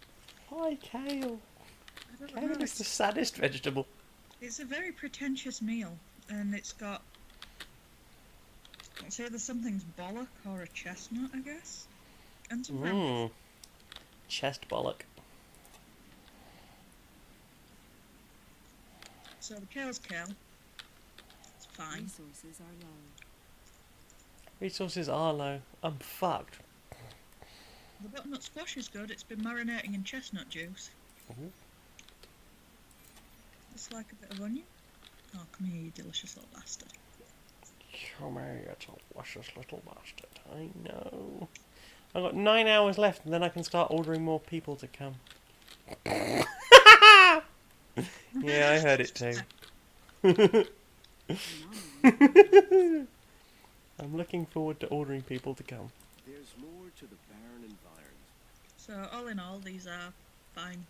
[SPEAKER 1] Why kale?
[SPEAKER 6] I don't
[SPEAKER 1] Kale
[SPEAKER 6] know.
[SPEAKER 1] is the saddest vegetable.
[SPEAKER 6] It's a very pretentious meal, and it's got. It's either something's bollock or a chestnut, I guess, and some rampies.
[SPEAKER 1] Chest bollock.
[SPEAKER 6] So the kale's kale. It's fine.
[SPEAKER 3] Resources are low.
[SPEAKER 1] Resources are low. I'm fucked.
[SPEAKER 6] The butternut squash is good. It's been marinating in chestnut juice. It's like a bit of onion. Oh, come here, you delicious little bastard.
[SPEAKER 1] Come here, you delicious little bastard. I know. I've got 9 hours left and then I can start ordering more people to come. Yeah, I heard it too. I'm looking forward to ordering people to come.
[SPEAKER 4] There's more to the barren environs.
[SPEAKER 6] So, all in all, these are fine.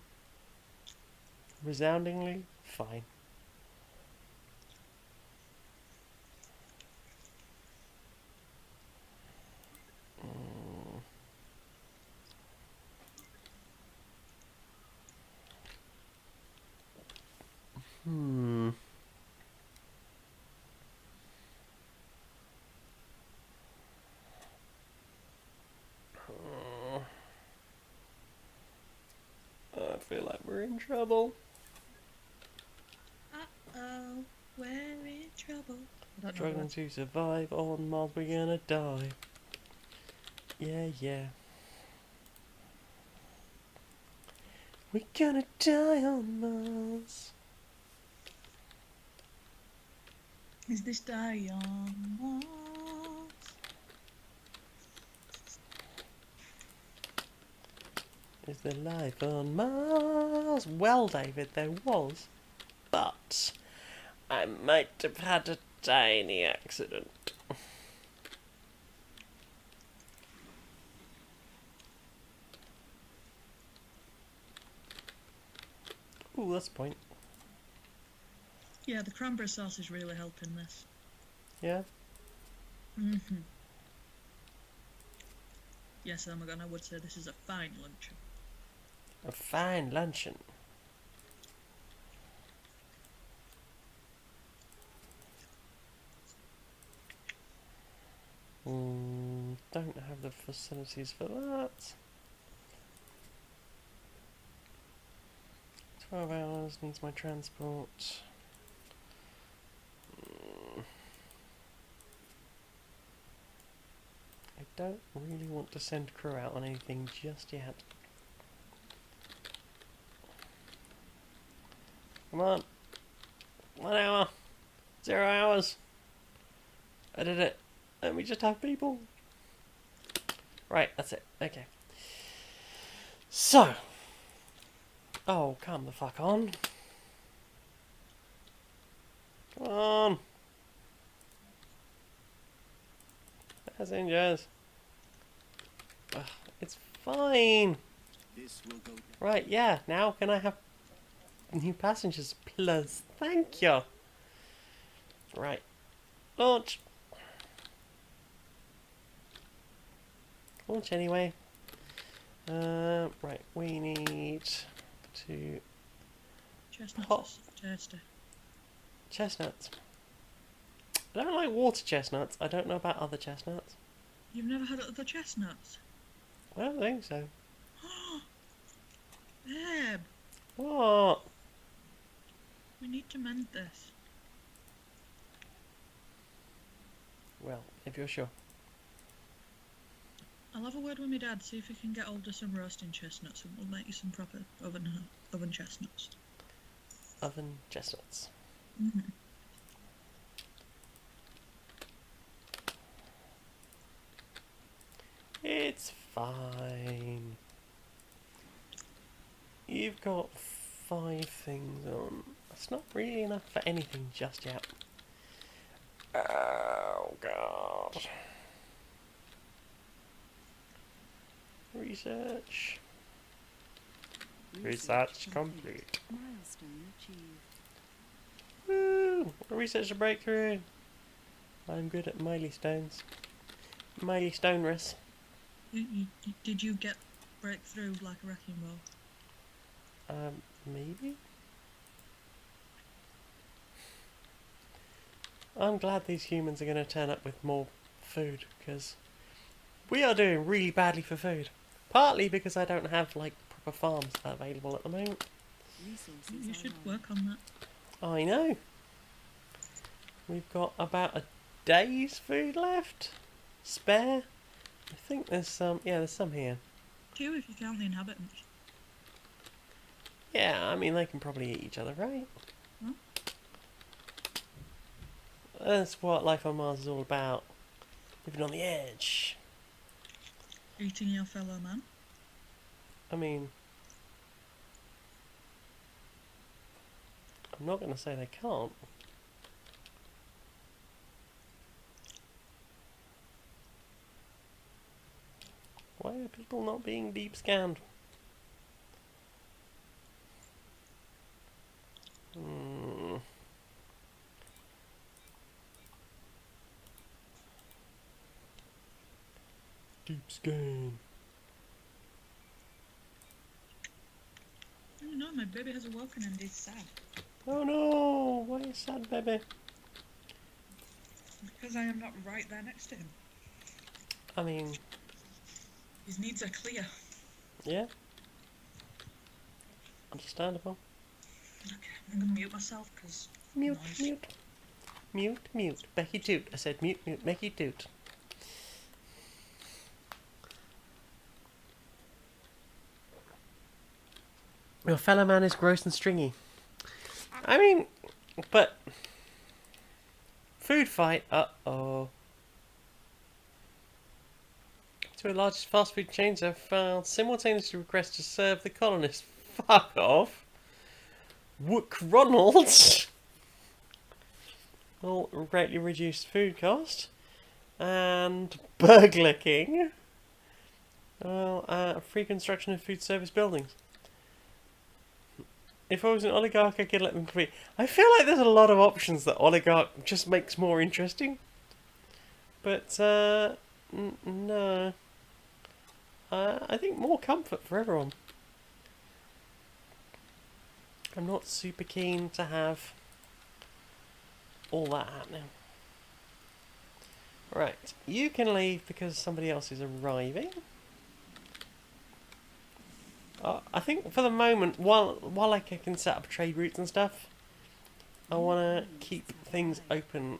[SPEAKER 1] Resoundingly fine. We're in trouble.
[SPEAKER 6] Uh-oh, we're in trouble. I don't know the
[SPEAKER 1] Struggling
[SPEAKER 6] rest.
[SPEAKER 1] to survive on Mars, we're gonna die. Yeah, yeah. We're gonna die on Mars.
[SPEAKER 6] Is this Dion Mars?
[SPEAKER 1] Is there life on Mars? Well, David, there was. But I might have had a tiny accident. Ooh, that's a point.
[SPEAKER 6] Yeah, the cranberry sauce is really helping this.
[SPEAKER 1] Yeah?
[SPEAKER 6] Mm-hmm. Yes, Armagon, I would say this is a fine luncheon.
[SPEAKER 1] A fine luncheon. Don't have the facilities for that. 12 hours needs my transport. I don't really want to send crew out on anything just yet. Come on. 1 hour. 0 hours. I did it. Let me just have people. Right, that's it. Okay. So. Oh, come the fuck on. Come on. Passengers. Ugh, it's fine.
[SPEAKER 4] This will go down.
[SPEAKER 1] Right, yeah. Now can I have new passengers, please? Thank you. Right. Launch. Launch anyway. Right, we need to...
[SPEAKER 6] Chestnuts
[SPEAKER 1] Hot.
[SPEAKER 6] are so tasty.
[SPEAKER 1] Chestnuts. I don't like water chestnuts. I don't know about other chestnuts.
[SPEAKER 6] You've never had other chestnuts?
[SPEAKER 1] I don't think so.
[SPEAKER 6] Babe,
[SPEAKER 1] What?
[SPEAKER 6] we need to mend this.
[SPEAKER 1] Well, if you're sure.
[SPEAKER 6] I'll have a word with my dad, see if he can get hold of some roasting chestnuts and we'll make you some proper oven chestnuts.
[SPEAKER 1] Oven chestnuts.
[SPEAKER 6] Mm-hmm.
[SPEAKER 1] It's fine. You've got 5 things on. That's not really enough for anything just yet. Oh, God. Research. Research complete.
[SPEAKER 3] Milestone achieved.
[SPEAKER 1] Woo! Research a breakthrough. I'm good at milestones. Milestonerous.
[SPEAKER 6] Did you get breakthrough like a wrecking ball?
[SPEAKER 1] Maybe? I'm glad these humans are going to turn up with more food, because we are doing really badly for food. Partly because I don't have, like, proper farms available at the moment.
[SPEAKER 3] Resources
[SPEAKER 6] You
[SPEAKER 3] are
[SPEAKER 6] should
[SPEAKER 3] low.
[SPEAKER 6] work on that.
[SPEAKER 1] I know. We've got about a day's food left. Spare. I think there's some, yeah, there's some here.
[SPEAKER 6] 2 if you count the inhabitants.
[SPEAKER 1] Yeah, I mean, they can probably eat each other, right?
[SPEAKER 6] Hmm?
[SPEAKER 1] That's what life on Mars is all about. Living on the edge.
[SPEAKER 6] Eating your fellow man.
[SPEAKER 1] I mean, I'm not going to say they can't. Why are people not being deep scanned? Deep scan.
[SPEAKER 6] Oh no, my baby has awoken and is sad.
[SPEAKER 1] Oh no! Why are you sad, baby?
[SPEAKER 6] Because I am not right there next to him.
[SPEAKER 1] I mean,
[SPEAKER 6] His needs are clear.
[SPEAKER 1] yeah. Understandable.
[SPEAKER 6] Okay, I'm gonna mute myself because
[SPEAKER 1] Mute,
[SPEAKER 6] noise.
[SPEAKER 1] mute. Mute, mute. Becky toot. I said mute, mute. Becky toot. Your fellow man is gross and stringy. I mean, but... Food fight? Uh-oh. Two of the largest fast food chains have filed simultaneously requests to serve the colonists. Fuck off. Ronald's will greatly reduce food cost. And Burglar King. Well, free construction of food service buildings. If I was an oligarch, I could let them compete. I feel like there's a lot of options that oligarch just makes more interesting. But, no. I think more comfort for everyone. I'm not super keen to have all that happening. Right, you can leave because somebody else is arriving. I think for the moment, while I can set up trade routes and stuff, I want to keep things open,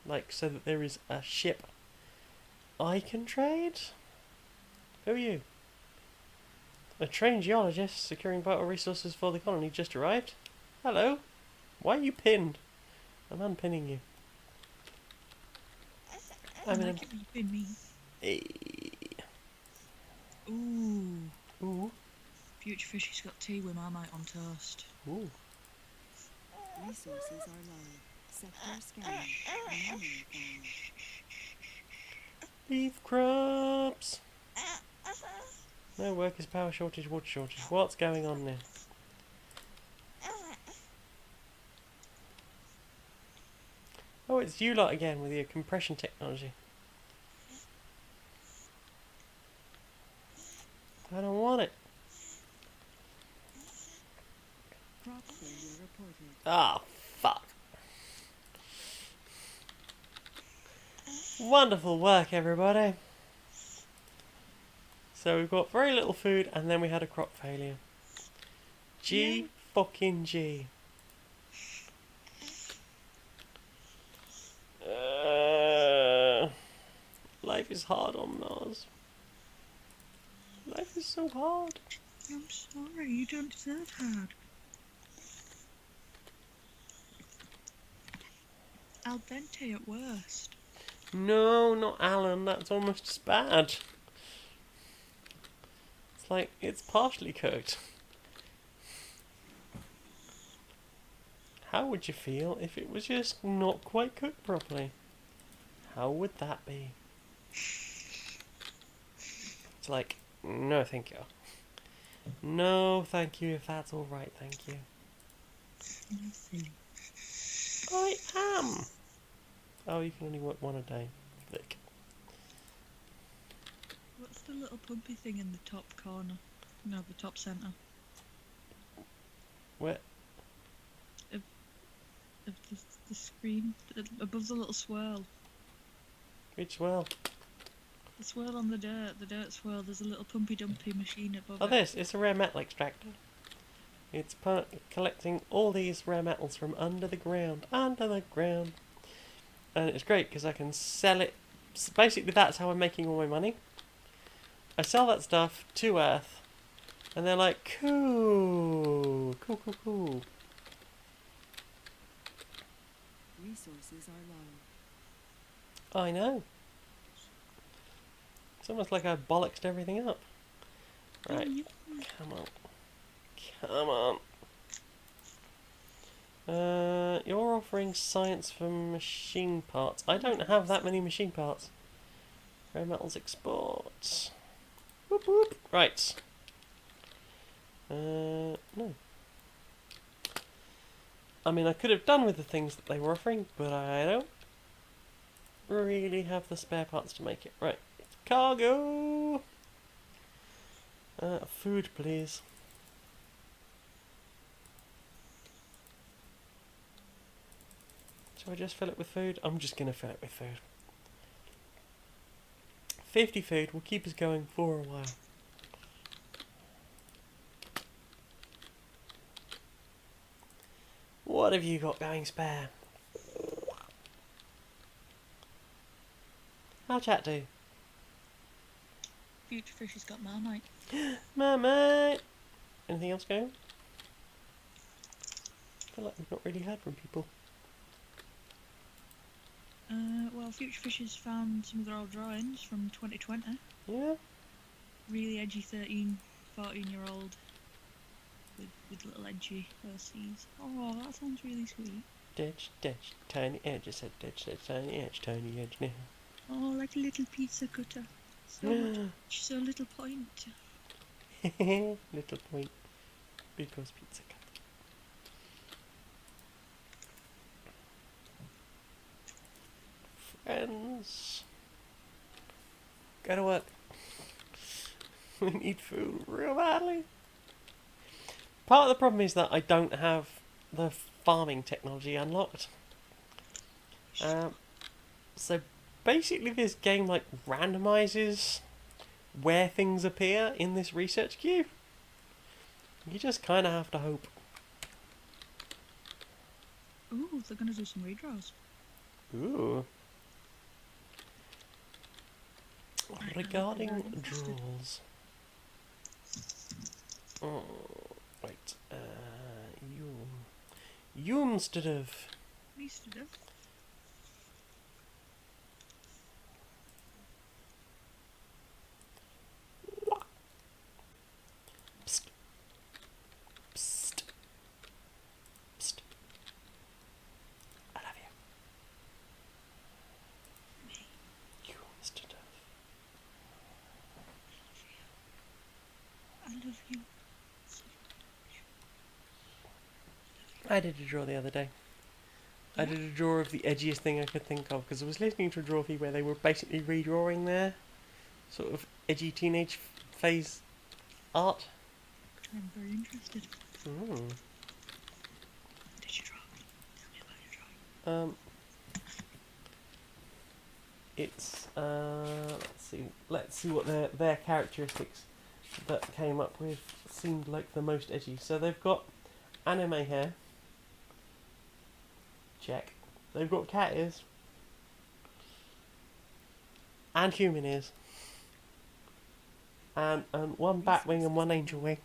[SPEAKER 1] like so that there is a ship I can trade. Who are you? A trained geologist securing vital resources for the colony just arrived. Hello. Why are you pinned? I'm unpinning you.
[SPEAKER 6] I like it when you pin me. Ooh.
[SPEAKER 1] Ooh.
[SPEAKER 6] Future Fishy's got tea with Marmite on toast.
[SPEAKER 1] Ooh.
[SPEAKER 3] Resources are low. Sector scanning. Memory found.
[SPEAKER 1] Beef crops. No workers, power shortage, water shortage. What's going on now? Oh, it's you lot again with your compression technology. I don't want it.
[SPEAKER 3] Crop failure reported.
[SPEAKER 1] Ah, fuck. Wonderful work, everybody. So we've got very little food, and then we had a crop failure. G fucking G. Life is hard on Mars. Life is so hard.
[SPEAKER 6] I'm sorry, you don't deserve hard. Al dente at worst.
[SPEAKER 1] No, not Alan. That's almost as bad. It's like, it's partially cooked. How would you feel if it was just not quite cooked properly? How would that be? It's like, no thank you. No thank you if that's alright, thank you.
[SPEAKER 6] Nothing.
[SPEAKER 1] I am! Oh, you can only work one a day. Thick.
[SPEAKER 6] What's the little pumpy thing in the top corner? No, the top centre.
[SPEAKER 1] Where?
[SPEAKER 6] Of the screen. Above the little swirl.
[SPEAKER 1] Which well?
[SPEAKER 6] The swirl on the dirt swirl, there's a little pumpy dumpy machine above
[SPEAKER 1] Oh,
[SPEAKER 6] it.
[SPEAKER 1] this. It's a rare metal extractor. It's collecting all these rare metals from under the ground. Under the ground. And it's great because I can sell it. Basically, that's how I'm making all my money. I sell that stuff to Earth. And they're like, cool. Cool, cool, cool.
[SPEAKER 3] Resources are low.
[SPEAKER 1] I know. It's almost like I bollocksed everything up. Right. Come on. Come on. You're offering science for machine parts. I don't have that many machine parts. Rare metals export. Whoop whoop. Right. No. I mean, I could have done with the things that they were offering, but I don't really have the spare parts to make it. Right. Cargo! Food, please. Shall I just fill it with food? I'm just going to fill it with food. 50 food will keep us going for a while. What have you got going spare? How'll chat do?
[SPEAKER 6] Future Fish has got Marmite.
[SPEAKER 1] Marmite! Anything else going? I feel like we've not really heard from people.
[SPEAKER 6] Well, Future Fish has found some of their old drawings from 2020.
[SPEAKER 1] Yeah?
[SPEAKER 6] Really edgy 14-year-old with little edgy OCs. Oh, that sounds really sweet.
[SPEAKER 1] Ditch, tiny edge. I said ditch, tiny edge now.
[SPEAKER 6] Oh, like a little pizza cutter. So little point.
[SPEAKER 1] Little point. Because pizza cut. Friends. Go to work. We need food real badly. Part of the problem is that I don't have the farming technology unlocked. So basically this game like randomizes where things appear in this research queue. You just kind of have to hope.
[SPEAKER 6] Ooh, they're gonna do some redraws.
[SPEAKER 1] Ooh.
[SPEAKER 6] Right,
[SPEAKER 1] Regarding
[SPEAKER 6] I'm very interested.
[SPEAKER 1] draws. Oh, wait. Instead of.
[SPEAKER 6] Instead of.
[SPEAKER 1] Psst. Psst. Psst. I love you. You instead of.
[SPEAKER 6] I love you.
[SPEAKER 1] I did a draw the other day. I did a draw of the edgiest thing I could think of because I was listening to a draw feed where they were basically redrawing their sort of edgy teenage phase art.
[SPEAKER 6] I'm very interested.
[SPEAKER 1] Mm.
[SPEAKER 6] What did you draw? Tell me about your drawing.
[SPEAKER 1] It's let's see what their characteristics that came up with seemed like the most edgy. So they've got anime hair. Check. They've got cat ears. And human ears. And one bat wing and one angel wing.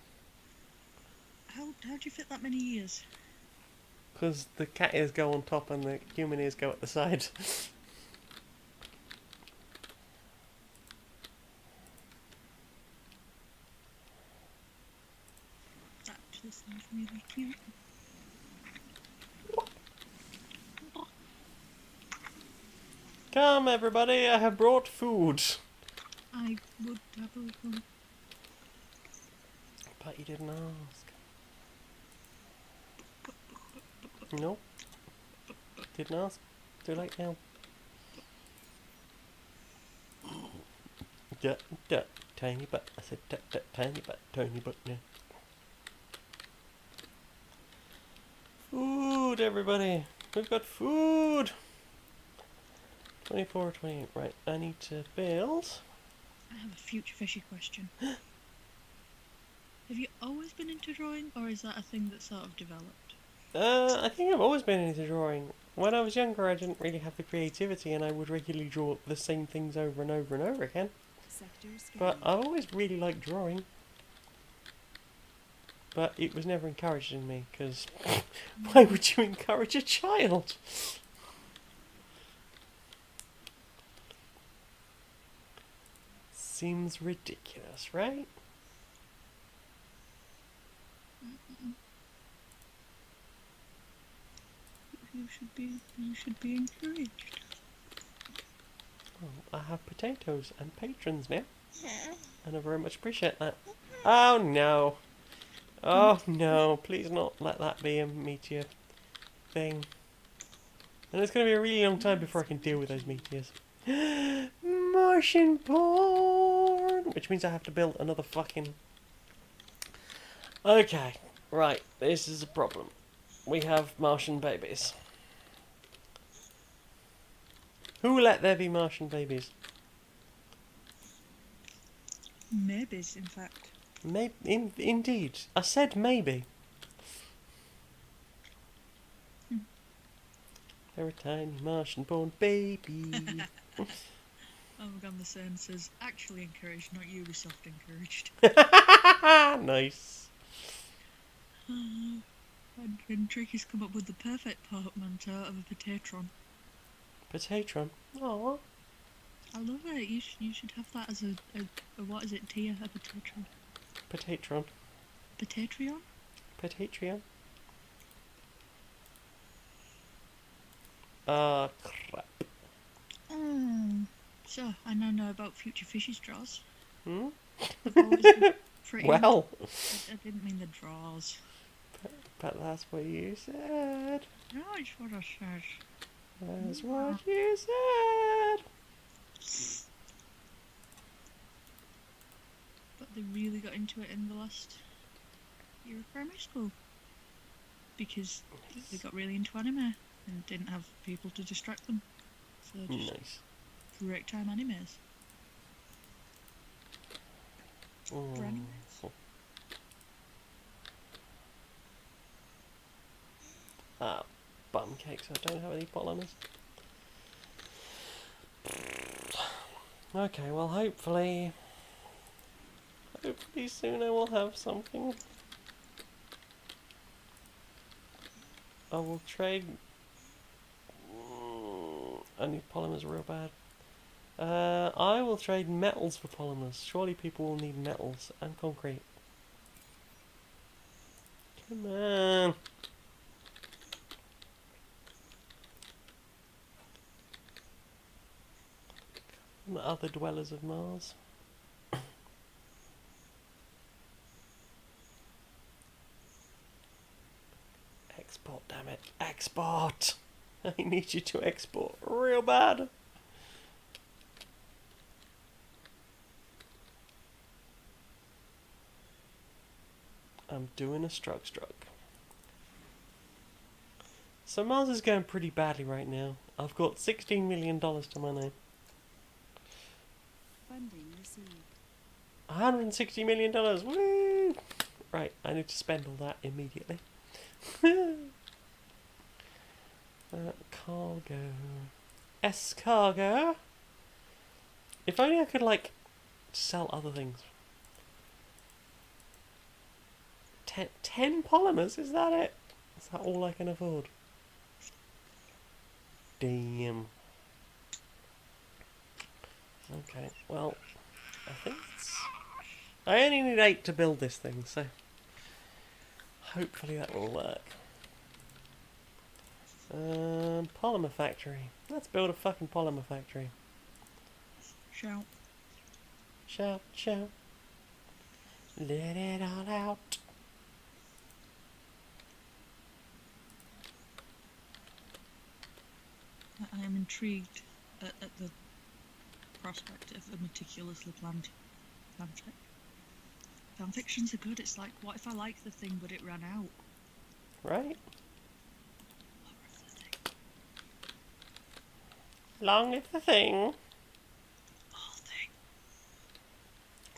[SPEAKER 6] How'd you fit that many years?
[SPEAKER 1] Because the cat ears go on top and the human ears go at the side.
[SPEAKER 6] That actually sounds really cute.
[SPEAKER 1] Come everybody, I have brought food.
[SPEAKER 6] I would have a one.
[SPEAKER 1] But you didn't ask. No. Didn't ask. Too late now. Duh, tiny butt. I said tiny butt now. Food, everybody. We've got food. 24, 28. Right, I need to build.
[SPEAKER 6] I have a future fishy question. Have you always been into drawing, or is that a thing that sort of developed?
[SPEAKER 1] I think I've always been into drawing. When I was younger, I didn't really have the creativity, and I would regularly draw the same things over and over and over again. But I've always really liked drawing. But it was never encouraged in me, because why would you encourage a child? Seems ridiculous, right?
[SPEAKER 6] You should be encouraged.
[SPEAKER 1] Oh, I have potatoes and patrons now. And I very much appreciate that. Oh no. Oh no, please not let that be a meteor thing. And it's going to be a really long time before I can deal with those meteors. Martian porn! Which means I have to build another fucking... Okay, right, this is a problem. We have Martian babies. Who let there be Martian babies?
[SPEAKER 6] Maybes, in fact.
[SPEAKER 1] Indeed. I said maybe. They're a tiny Martian-born baby.
[SPEAKER 6] Oh my god, the saying says actually encouraged, not Ubisoft encouraged.
[SPEAKER 1] Nice.
[SPEAKER 6] And Tricky's come up with the perfect portmanteau of a potatron.
[SPEAKER 1] Potatron. Aww.
[SPEAKER 6] I love it. You should have that as a what is it, Tia? A potatron.
[SPEAKER 1] Potatron.
[SPEAKER 6] Potatron?
[SPEAKER 1] Potatron. Crap.
[SPEAKER 6] So, I now know about future fishy straws.
[SPEAKER 1] Hmm?
[SPEAKER 6] They've always been pretty...
[SPEAKER 1] Well.
[SPEAKER 6] I didn't mean the draws.
[SPEAKER 1] But that's what you said.
[SPEAKER 6] No, it's what I said.
[SPEAKER 1] That's what you said.
[SPEAKER 6] But they really got into it in the last year of primary school. Because they got really into anime and didn't have people to distract them. So just
[SPEAKER 1] Nice.
[SPEAKER 6] correct time animes. For animes.
[SPEAKER 1] Bum cakes. I don't have any polymers. Okay, well, hopefully soon I will have something. I will trade. I need polymers real bad. I will trade metals for polymers. Surely people will need metals and concrete. Come on. And other dwellers of Mars. Export, damn it. Export! I need you to export real bad. I'm doing a struck. So Mars is going pretty badly right now. I've got $16 million to my name.
[SPEAKER 3] Funding received.
[SPEAKER 1] $160 million. Woo! Right, I need to spend all that immediately. Cargo. Escargo. If only I could, like, sell other things. 10 polymers? Is that it? Is that all I can afford? Damn. Okay, well, I think I only need 8 to build this thing, so hopefully that will work. Polymer factory. Let's build a fucking polymer factory.
[SPEAKER 6] Shout.
[SPEAKER 1] Shout, shout. Let it all out.
[SPEAKER 6] I am intrigued at the prospect of a meticulously planned fanfic. Fanfictions are good. It's like, what if I like the thing but it ran out?
[SPEAKER 1] Right?
[SPEAKER 6] Horror of the thing.
[SPEAKER 1] Long live the thing.
[SPEAKER 6] Whole thing.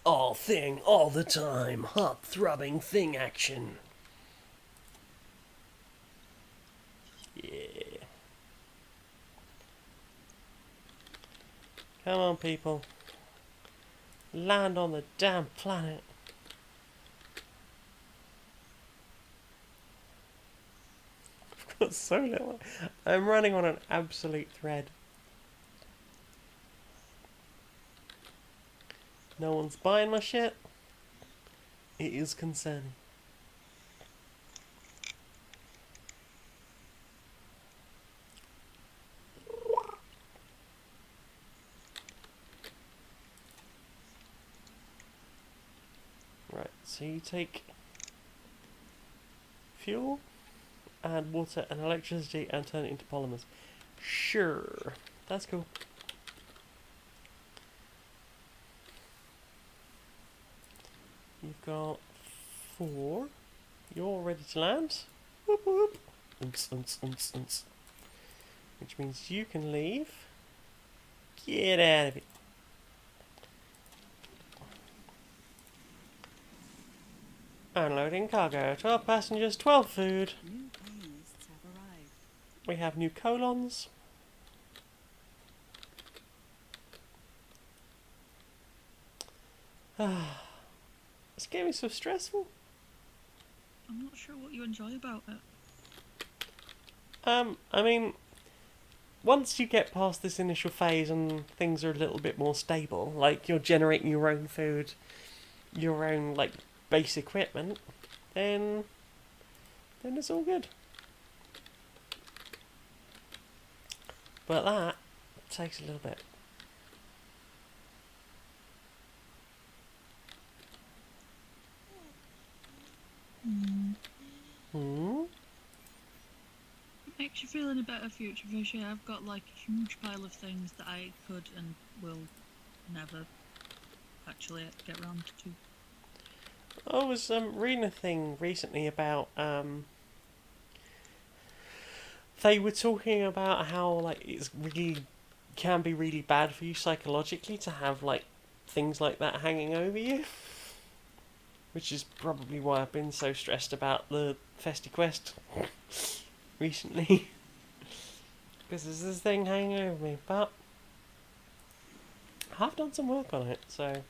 [SPEAKER 1] All thing, all the time. Hot throbbing thing action. Yeah. Come on, people. Land on the damn planet. I've got so little. I'm running on an absolute thread. No one's buying my shit. It is concerning. Right, so you take fuel, add water and electricity and turn it into polymers. Sure, that's cool. You've got 4. You're ready to land. Whoop whoop. Which means you can leave. Get out of it. Unloading cargo. 12 passengers, 12 food.
[SPEAKER 3] New colonists have arrived.
[SPEAKER 1] We have new colons. This game is so stressful.
[SPEAKER 6] I'm not sure what you enjoy about it.
[SPEAKER 1] I mean, once you get past this initial phase and things are a little bit more stable, like you're generating your own food, your own like base equipment, then it's all good. But that takes a little bit. Hmm.
[SPEAKER 6] Makes you feel in a better future vision. I've got like a huge pile of things that I could and will never actually get round to.
[SPEAKER 1] I was reading a thing recently about they were talking about how like it's really can be really bad for you psychologically to have like things like that hanging over you, which is probably why I've been so stressed about the FestiQuest recently. Because there's this thing hanging over me, but I have done some work on it, so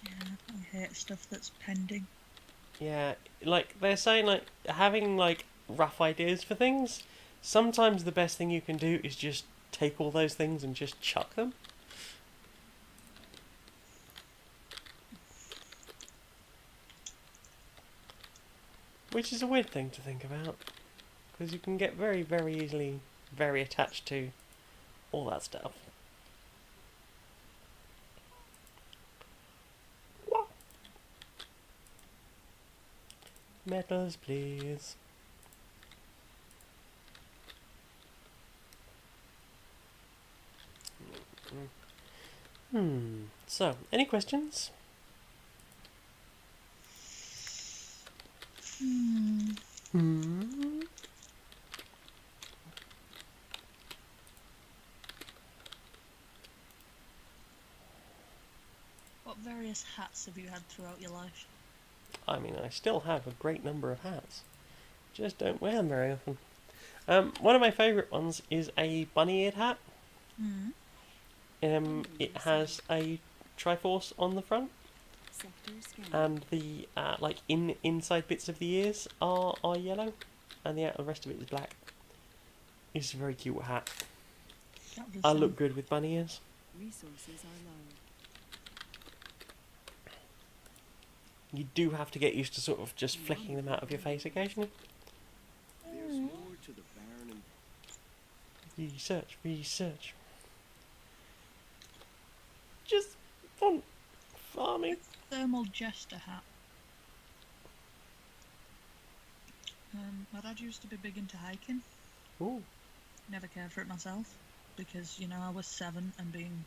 [SPEAKER 6] Yeah, I hate stuff that's pending.
[SPEAKER 1] yeah, like they're saying, like having like rough ideas for things. Sometimes the best thing you can do is just take all those things and just chuck them. Which is a weird thing to think about, because you can get very, very easily very attached to all that stuff. Medals, please. So, any questions?
[SPEAKER 6] What various hats have you had throughout your life?
[SPEAKER 1] I mean, I still have a great number of hats. Just don't wear them very often. One of my favourite ones is a bunny-eared hat. It has a Triforce on the front,
[SPEAKER 3] Sector scan.
[SPEAKER 1] and the like inside bits of the ears are yellow, and the rest of it is black. It's a very cute hat.
[SPEAKER 6] That does
[SPEAKER 1] I
[SPEAKER 6] sound-
[SPEAKER 1] look good with bunny ears.
[SPEAKER 3] Resources are low.
[SPEAKER 1] You do have to get used to sort of just flicking them out of your face occasionally.
[SPEAKER 4] There's more to the barren and
[SPEAKER 1] Research. Just fun farming.
[SPEAKER 6] Thermal jester hat. My dad used to be big into hiking.
[SPEAKER 1] Ooh.
[SPEAKER 6] Never cared for it myself because, you know, I was 7 and being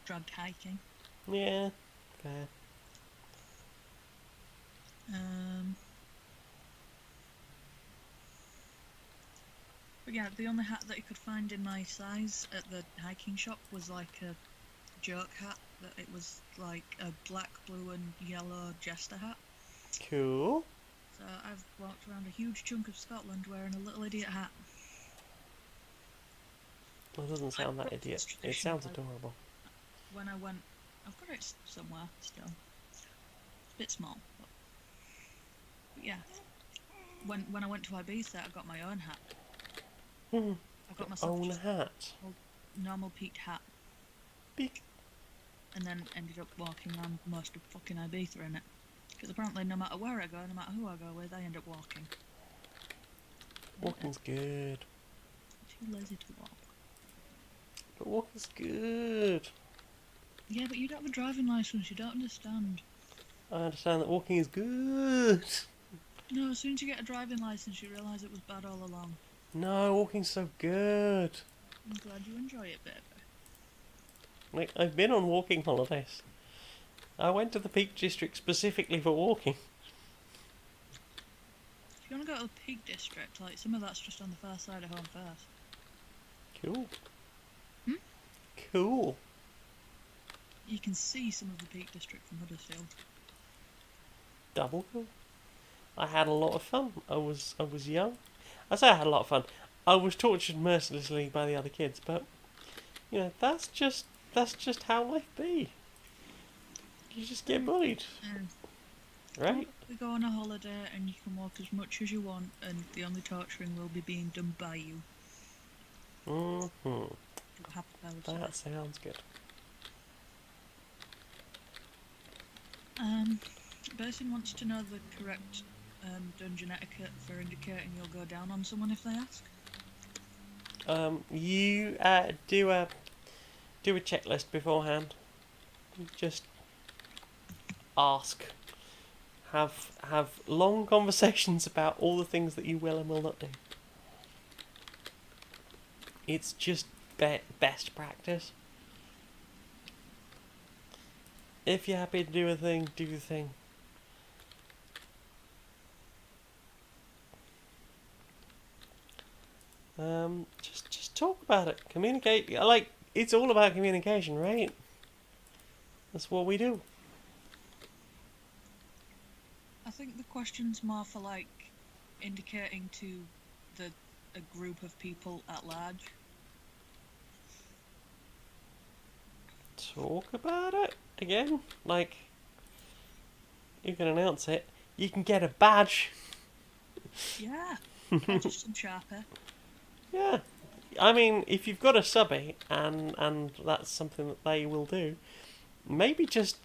[SPEAKER 6] dragged hiking.
[SPEAKER 1] Yeah, fair.
[SPEAKER 6] But yeah, the only hat that you could find in my size at the hiking shop was like a joke hat. That it was like a black, blue, and yellow jester hat.
[SPEAKER 1] Cool.
[SPEAKER 6] So I've walked around a huge chunk of Scotland wearing a little idiot hat.
[SPEAKER 1] Well, it doesn't sound that idiot. It sounds adorable.
[SPEAKER 6] When I went, I've got it somewhere still. It's a bit small, but yeah. When I went to Ibiza, I got my own hat. I got myself
[SPEAKER 1] Own
[SPEAKER 6] just
[SPEAKER 1] hat.
[SPEAKER 6] a normal peaked hat,
[SPEAKER 1] Beak.
[SPEAKER 6] and then ended up walking around most of fucking Ibiza in it. Because apparently, no matter where I go, no matter who I go with, I end up walking.
[SPEAKER 1] Walking's good.
[SPEAKER 6] Too lazy to walk.
[SPEAKER 1] But walking's good.
[SPEAKER 6] Yeah, but you don't have a driving license. You don't understand.
[SPEAKER 1] I understand that walking is good.
[SPEAKER 6] No, as soon as you get a driving license, you realise it was bad all along.
[SPEAKER 1] No, walking's so good.
[SPEAKER 6] I'm glad you enjoy it, baby.
[SPEAKER 1] Like, I've been on walking holidays. I went to the Peak District specifically for walking.
[SPEAKER 6] If you want to go to the Peak District, like some of that's just on the far side of Home First.
[SPEAKER 1] Cool.
[SPEAKER 6] Hmm?
[SPEAKER 1] Cool.
[SPEAKER 6] You can see some of the Peak District from Huddersfield.
[SPEAKER 1] Double cool. I had a lot of fun. I was young. I say I had a lot of fun. I was tortured mercilessly by the other kids, but you know, that's just how life be. You just get bullied, right?
[SPEAKER 6] We go on a holiday and you can walk as much as you want, and the only torturing will be being done by you.
[SPEAKER 1] Mm-hmm.
[SPEAKER 6] Happy
[SPEAKER 1] That sounds good.
[SPEAKER 6] Basin wants to know the correct dungeon etiquette for indicating you'll go down on someone if they ask.
[SPEAKER 1] You do a checklist beforehand. Just ask. Have long conversations about all the things that you will and will not do. It's just best practice. If you're happy to do a thing, do the thing. Just talk about it. Communicate. Like, it's all about communication, right? That's what we do.
[SPEAKER 6] I think the question's more for like indicating to a group of people at large.
[SPEAKER 1] Talk about it again. Like, you can announce it. You can get a badge.
[SPEAKER 6] Yeah, just some Sharpie.
[SPEAKER 1] Yeah. I mean, if you've got a subby and that's something that they will do, maybe just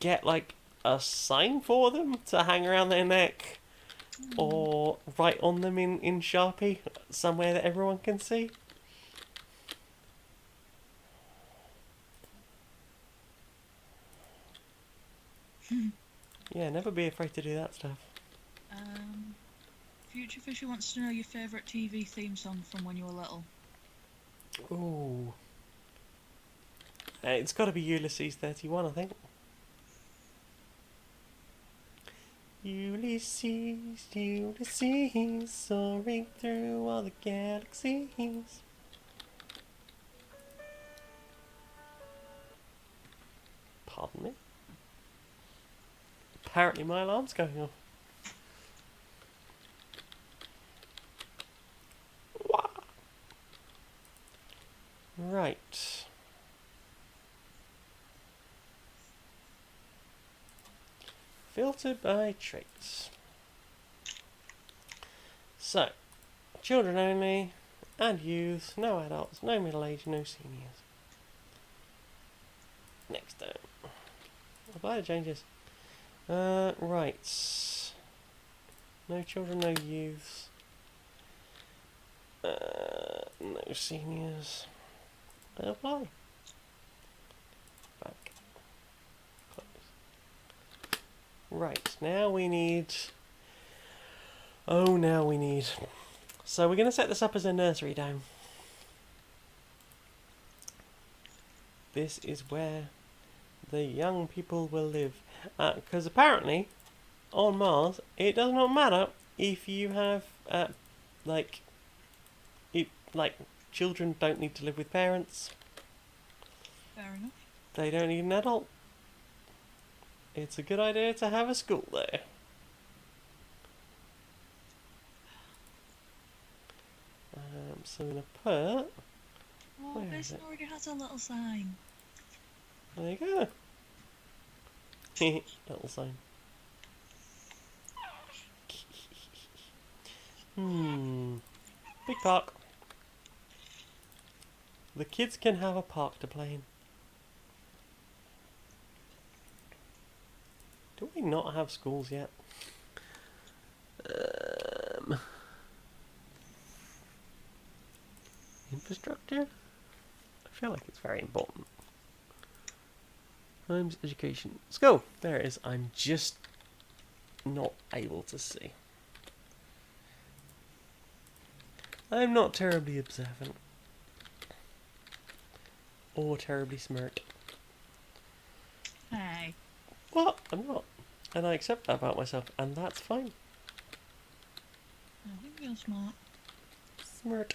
[SPEAKER 1] get like a sign for them to hang around their neck or write on them in Sharpie somewhere that everyone can see. Yeah, never be afraid to do that stuff.
[SPEAKER 6] Future Fisher wants to know your favourite TV theme song from when you were little.
[SPEAKER 1] Ooh. It's got to be Ulysses 31, I think. Ulysses, Ulysses, soaring through all the galaxies. Pardon me? Apparently my alarm's going off. Right. Filtered by traits. So, children only, and youths, no adults, no middle-aged, no seniors. Next down. Apply the changes. Right. No children, no youths. No seniors. Apply. Back. Close. Right, now we need... Oh, now we need... So we're going to set this up as a nursery dome. This is where the young people will live. Because apparently, on Mars, it does not matter if you have, children don't need to live with parents.
[SPEAKER 6] Fair enough.
[SPEAKER 1] They don't need an adult. It's a good idea to have a school there. So I'm going to put...
[SPEAKER 6] Oh,
[SPEAKER 1] Where is
[SPEAKER 6] Basin
[SPEAKER 1] it?
[SPEAKER 6] already has a little sign.
[SPEAKER 1] There you go. Little sign. Big park. The kids can have a park to play in. Do we not have schools yet? Infrastructure? I feel like it's very important. Homes, education, school. There it is. I'm just not able to see. I'm not terribly observant. Or terribly smart.
[SPEAKER 6] Hey.
[SPEAKER 1] What? I'm not. And I accept that about myself, and that's fine.
[SPEAKER 6] I think you're smart.
[SPEAKER 1] Smart.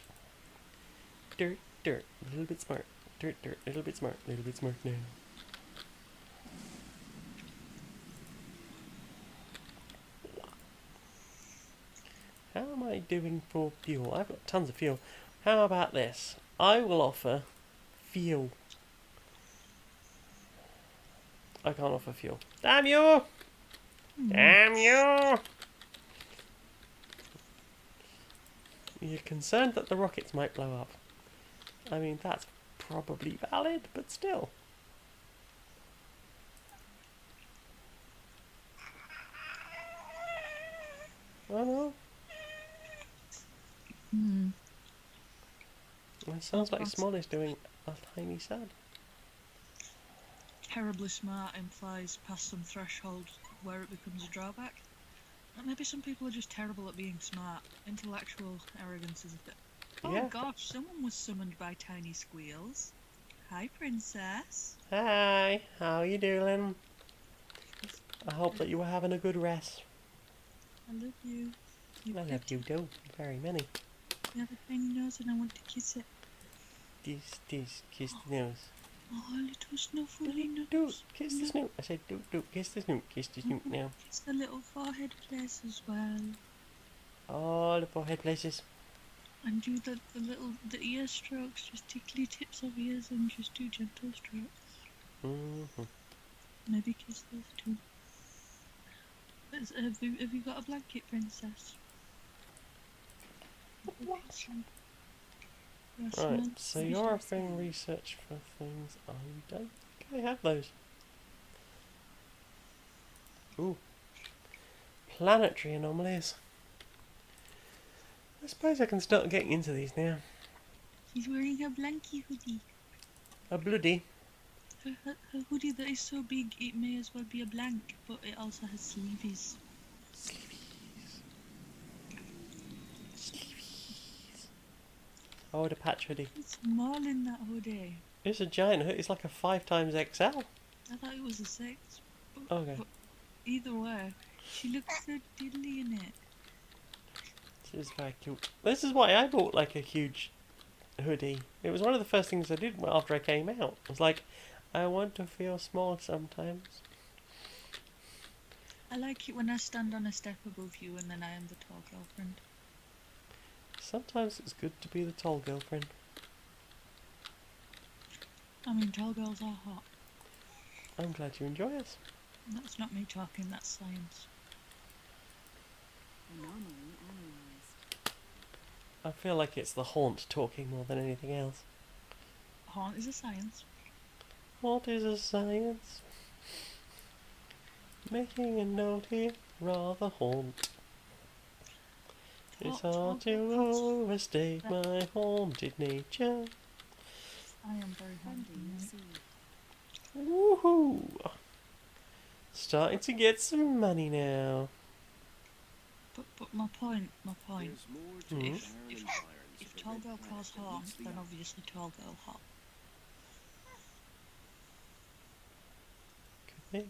[SPEAKER 1] Dirt, dirt, a little bit smart. Dirt, dirt, a little bit smart. A little bit smart now. How am I doing for fuel? I've got tons of fuel. How about this? I will offer fuel. I can't offer fuel. Damn you! Damn you! You're concerned that the rockets might blow up. I mean, that's probably valid, but still. Oh no. It sounds like Small is doing a tiny sad.
[SPEAKER 6] Terribly smart implies past some threshold where it becomes a drawback. Or maybe some people are just terrible at being smart. Intellectual arrogance is a bit. Oh
[SPEAKER 1] Yeah.
[SPEAKER 6] gosh, someone was summoned by tiny squeals. Hi, princess.
[SPEAKER 1] Hi, how you doing? I hope that you were having a good rest.
[SPEAKER 6] I love you.
[SPEAKER 1] I love you too, very many.
[SPEAKER 6] You have a tiny nose and I want to kiss it.
[SPEAKER 1] Kiss the nose.
[SPEAKER 6] Oh, little snuffly
[SPEAKER 1] Do,
[SPEAKER 6] nose.
[SPEAKER 1] kiss the snoot. I said do, kiss the snoot now.
[SPEAKER 6] Kiss the little forehead place as well.
[SPEAKER 1] All the forehead places.
[SPEAKER 6] And do the ear strokes, just tickly tips of ears and just do gentle strokes.
[SPEAKER 1] Mm-hmm.
[SPEAKER 6] Maybe kiss those too. Have you got a blanket, princess?
[SPEAKER 1] Right, so you're offering research for things I don't think I have those. Ooh. Planetary anomalies. I suppose I can start getting into these now.
[SPEAKER 6] She's wearing her blankie hoodie.
[SPEAKER 1] A bloody.
[SPEAKER 6] Her hoodie that is so big it may as well be a blank, but it also has sleeves.
[SPEAKER 1] Oh, the patch hoodie.
[SPEAKER 6] It's small in that hoodie.
[SPEAKER 1] It's a giant hoodie. It's like a 5 times XL.
[SPEAKER 6] I thought it was a 6.
[SPEAKER 1] Okay.
[SPEAKER 6] But either way, she looks so diddly in it.
[SPEAKER 1] This is very cute. This is why I bought like a huge hoodie. It was one of the first things I did after I came out. I was like, I want to feel small sometimes.
[SPEAKER 6] I like it when I stand on a step above you and then I am the tall girlfriend.
[SPEAKER 1] Sometimes it's good to be the tall girlfriend.
[SPEAKER 6] I mean, tall girls are hot.
[SPEAKER 1] I'm glad you enjoy us.
[SPEAKER 6] That's not me talking, that's science.
[SPEAKER 3] Anomaly analyzed.
[SPEAKER 1] I feel like it's the haunt talking more than anything else.
[SPEAKER 6] Haunt is a science.
[SPEAKER 1] What is a science? Making a note here, rather haunt. It's hard to overstate my haunted nature.
[SPEAKER 6] I am very
[SPEAKER 3] Funding
[SPEAKER 6] haunted.
[SPEAKER 3] received.
[SPEAKER 1] Woohoo! Starting to get some money now.
[SPEAKER 6] But my point.
[SPEAKER 4] There's more to
[SPEAKER 1] Mhm.
[SPEAKER 4] the
[SPEAKER 6] If-
[SPEAKER 4] barren
[SPEAKER 6] if-
[SPEAKER 4] environs
[SPEAKER 6] If
[SPEAKER 4] of the
[SPEAKER 6] tall
[SPEAKER 4] red
[SPEAKER 6] girl
[SPEAKER 4] planet
[SPEAKER 6] calls
[SPEAKER 4] that
[SPEAKER 6] haunt,
[SPEAKER 4] meets the
[SPEAKER 6] then
[SPEAKER 4] eye.
[SPEAKER 6] obviously tall girl hot.
[SPEAKER 1] Could be.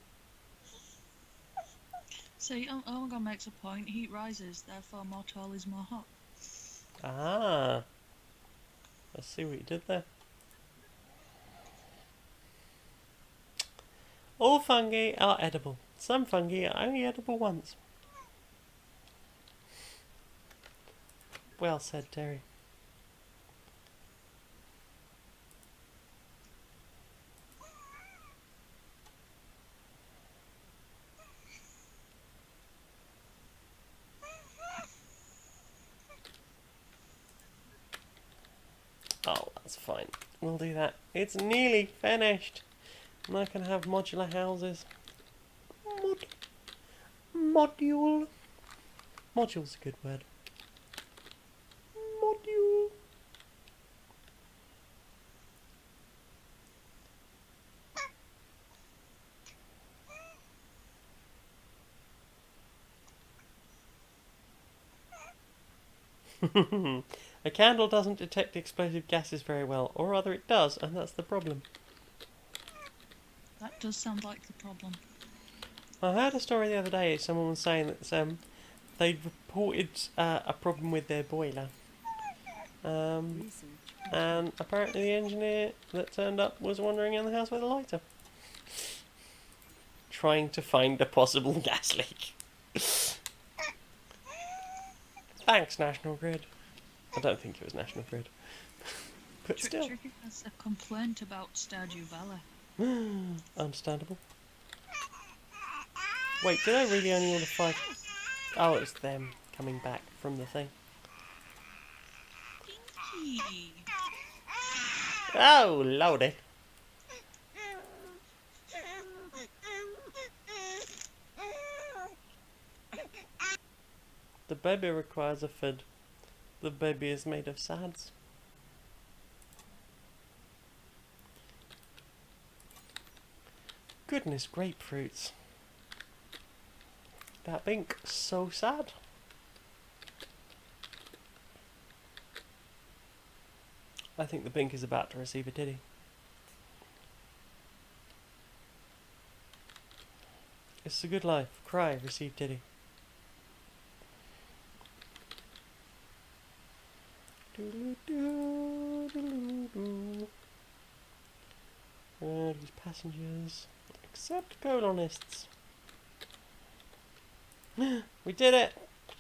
[SPEAKER 6] See, Omegon makes a point. Heat rises, therefore more tall is more hot.
[SPEAKER 1] Ah. I see what you did there. All fungi are edible. Some fungi are only edible once. Well said, Terry. Oh, that's fine. We'll do that. It's nearly finished. And I can have modular houses. Module. Module's a good word. Module. A candle doesn't detect explosive gases very well, or rather it does, and that's the problem.
[SPEAKER 6] That does sound like the problem.
[SPEAKER 1] I heard a story the other day. Someone was saying that they'd reported a problem with their boiler,
[SPEAKER 3] Research.
[SPEAKER 1] and apparently the engineer that turned up was wandering in the house with a lighter, trying to find a possible gas leak. Thanks, National Grid. I don't think it was National Grid. But still.
[SPEAKER 6] Tricky has a complaint about Stardew Valley.
[SPEAKER 1] Understandable. Wait, did I really only order 5? Oh, it's them coming back from the thing.
[SPEAKER 6] Pinky!
[SPEAKER 1] Oh, lordy. The baby requires a food. The baby is made of sads. Goodness, grapefruits. That bink, so sad. I think the bink is about to receive a titty. It's a good life. Cry, receive titty. These passengers, except colonists. We did it!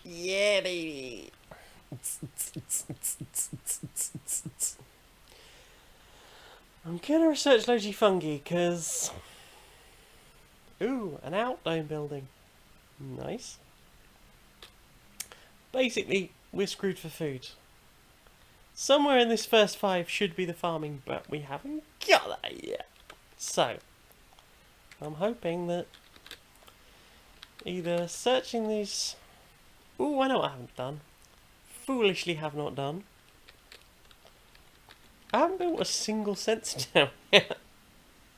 [SPEAKER 1] Yeah, baby! I'm gonna research Logi fungi, cause... Ooh, an outline building. Nice. Basically, we're screwed for food. Somewhere in this first 5 should be the farming, but we haven't got that yet. So, I'm hoping that either searching these... Ooh, I know what I haven't done. Foolishly have not done. I haven't built a single sensor down yet.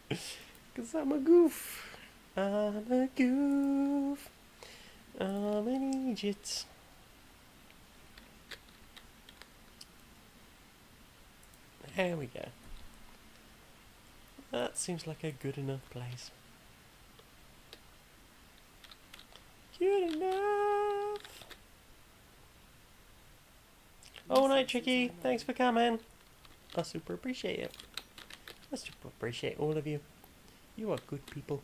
[SPEAKER 1] Because I'm a goof. I'm a goof. I'm an idiot. There we go. That seems like a good enough place. Good enough. Oh, night, Tricky. Thanks for coming. I super appreciate it. I super appreciate all of you. You are good people.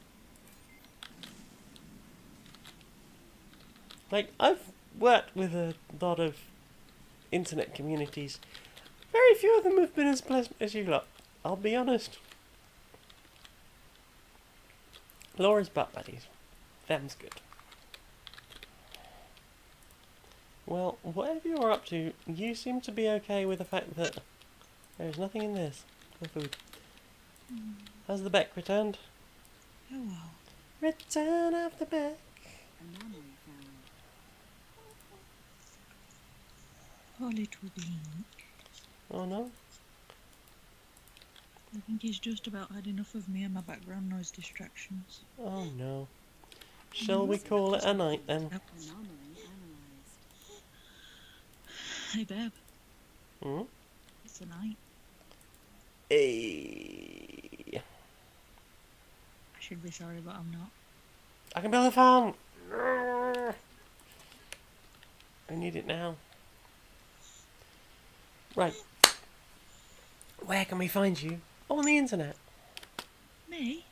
[SPEAKER 1] Like, I've worked with a lot of internet communities. Very few of them have been as pleasant as you lot. I'll be honest. Laura's butt buddies. Them's good. Well, whatever you're up to, you seem to be okay with the fact that there's nothing in this for food. Has the Beck returned?
[SPEAKER 6] Oh well.
[SPEAKER 1] Return of the Beck.
[SPEAKER 3] Anomaly found.
[SPEAKER 6] Poor little bean.
[SPEAKER 1] Oh no.
[SPEAKER 6] I think he's just about had enough of me and my background noise distractions.
[SPEAKER 1] Oh no. Shall we call it a night then?
[SPEAKER 3] Anomaly analyzed.
[SPEAKER 6] Hey babe,
[SPEAKER 1] Hmm?
[SPEAKER 6] it's a night.
[SPEAKER 1] Hey.
[SPEAKER 6] I should be sorry, but I'm not.
[SPEAKER 1] I can build a farm! I need it now. Right. Where can we find you? On the internet.
[SPEAKER 6] Me?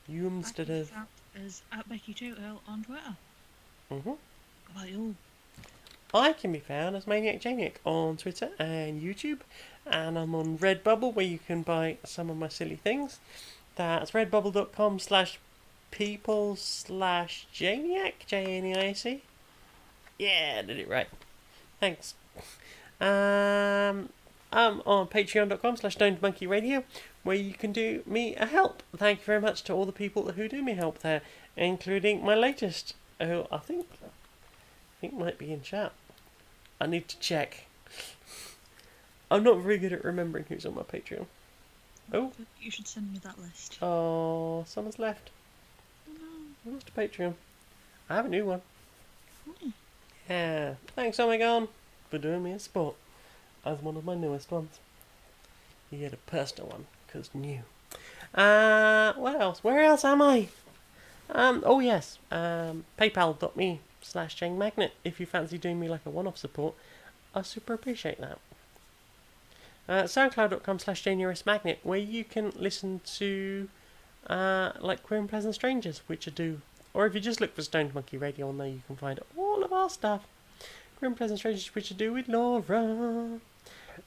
[SPEAKER 1] You instead of...
[SPEAKER 6] Is at Becky Total on Twitter.
[SPEAKER 1] Mm-hmm.
[SPEAKER 6] How about you?
[SPEAKER 1] I can be found as Maniac Janiac on Twitter and YouTube, and I'm on Redbubble where you can buy some of my silly things. That's redbubble.com/people/Janiac, Janiac. Yeah, I did it right. Thanks. I'm on patreon.com/stonedmonkeyradio where you can do me a help. Thank you very much to all the people who do me help there, including my latest, who I think might be in chat. I need to check. I'm not very good at remembering who's on my Patreon. Oh.
[SPEAKER 6] You should send me that list.
[SPEAKER 1] Oh, someone's left.
[SPEAKER 6] Oh no.
[SPEAKER 1] I lost a Patreon. I have a new one.
[SPEAKER 6] Oh.
[SPEAKER 1] Yeah. Thanks, Omegon, for doing me a sport as one of my newest ones. You get a personal one, because new. What else? Where else am I? Oh yes. PayPal.me/JaneMagnet if you fancy doing me like a one-off support. I super appreciate that. SoundCloud.com/JaneUSMagnet where you can listen to like Queer and Pleasant Strangers, which I do. Or if you just look for Stoned Monkey Radio on there, you can find all of our stuff. Grim Pleasant Strangers Which to Do with Laura.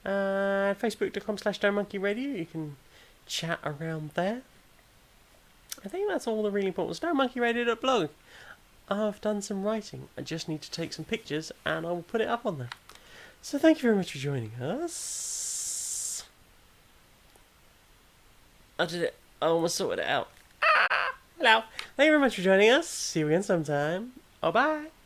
[SPEAKER 1] And Facebook.com/StoneMonkeyRadio. You can chat around there. I think that's all the really important. StoneMonkeyRadio.blog. I've done some writing. I just need to take some pictures and I will put it up on there. So thank you very much for joining us. I did it. I almost sorted it out. Hello. Thank you very much for joining us. See you again sometime. Bye bye.